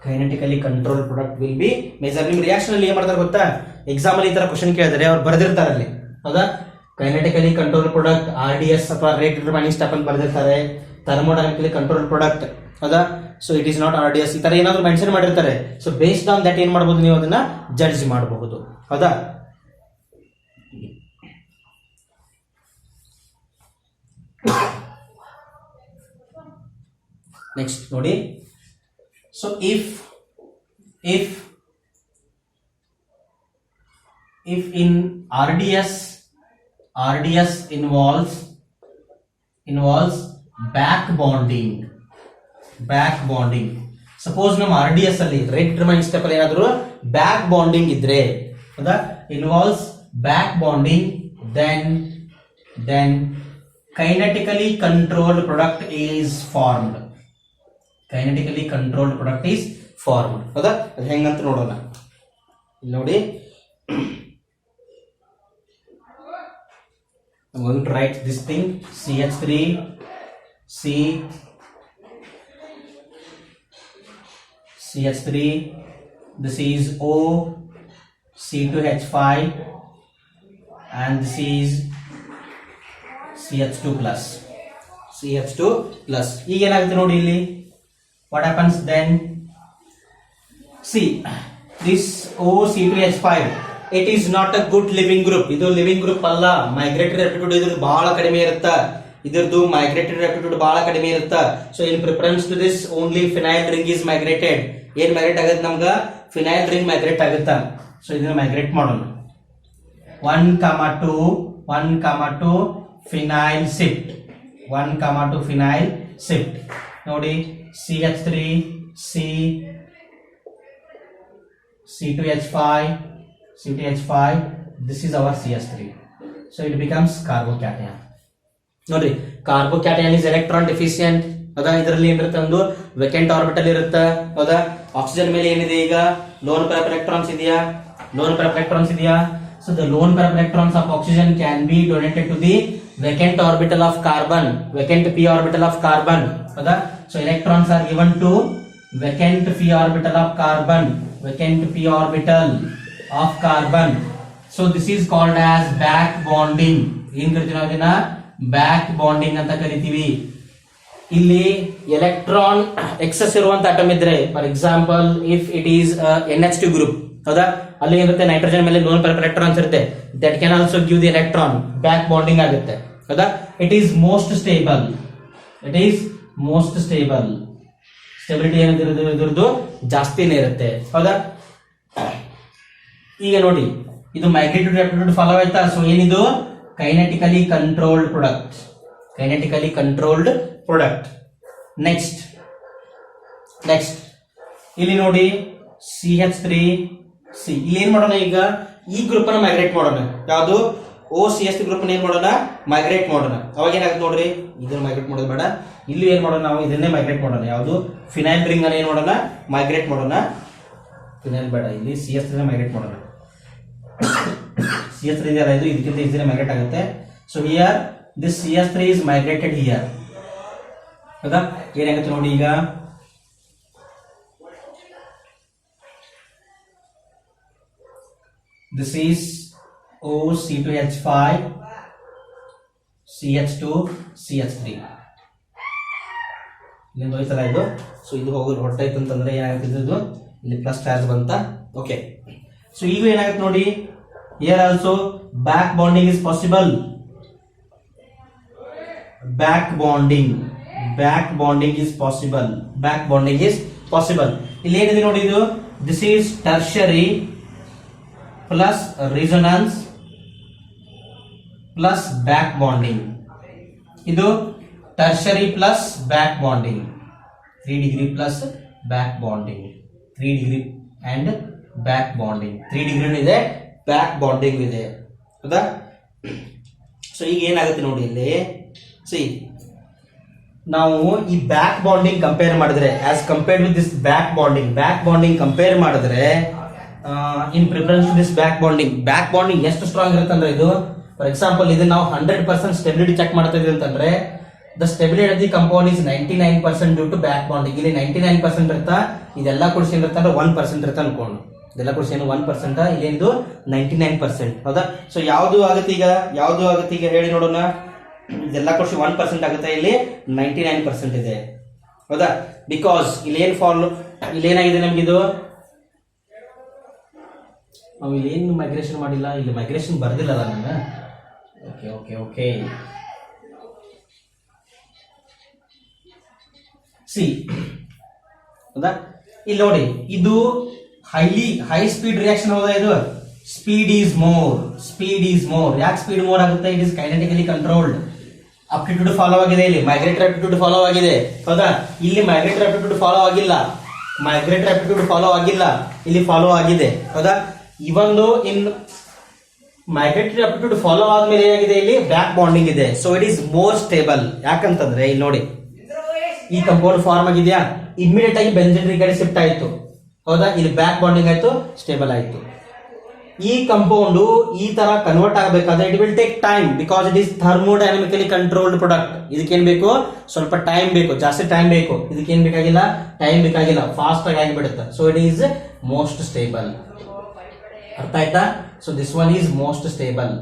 Kinetically controlled product will be major. ನಿಮ್ ರಿಯಾಕ್ಷನ್ ಅಲ್ಲಿ ಏನ್ ಮಾಡ್ತಾರೆ ಗೊತ್ತಾ? ಎಕ್ಸಾಮ್ ಅಲ್ಲಿ ಈ ತರ ಕ್ವಶನ್ ಕೇಳಿದ್ರೆ ಅವ್ರು ಬರೆದಿರ್ತಾರೆ ಅಲ್ಲಿ. ಹೌದಾ? kinetically controlled product RDS ಅಥವಾ ರೇಟ್ ಡಿಟರ್ಮೈನಿಂಗ್ ಸ್ಟೆಪ್ ಅಂತ ಬರೆದಿರ್ತಾರೆ. thermodynamically controlled product. ಹೌದಾ? So it is not RDS ಈ ತರ ಏನಾದ್ರು ಮೆನ್ಷನ್ ಮಾಡಿರ್ತಾರೆ. ಸೊ ಬೇಸ್ಡ್ ಆನ್ ದಟ್ ಏನ್ ಮಾಡಬಹುದು, ನೀವು ಅದನ್ನ ಜಡ್ಜ್ ಮಾಡಬಹುದು. ಹೌದಾ? ನೆಕ್ಸ್ಟ್ ನೋಡಿ. So if in RDS involves back bonding. Suppose ನಮ್ಮ RDS ಅಲ್ಲಿ ರೇಟ್ ಡಿಟರ್ಮೈನಿಂಗ್ ಸ್ಟೆಪ್ ಅಲ್ಲಿ ಏನಾದ್ರು ಬ್ಯಾಕ್ ಬಾಂಡಿಂಗ್ ಇದ್ರೆ, ಹೌದಾ, involves back bonding, then kinetically controlled product is formed. Kinetically controlled product is formed. ಹೌದಾ? ಅದು ಹೆಂಗಂತ ನೋಡೋಣ. ಇಲ್ಲಿ ನೋಡಿ, I'm going to write this thing CH3 CH3, this is O C2H5 and this is CH2 plus. ಈಗ ಏನಾಗುತ್ತೆ ನೋಡಿ ಇಲ್ಲಿ, what happens then? See, this OC2H5, it is not a good living group. ಇದು ಲಿವಿಂಗ್ ಗ್ರೂಪ್ ಅಲ್ಲ. ಮೈಗ್ರೇಟರಿ ಆಪ್ಟಿಟ್ಯೂಡ್ ಇದ್ರದ್ದು ಬಹಳ ಕಡಿಮೆ ಇರುತ್ತೆ. ಇದರದ್ದು ಮೈಗ್ರೇಟರಿ ಆಪ್ಟಿಟ್ಯೂಡ್ ಬಹಳ ಕಡಿಮೆ ಇರುತ್ತೆ. So in preference to this only phenyl ring is migrated. ಏನ್ ಮೈಗ್ರೇಟ್ ಆಗುತ್ತೆ ನಮ್ಗ? ಫಿನೈಲ್ ರಿಂಗ್ ಮೈಗ್ರೇಟ್ ಆಗುತ್ತಾ. ಸೊ ಇದನ್ನ ಮೈಗ್ರೇಟ್ ಮಾಡೋಣ. 1,2 ಫಿನೈಲ್ ಶಿಫ್ಟ್. 1,2 phenyl shift. ನೋಡಿ, CH3 C2H5, this is our CH3. So it becomes carbocation. ನೋಡ್ರಿ, ಕಾರ್ಬೋಕ್ಯಾಟಯನ್ ಇಸ್ ಎಲೆಕ್ಟ್ರಾನ್ ಡೆಫಿಷಿಯಂಟ್. ಹೌದಾ? ಇದರಲ್ಲಿ ಏನಿರುತ್ತೆ, ಒಂದು ವೇಕೆಂಟ್ ಆರ್ಬಿಟಲ್ ಇರುತ್ತೆ. ಹೌದಾ? ಆಕ್ಸಿಜನ್ ಮೇಲೆ ಏನಿದೆ ಈಗ? ಲೋನ್ ಪೇರ್ ಎಲೆಕ್ಟ್ರಾನ್ಸ್ ಇದೆಯಾ? So the lone pair electrons of oxygen can be donated to the vacant orbital of carbon, vacant p orbital of carbon. ಹೌದಾ? So electrons are given to vacant p orbital of carbon, So this is called as back bonding. ಏನ್ ಕರಿತೀವಿ ನಾವು ಇದನ್ನ? ಬ್ಯಾಕ್ ಬಾಂಡಿಂಗ್ ಅಂತ ಕರಿತೀವಿ. ಇಲ್ಲಿ ಎಲೆಕ್ಟ್ರಾನ್ ಎಕ್ಸೆಸ್ ಇರುವಂತ ಆಟಮ್ ಇದ್ರೆ, for example if it is NH2 group, ಹೌದಾ? ಅಲ್ಲಿ ಏನಿರುತ್ತೆ, ನೈಟ್ರೋಜನ್ ಮೇಲೆ ಲೋನ್ ಪೇರ್ ಎಲೆಕ್ಟ್ರಾನ್ಸ್ ಇರುತ್ತೆ. That can also give the electron. Back bonding ಆಗುತ್ತೆ. ಹೌದಾ? It is most stable. Stability ಏನಿರೋದು ಜಾಸ್ತಿನೇ ಇರುತ್ತೆ. ಹೌದಾ? ಈಗ ನೋಡಿ, ಇದು ಮೈಗ್ರೇಟರಿ ಆಪ್ಟಿಟ್ಯೂಡ್ ಫಾಲೋ ಆಯ್ತಾ? ಸೊ ಏನಿದು? Kinetically controlled product. ನೆಕ್ಸ್ಟ್ ಇಲ್ಲಿ ನೋಡಿ, CH3 ಇಲ್ಲಿ ಏನ್ ಮಾಡೋಣ ಈಗ? ಈ ಗ್ರೂಪ್ ಅನ್ನ ಮೈಗ್ರೇಟ್ ಮಾಡೋಣ. ಯಾವುದು? OCH ಗ್ರೂಪ್ ಏನ್ ಮಾಡೋಣ? ಮೈಗ್ರೇಟ್ ಮಾಡೋಣ. ಅವಾಗ ಏನಾಗುತ್ತೆ ನೋಡ್ರಿ, ಇದನ್ನ ಮೈಗ್ರೇಟ್ ಮಾಡೋದು ಬೇಡ. ಇಲ್ಲಿ ಏನ್ ಮಾಡೋಣ ನಾವು? ಇದನ್ನೇ ಮೈಗ್ರೇಟ್ ಮಾಡೋಣ. ಯಾವುದು? ಫಿನೈಲ್ ರಿಂಗ್ ಅನ್ನ ಏನ್ ಮಾಡೋಣ? ಮೈಗ್ರೇಟ್ ಮಾಡೋಣ. ಫಿನೈಲ್ ಬೇಡ, ಇಲ್ಲಿ CH3 ಮೈಗ್ರೇಟ್ ಮಾಡೋಣ. CH3 ಇದೆಯಲ್ಲ, ಇದು ಇದಕ್ಕಿಂತ ಈಸಿಲಿ ಮೈಗ್ರೇಟ್ ಆಗುತ್ತೆ. So here this CH3 is migrated here. ಹೌದಾ? ಏನಾಗುತ್ತೆ ನೋಡಿ ಈಗ, this is OC2H5 CH2 CH3. ಇಲ್ಲಿಂದ ಹೋಯ್ತಲ್ಲ ಇದು. ಸೊ ಇದು ಹೋಗಿ ಹೊರಟಾಯ್ತು ಅಂತಂದ್ರೆ ಏನಾಗುತ್ತೆ, ಇದು ಇಲ್ಲಿ ಪ್ಲಸ್ ಚಾರ್ಜ್ ಬಂತ. ಓಕೆ, ಸೊ ಈಗ ಏನಾಗುತ್ತೆ ನೋಡಿ, here also back bonding is possible. Back bonding is possible. ಇಲ್ಲಿ ಏನಿದೆ ನೋಡಿ, ಇದು this is tertiary plus resonance plus back bonding. ಇದು tertiary plus back bonding, 3 degree plus back bonding, 3 degree and back bonding, 3 degree ಇದೆ, ಬ್ಯಾಕ್ ಬಾಂಡಿಂಗ್ ಇದೆ. ಹೌದಾ? ಸೊ ಈಗ ಏನಾಗುತ್ತೆ ನೋಡಿ, ಇಲ್ಲಿ ನಾವು ಈ ಬ್ಯಾಕ್ ಬಾಂಡಿಂಗ್ ಕಂಪೇರ್ ಮಾಡಿದ್ರೆ, as compared with this back bonding compare ಮಾಡಿದ್ರೆ, in preference to this back bonding ಎಷ್ಟು ಸ್ಟ್ರಾಂಗ್ ಇರುತ್ತೆ ಅಂದ್ರೆ, ಇದು ಫಾರ್ ಎಕ್ಸಾಂಪಲ್ ಇದು ನಾವು 100% ಸ್ಟೆಬಿಲಿಟಿ ಚೆಕ್ ಮಾಡ್ತಾ ಇದೀವಿ ಅಂತಂದ್ರೆ, the stability of the compound is 99% due to back bonding. ಇಲ್ಲಿ 99% ಇರ್ತಾ, ಇದೆಲ್ಲ ಕುಡಿಸಿ ಇರುತ್ತೆ ಅಂದ್ರೆ 1% ಇರುತ್ತೆ ಅನ್ಕೊಂಡು. ಇದೆಲ್ಲ ಕುಡಿಸಿ 1%, ಇಲ್ಲೇನಿದು 99%. ಹೌದಾ? ಸೊ ಯಾವುದು ಆಗುತ್ತೆ ಈಗ ಹೇಳಿ ನೋಡೋಣ. ಇದೆಲ್ಲ ಕುಡಿಸಿ 1% ಆಗುತ್ತೆ, ಇಲ್ಲಿ 99% ಇದೆ. ಹೌದಾ? ಬಿಕಾಸ್ ಇಲ್ಲೇನಾಗಿದೆ ನಮ್ಗಿದು, ನಾವು ಇಲ್ಲೇನು ಮೈಗ್ರೇಷನ್ ಮಾಡಿಲ್ಲ, ಇಲ್ಲಿ ಮೈಗ್ರೇಷನ್ ಬರ್ದಿಲ್ಲ ನಾನು. Okay see. ಹೌದಾ? ಇಲ್ಲಿ ನೋಡಿ, ಇದು ಹೈ ಸ್ಪೀಡ್ ರಿಯಾಕ್ಷನ್. ಹೌದಾ? ಇದು ಸ್ಪೀಡ್ ಈಸ್ ಮೋರ್. ಯಾಕೆ ಸ್ಪೀಡ್ ಮೋರ್ ಆಗುತ್ತೆ? It is kinetically controlled. Aptitude follow ಆಗಿದೆ, ಇಲ್ಲಿ ಮೈಗ್ರೇಟರಿ ಆಪ್ಟಿಟ್ಯೂಡ್ ಫಾಲೋ ಆಗಿದೆ. ಹೌದಾ? ಇಲ್ಲಿ ಮೈಗ್ರೇಟರಿ ಆಪ್ಟಿಟ್ಯೂಡ್ ಫಾಲೋ ಆಗಿಲ್ಲ, ಇಲ್ಲಿ ಫಾಲೋ ಆಗಿದೆ. ಹೌದಾ? ಇವೊಂದು ಇನ್ ಮೈಗ್ರೇಟರಿ ಆಪ್ಟಿಟ್ಯೂಡ್ ಫಾಲೋ ಆದ್ಮೇಲೆ ಏನಾಗಿದೆ, ಇಲ್ಲಿ ಬ್ಯಾಕ್ ಬಾಂಡಿಂಗ್ ಇದೆ. So it is more stable. ಯಾಕಂತಂದ್ರೆ ಇಲ್ಲಿ ನೋಡಿ, ಈ ಕಂಪೌಂಡ್ ಫಾರ್ಮ್ ಆಗಿದೆಯಾ, ಇಮಿಡಿಯೇಟ್ ಆಗಿ ಬೆಂಜೀನ್ ಈ ಕಡೆ ಶಿಫ್ಟ್ ಆಯ್ತು. ಹೌದಾ, ಇಲ್ಲಿ ಬ್ಯಾಕ್ ಬಾಂಡಿಂಗ್ ಆಯ್ತು, ಸ್ಟೇಬಲ್ ಆಯ್ತು. ಈ ಕಂಪೌಂಡ್ ಈ ತರ ಕನ್ವರ್ಟ್ ಆಗಬೇಕಾದ್ರೆ it will take time because it is thermodynamically controlled product. ಇದಕ್ಕೇನ್ ಬೇಕು, ಸ್ವಲ್ಪ ಟೈಮ್ ಬೇಕು, ಜಾಸ್ತಿ ಟೈಮ್ ಬೇಕು. ಇದಕ್ಕೇನ್ ಬೇಕಾಗಿಲ್ಲ, ಟೈಮ್ ಬೇಕಾಗಿಲ್ಲ, ಫಾಸ್ಟ್ ಆಗಿ ಆಗಿಬಿಡುತ್ತೆ. So it is most stable. ಅರ್ಥ ಆಯ್ತಾ? So this one is most stable.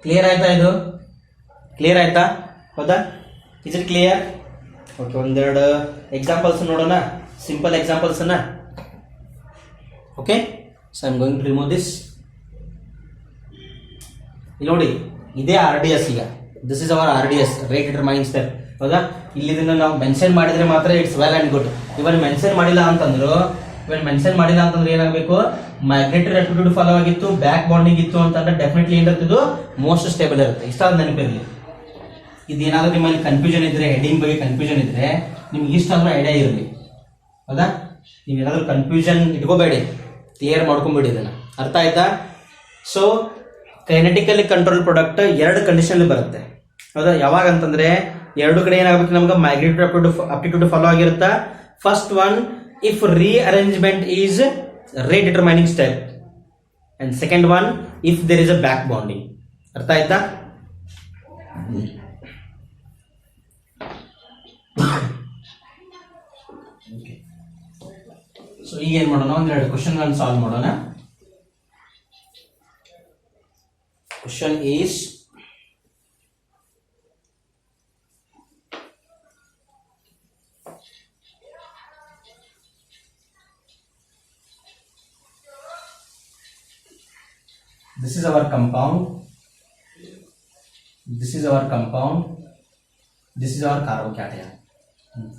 Clear ಆಯ್ತಾ? ಇದು ಕ್ಲಿಯರ್ ಆಯ್ತಾ? ಹೌದಾ, ಇಸ್ ಇಟ್ ಕ್ಲಿಯರ್? ಓಕೆ, ಒಂದೆರಡು ಎಕ್ಸಾಂಪಲ್ಸ್ ನೋಡೋಣ, ಸಿಂಪಲ್ ಎಕ್ಸಾಂಪಲ್ಸ್ ಅನ್ನ. Okay, so I am going to remove this. ಇಲ್ಲಿ ನೋಡಿ, ಇದೇ RDS. ಈಗ this is our RDS, rate determines that. ಹೌದಾ, ಇಲ್ಲಿ ಇದನ್ನ ನಾವು ಮೆನ್ಷನ್ ಮಾಡಿದ್ರೆ ಮಾತ್ರ it's well and good. Even mention ಮಾಡಿಲ್ಲ ಅಂತಂದ್ರೆ ಏನಾಗಬೇಕು, ಮ್ಯಾಗ್ನೆಟಿಕ್ ಆಟಿಟ್ಯೂಡ್ ಫಾಲೋ ಆಗಿತ್ತು, ಬ್ಯಾಕ್ ಬಾಂಡಿಂಗ್ ಇತ್ತು ಅಂತಂದ್ರೆ ಡೆಫಿನೆಟ್ಲಿ ಏನಿರುತ್ತೆ, ಇದು ಮೋಸ್ಟ್ ಸ್ಟೇಬಲ್ ಇರುತ್ತೆ. ಇಷ್ಟ ನೆನಪಿರಲಿ. ಇದೇನಾದ್ರೂ ನಿಮ್ಮಲ್ಲಿ ಕನ್ಫ್ಯೂಷನ್ ಇದ್ರೆ, ಹೆಡಿಂಗ್ ಬಗ್ಗೆ ಕನ್ಫ್ಯೂಷನ್ ಇದ್ರೆ, ನಿಮ್ಗೆ ಇಷ್ಟಾದ್ರೂ ಐಡಿಯಾ ಇರಲಿ. ಹೌದಾ, ನೀವೇನಾದ್ರೂ ಕನ್ಫ್ಯೂಷನ್ ಇಟ್ಕೋಬೇಡಿ, ಕ್ಲಿಯರ್ ಮಾಡ್ಕೊಂಬಿಡಿ ಇದನ್ನ. ಅರ್ಥ ಆಯ್ತಾ? ಸೊ ಕೈನೆಟಿಕಲಿ ಕಂಟ್ರೋಲ್ ಪ್ರಾಡಕ್ಟ್ ಎರಡು ಕಂಡೀಷನ್ ಬರುತ್ತೆ. ಹೌದಾ, ಯಾವಾಗ ಅಂತಂದ್ರೆ ಎರಡು ಕಡೆ ಏನಾಗಬೇಕು, ನಮ್ಗೆ ಮ್ಯಾಗ್ನೆಟಿಕ್ ಆಪ್ಟಿಟ್ಯೂಡ್ ಫಾಲೋ ಆಗಿರುತ್ತಾ. First one, if rearrangement is rate determining step, and second one if there is a back bonding. ಅರ್ಥ ಆಯ್ತಾ? ಸೊ ಈಗ ಏನ್ ಮಾಡೋಣ, ಒಂದೆರಡು ಕ್ವಶನ್ ಗಳನ್ನು ಸಾಲ್ವ್ ಮಾಡೋಣ. Question is, this is our compound, this is our compound, this is our carbocation.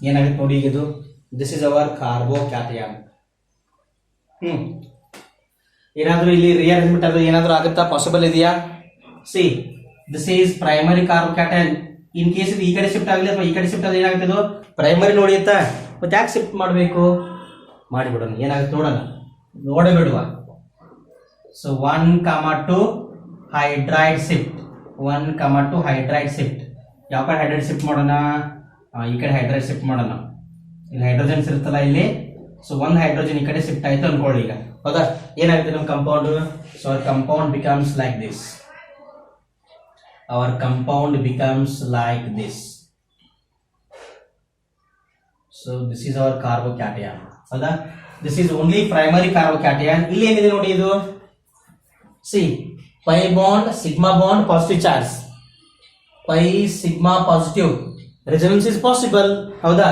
ಏನಾಗುತ್ತೆ ನೋಡಿ, ಇದು this is our carbocation. ಏನಾದ್ರೂ ಇಲ್ಲಿ ರಿಅರೇಂಜ್ಮೆಂಟ್ ಅದು ಏನಾದ್ರೂ ಆಗುತ್ತಾ, ಪಾಸಿಬಲ್ ಇದೆಯಾ? C, this is primary carbocation. In case ಇದು ಈ ಕಡೆ ಶಿಫ್ಟ್ ಆಗಲಿ ಅಥವಾ ಈ ಕಡೆ ಶಿಫ್ಟ್ ಆದ್ರೆ ಏನಾಗುತ್ತೆ, ಇದು ಪ್ರೈಮರಿ ನೋಡಿಯುತ್ತಾ, ಮತ್ತೆ ಯಾಕೆ ಶಿಫ್ಟ್ ಮಾಡಬೇಕು, ಮಾಡಿಬಿಡೋಣ. ಏನಾಗುತ್ತೆ ನೋಡೋಣ, ನೋಡಬೇಡುವ. So 1,2 hydride shift, 1,2 hydride shift. ಯಾವ ಕಡೆ ಹೈಡ್ರೈಡ್ ಶಿಫ್ಟ್ ಮಾಡೋಣ, ಈ ಕಡೆ ಹೈಡ್ರೈಡ್ ಶಿಫ್ಟ್ ಮಾಡೋಣ. ಇಲ್ಲಿ ಹೈಡ್ರೋಜನ್ಸ್ ಇರುತ್ತಲ್ಲ ಇಲ್ಲಿ, ಸೊ ಒಂದು ಹೈಡ್ರೋಜನ್ ಈ ಕಡೆ ಶಿಫ್ಟ್ ಆಯ್ತು ಅನ್ಕೊಳ್ಳಿ. ಈಗ ಹೌದಾ, ಏನಾಗುತ್ತೆ ನಮ್ಮ compound? So our compound becomes like this, our compound becomes like this. So this is our carbocation. ಹೌದಾ, this is only primary carbocation. ಇಲ್ಲಿ ಏನಿದೆ ನೋಡಿ, ಇದು C pi bond, sigma bond, positive charge, pi sigma positive, resonance is possible. ಹೌದಾ,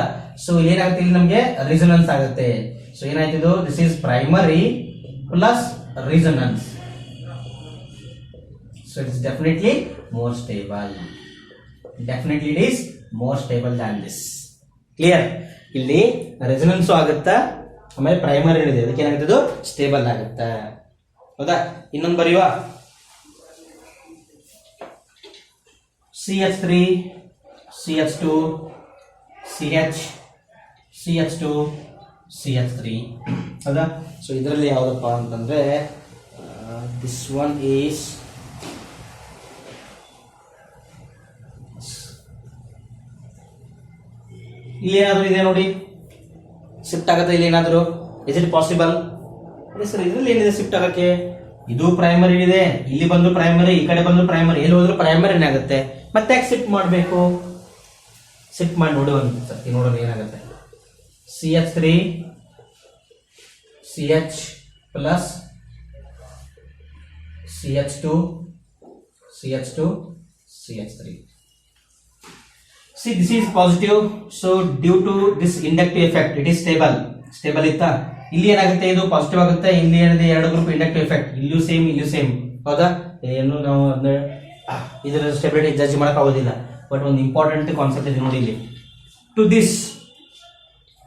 ಸೊ ಏನಾಗುತ್ತೆ, ಇಲ್ಲಿ ನಮಗೆ ರೆಸೊನೆನ್ಸ್ ಆಗುತ್ತೆ. ಸೊ ಏನಾಯ್ತು, ಇದು this is primary plus resonance. So it's definitely more stable, definitely it is more stable than this. Clear? ಇಲ್ಲಿ ರೆಸೊನೆನ್ಸ್ ಆಗುತ್ತಾ, ಆಮೇಲೆ ಪ್ರೈಮರಿ ಇದೆ, ಅದಕ್ಕೆ ಏನಾಗುತ್ತೆ, ಇದು ಸ್ಟೇಬಲ್ ಆಗುತ್ತೆ. ಹೌದಾ, ಇನ್ನೊಂದು ಬರೆಯುವ. CH3 CH2 CH CH2 CH3. ಹೌದಾ, ಸೊ ಇದರಲ್ಲಿ ಯಾವ್ದಪ್ಪ ಅಂತಂದ್ರೆ ದಿಸ್ ಒನ್ ಈಸ್ ಇಲ್ಲಿ ಏನಾದ್ರು ಇದೆ ನೋಡಿ, ಶಿಫ್ಟ್ ಆಗುತ್ತೆ ಇಲ್ಲಿ ಏನಾದ್ರು, ಇಸ್ ಇಟ್ ಪಾಸಿಬಲ್? ಸರ್ ಇದ್ರಲ್ಲಿ ಏನಿದೆ ಶಿಫ್ಟ್ ಆಗಕ್ಕೆ, ಇದು ಪ್ರೈಮರಿ ಇದೆ, ಇಲ್ಲಿ ಬಂದು ಪ್ರೈಮರಿ, ಈ ಕಡೆ ಬಂದು ಪ್ರೈಮರಿ, ಎಲ್ಲಿ ಹೋದ್ರು ಪ್ರೈಮರಿನೇ ಆಗುತ್ತೆ. ಮತ್ತೆ ಯಾಕೆ ಶಿಫ್ಟ್ ಮಾಡಬೇಕು? ಶಿಫ್ಟ್ ಮಾಡಿ ನೋಡಿ ಒಂದು ಸರ್ತಿ, ನೋಡೋಣ ಏನಾಗುತ್ತೆ. CH3 CH plus CH2 CH2 CH3. See, this is positive, so due to this inductive effect it is stable. Stable ಇತ್ತಾ? ಇಲ್ಲಿ ಏನಾಗುತ್ತೆ, ಇದು ಪಾಸಿಟಿವ್ ಆಗುತ್ತೆ, ಇಲ್ಲಿ ಏನಿದೆ ಎರಡು ಗ್ರೂಪ್ ಇಂಡಕ್ಟಿವ್ ಎಫೆಕ್ಟ್, ಇಲ್ಲೂ ಸೇಮ್ ಇಲ್ಲೂ ಸೇಮ್. ಹೌದಾ, ಏನು ನಾವು ಇದರ ಸ್ಟೆಬಿಲಿಟಿ ಜಡ್ಜ್ ಮಾಡಕ್ ಆಗೋದಿಲ್ಲ. ಬಟ್ ಒಂದು ಇಂಪಾರ್ಟೆಂಟ್ ಕಾನ್ಸೆಪ್ಟ್ ಇದೆ ನೋಡಿ ಇಲ್ಲಿ. To this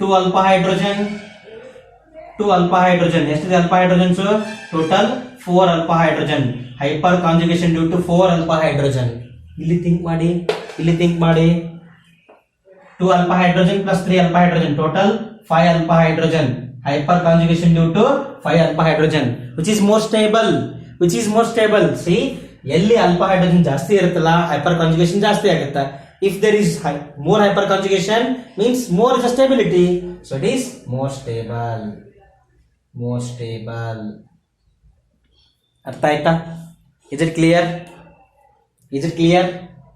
2 alpha hydrogen, 2 alpha hydrogen, ಎಷ್ಟಿದೆ alpha hydrogens? Total 4 alpha hydrogen. Hyper conjugation due to 4 alpha hydrogen. ಇಲ್ಲಿ ಥಿಂಕ್ ಮಾಡಿ, ಇಲ್ಲಿ ಥಿಂಕ್ ಮಾಡಿ. 2 alpha hydrogen plus 3 alpha hydrogen, total 5 alpha hydrogen. Hyper conjugation due to 5 alpha hydrogen, which is more stable. Which is more stable? See, ಎಲ್ಲಿ alpha hydrogen ಜಾಸ್ತಿ ಇರುತ್ತಲ್ಲ, ಹೈಪರ್ ಕಾಂಜುಗೇಷನ್ ಜಾಸ್ತಿ ಆಗುತ್ತೆ. if there is more hyperconjugation means more is a stability, so it is more stable. ಅರ್ಥ ಆಯ್ತಾ? is it clear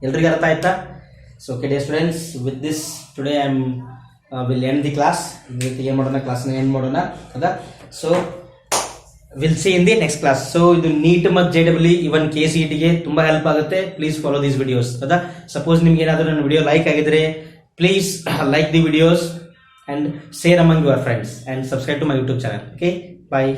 ಎಲ್ರಿಗೂ ಅರ್ಥ ಆಯ್ತಾ? So okay dear students, with this today I am will end the class. ಇವತ್ತು ಏನು ಮಾಡೋಣ, ಕ್ಲಾಸ್ನ ಎಂಡ್ ಮಾಡೋಣ ಹೌದಾ? So will see in the next class. So ಇದು ನೀಟ್ ಮತ್ತು JEE ಇವನ್ KCET ಗೆ ತುಂಬಾ ಹೆಲ್ಪ್ ಆಗುತ್ತೆ. ಪ್ಲೀಸ್ ಫಾಲೋ ದೀಸ್ ವಿಡಿಯೋಸ್ ಹೌದಾ? ಸಪೋಸ್ ನಿಮ್ಗೆ ಏನಾದರೂ ನನ್ನ ವಿಡಿಯೋ ಲೈಕ್ ಆಗಿದ್ರೆ please like the videos and share among your friends and subscribe to my YouTube channel. Okay, bye.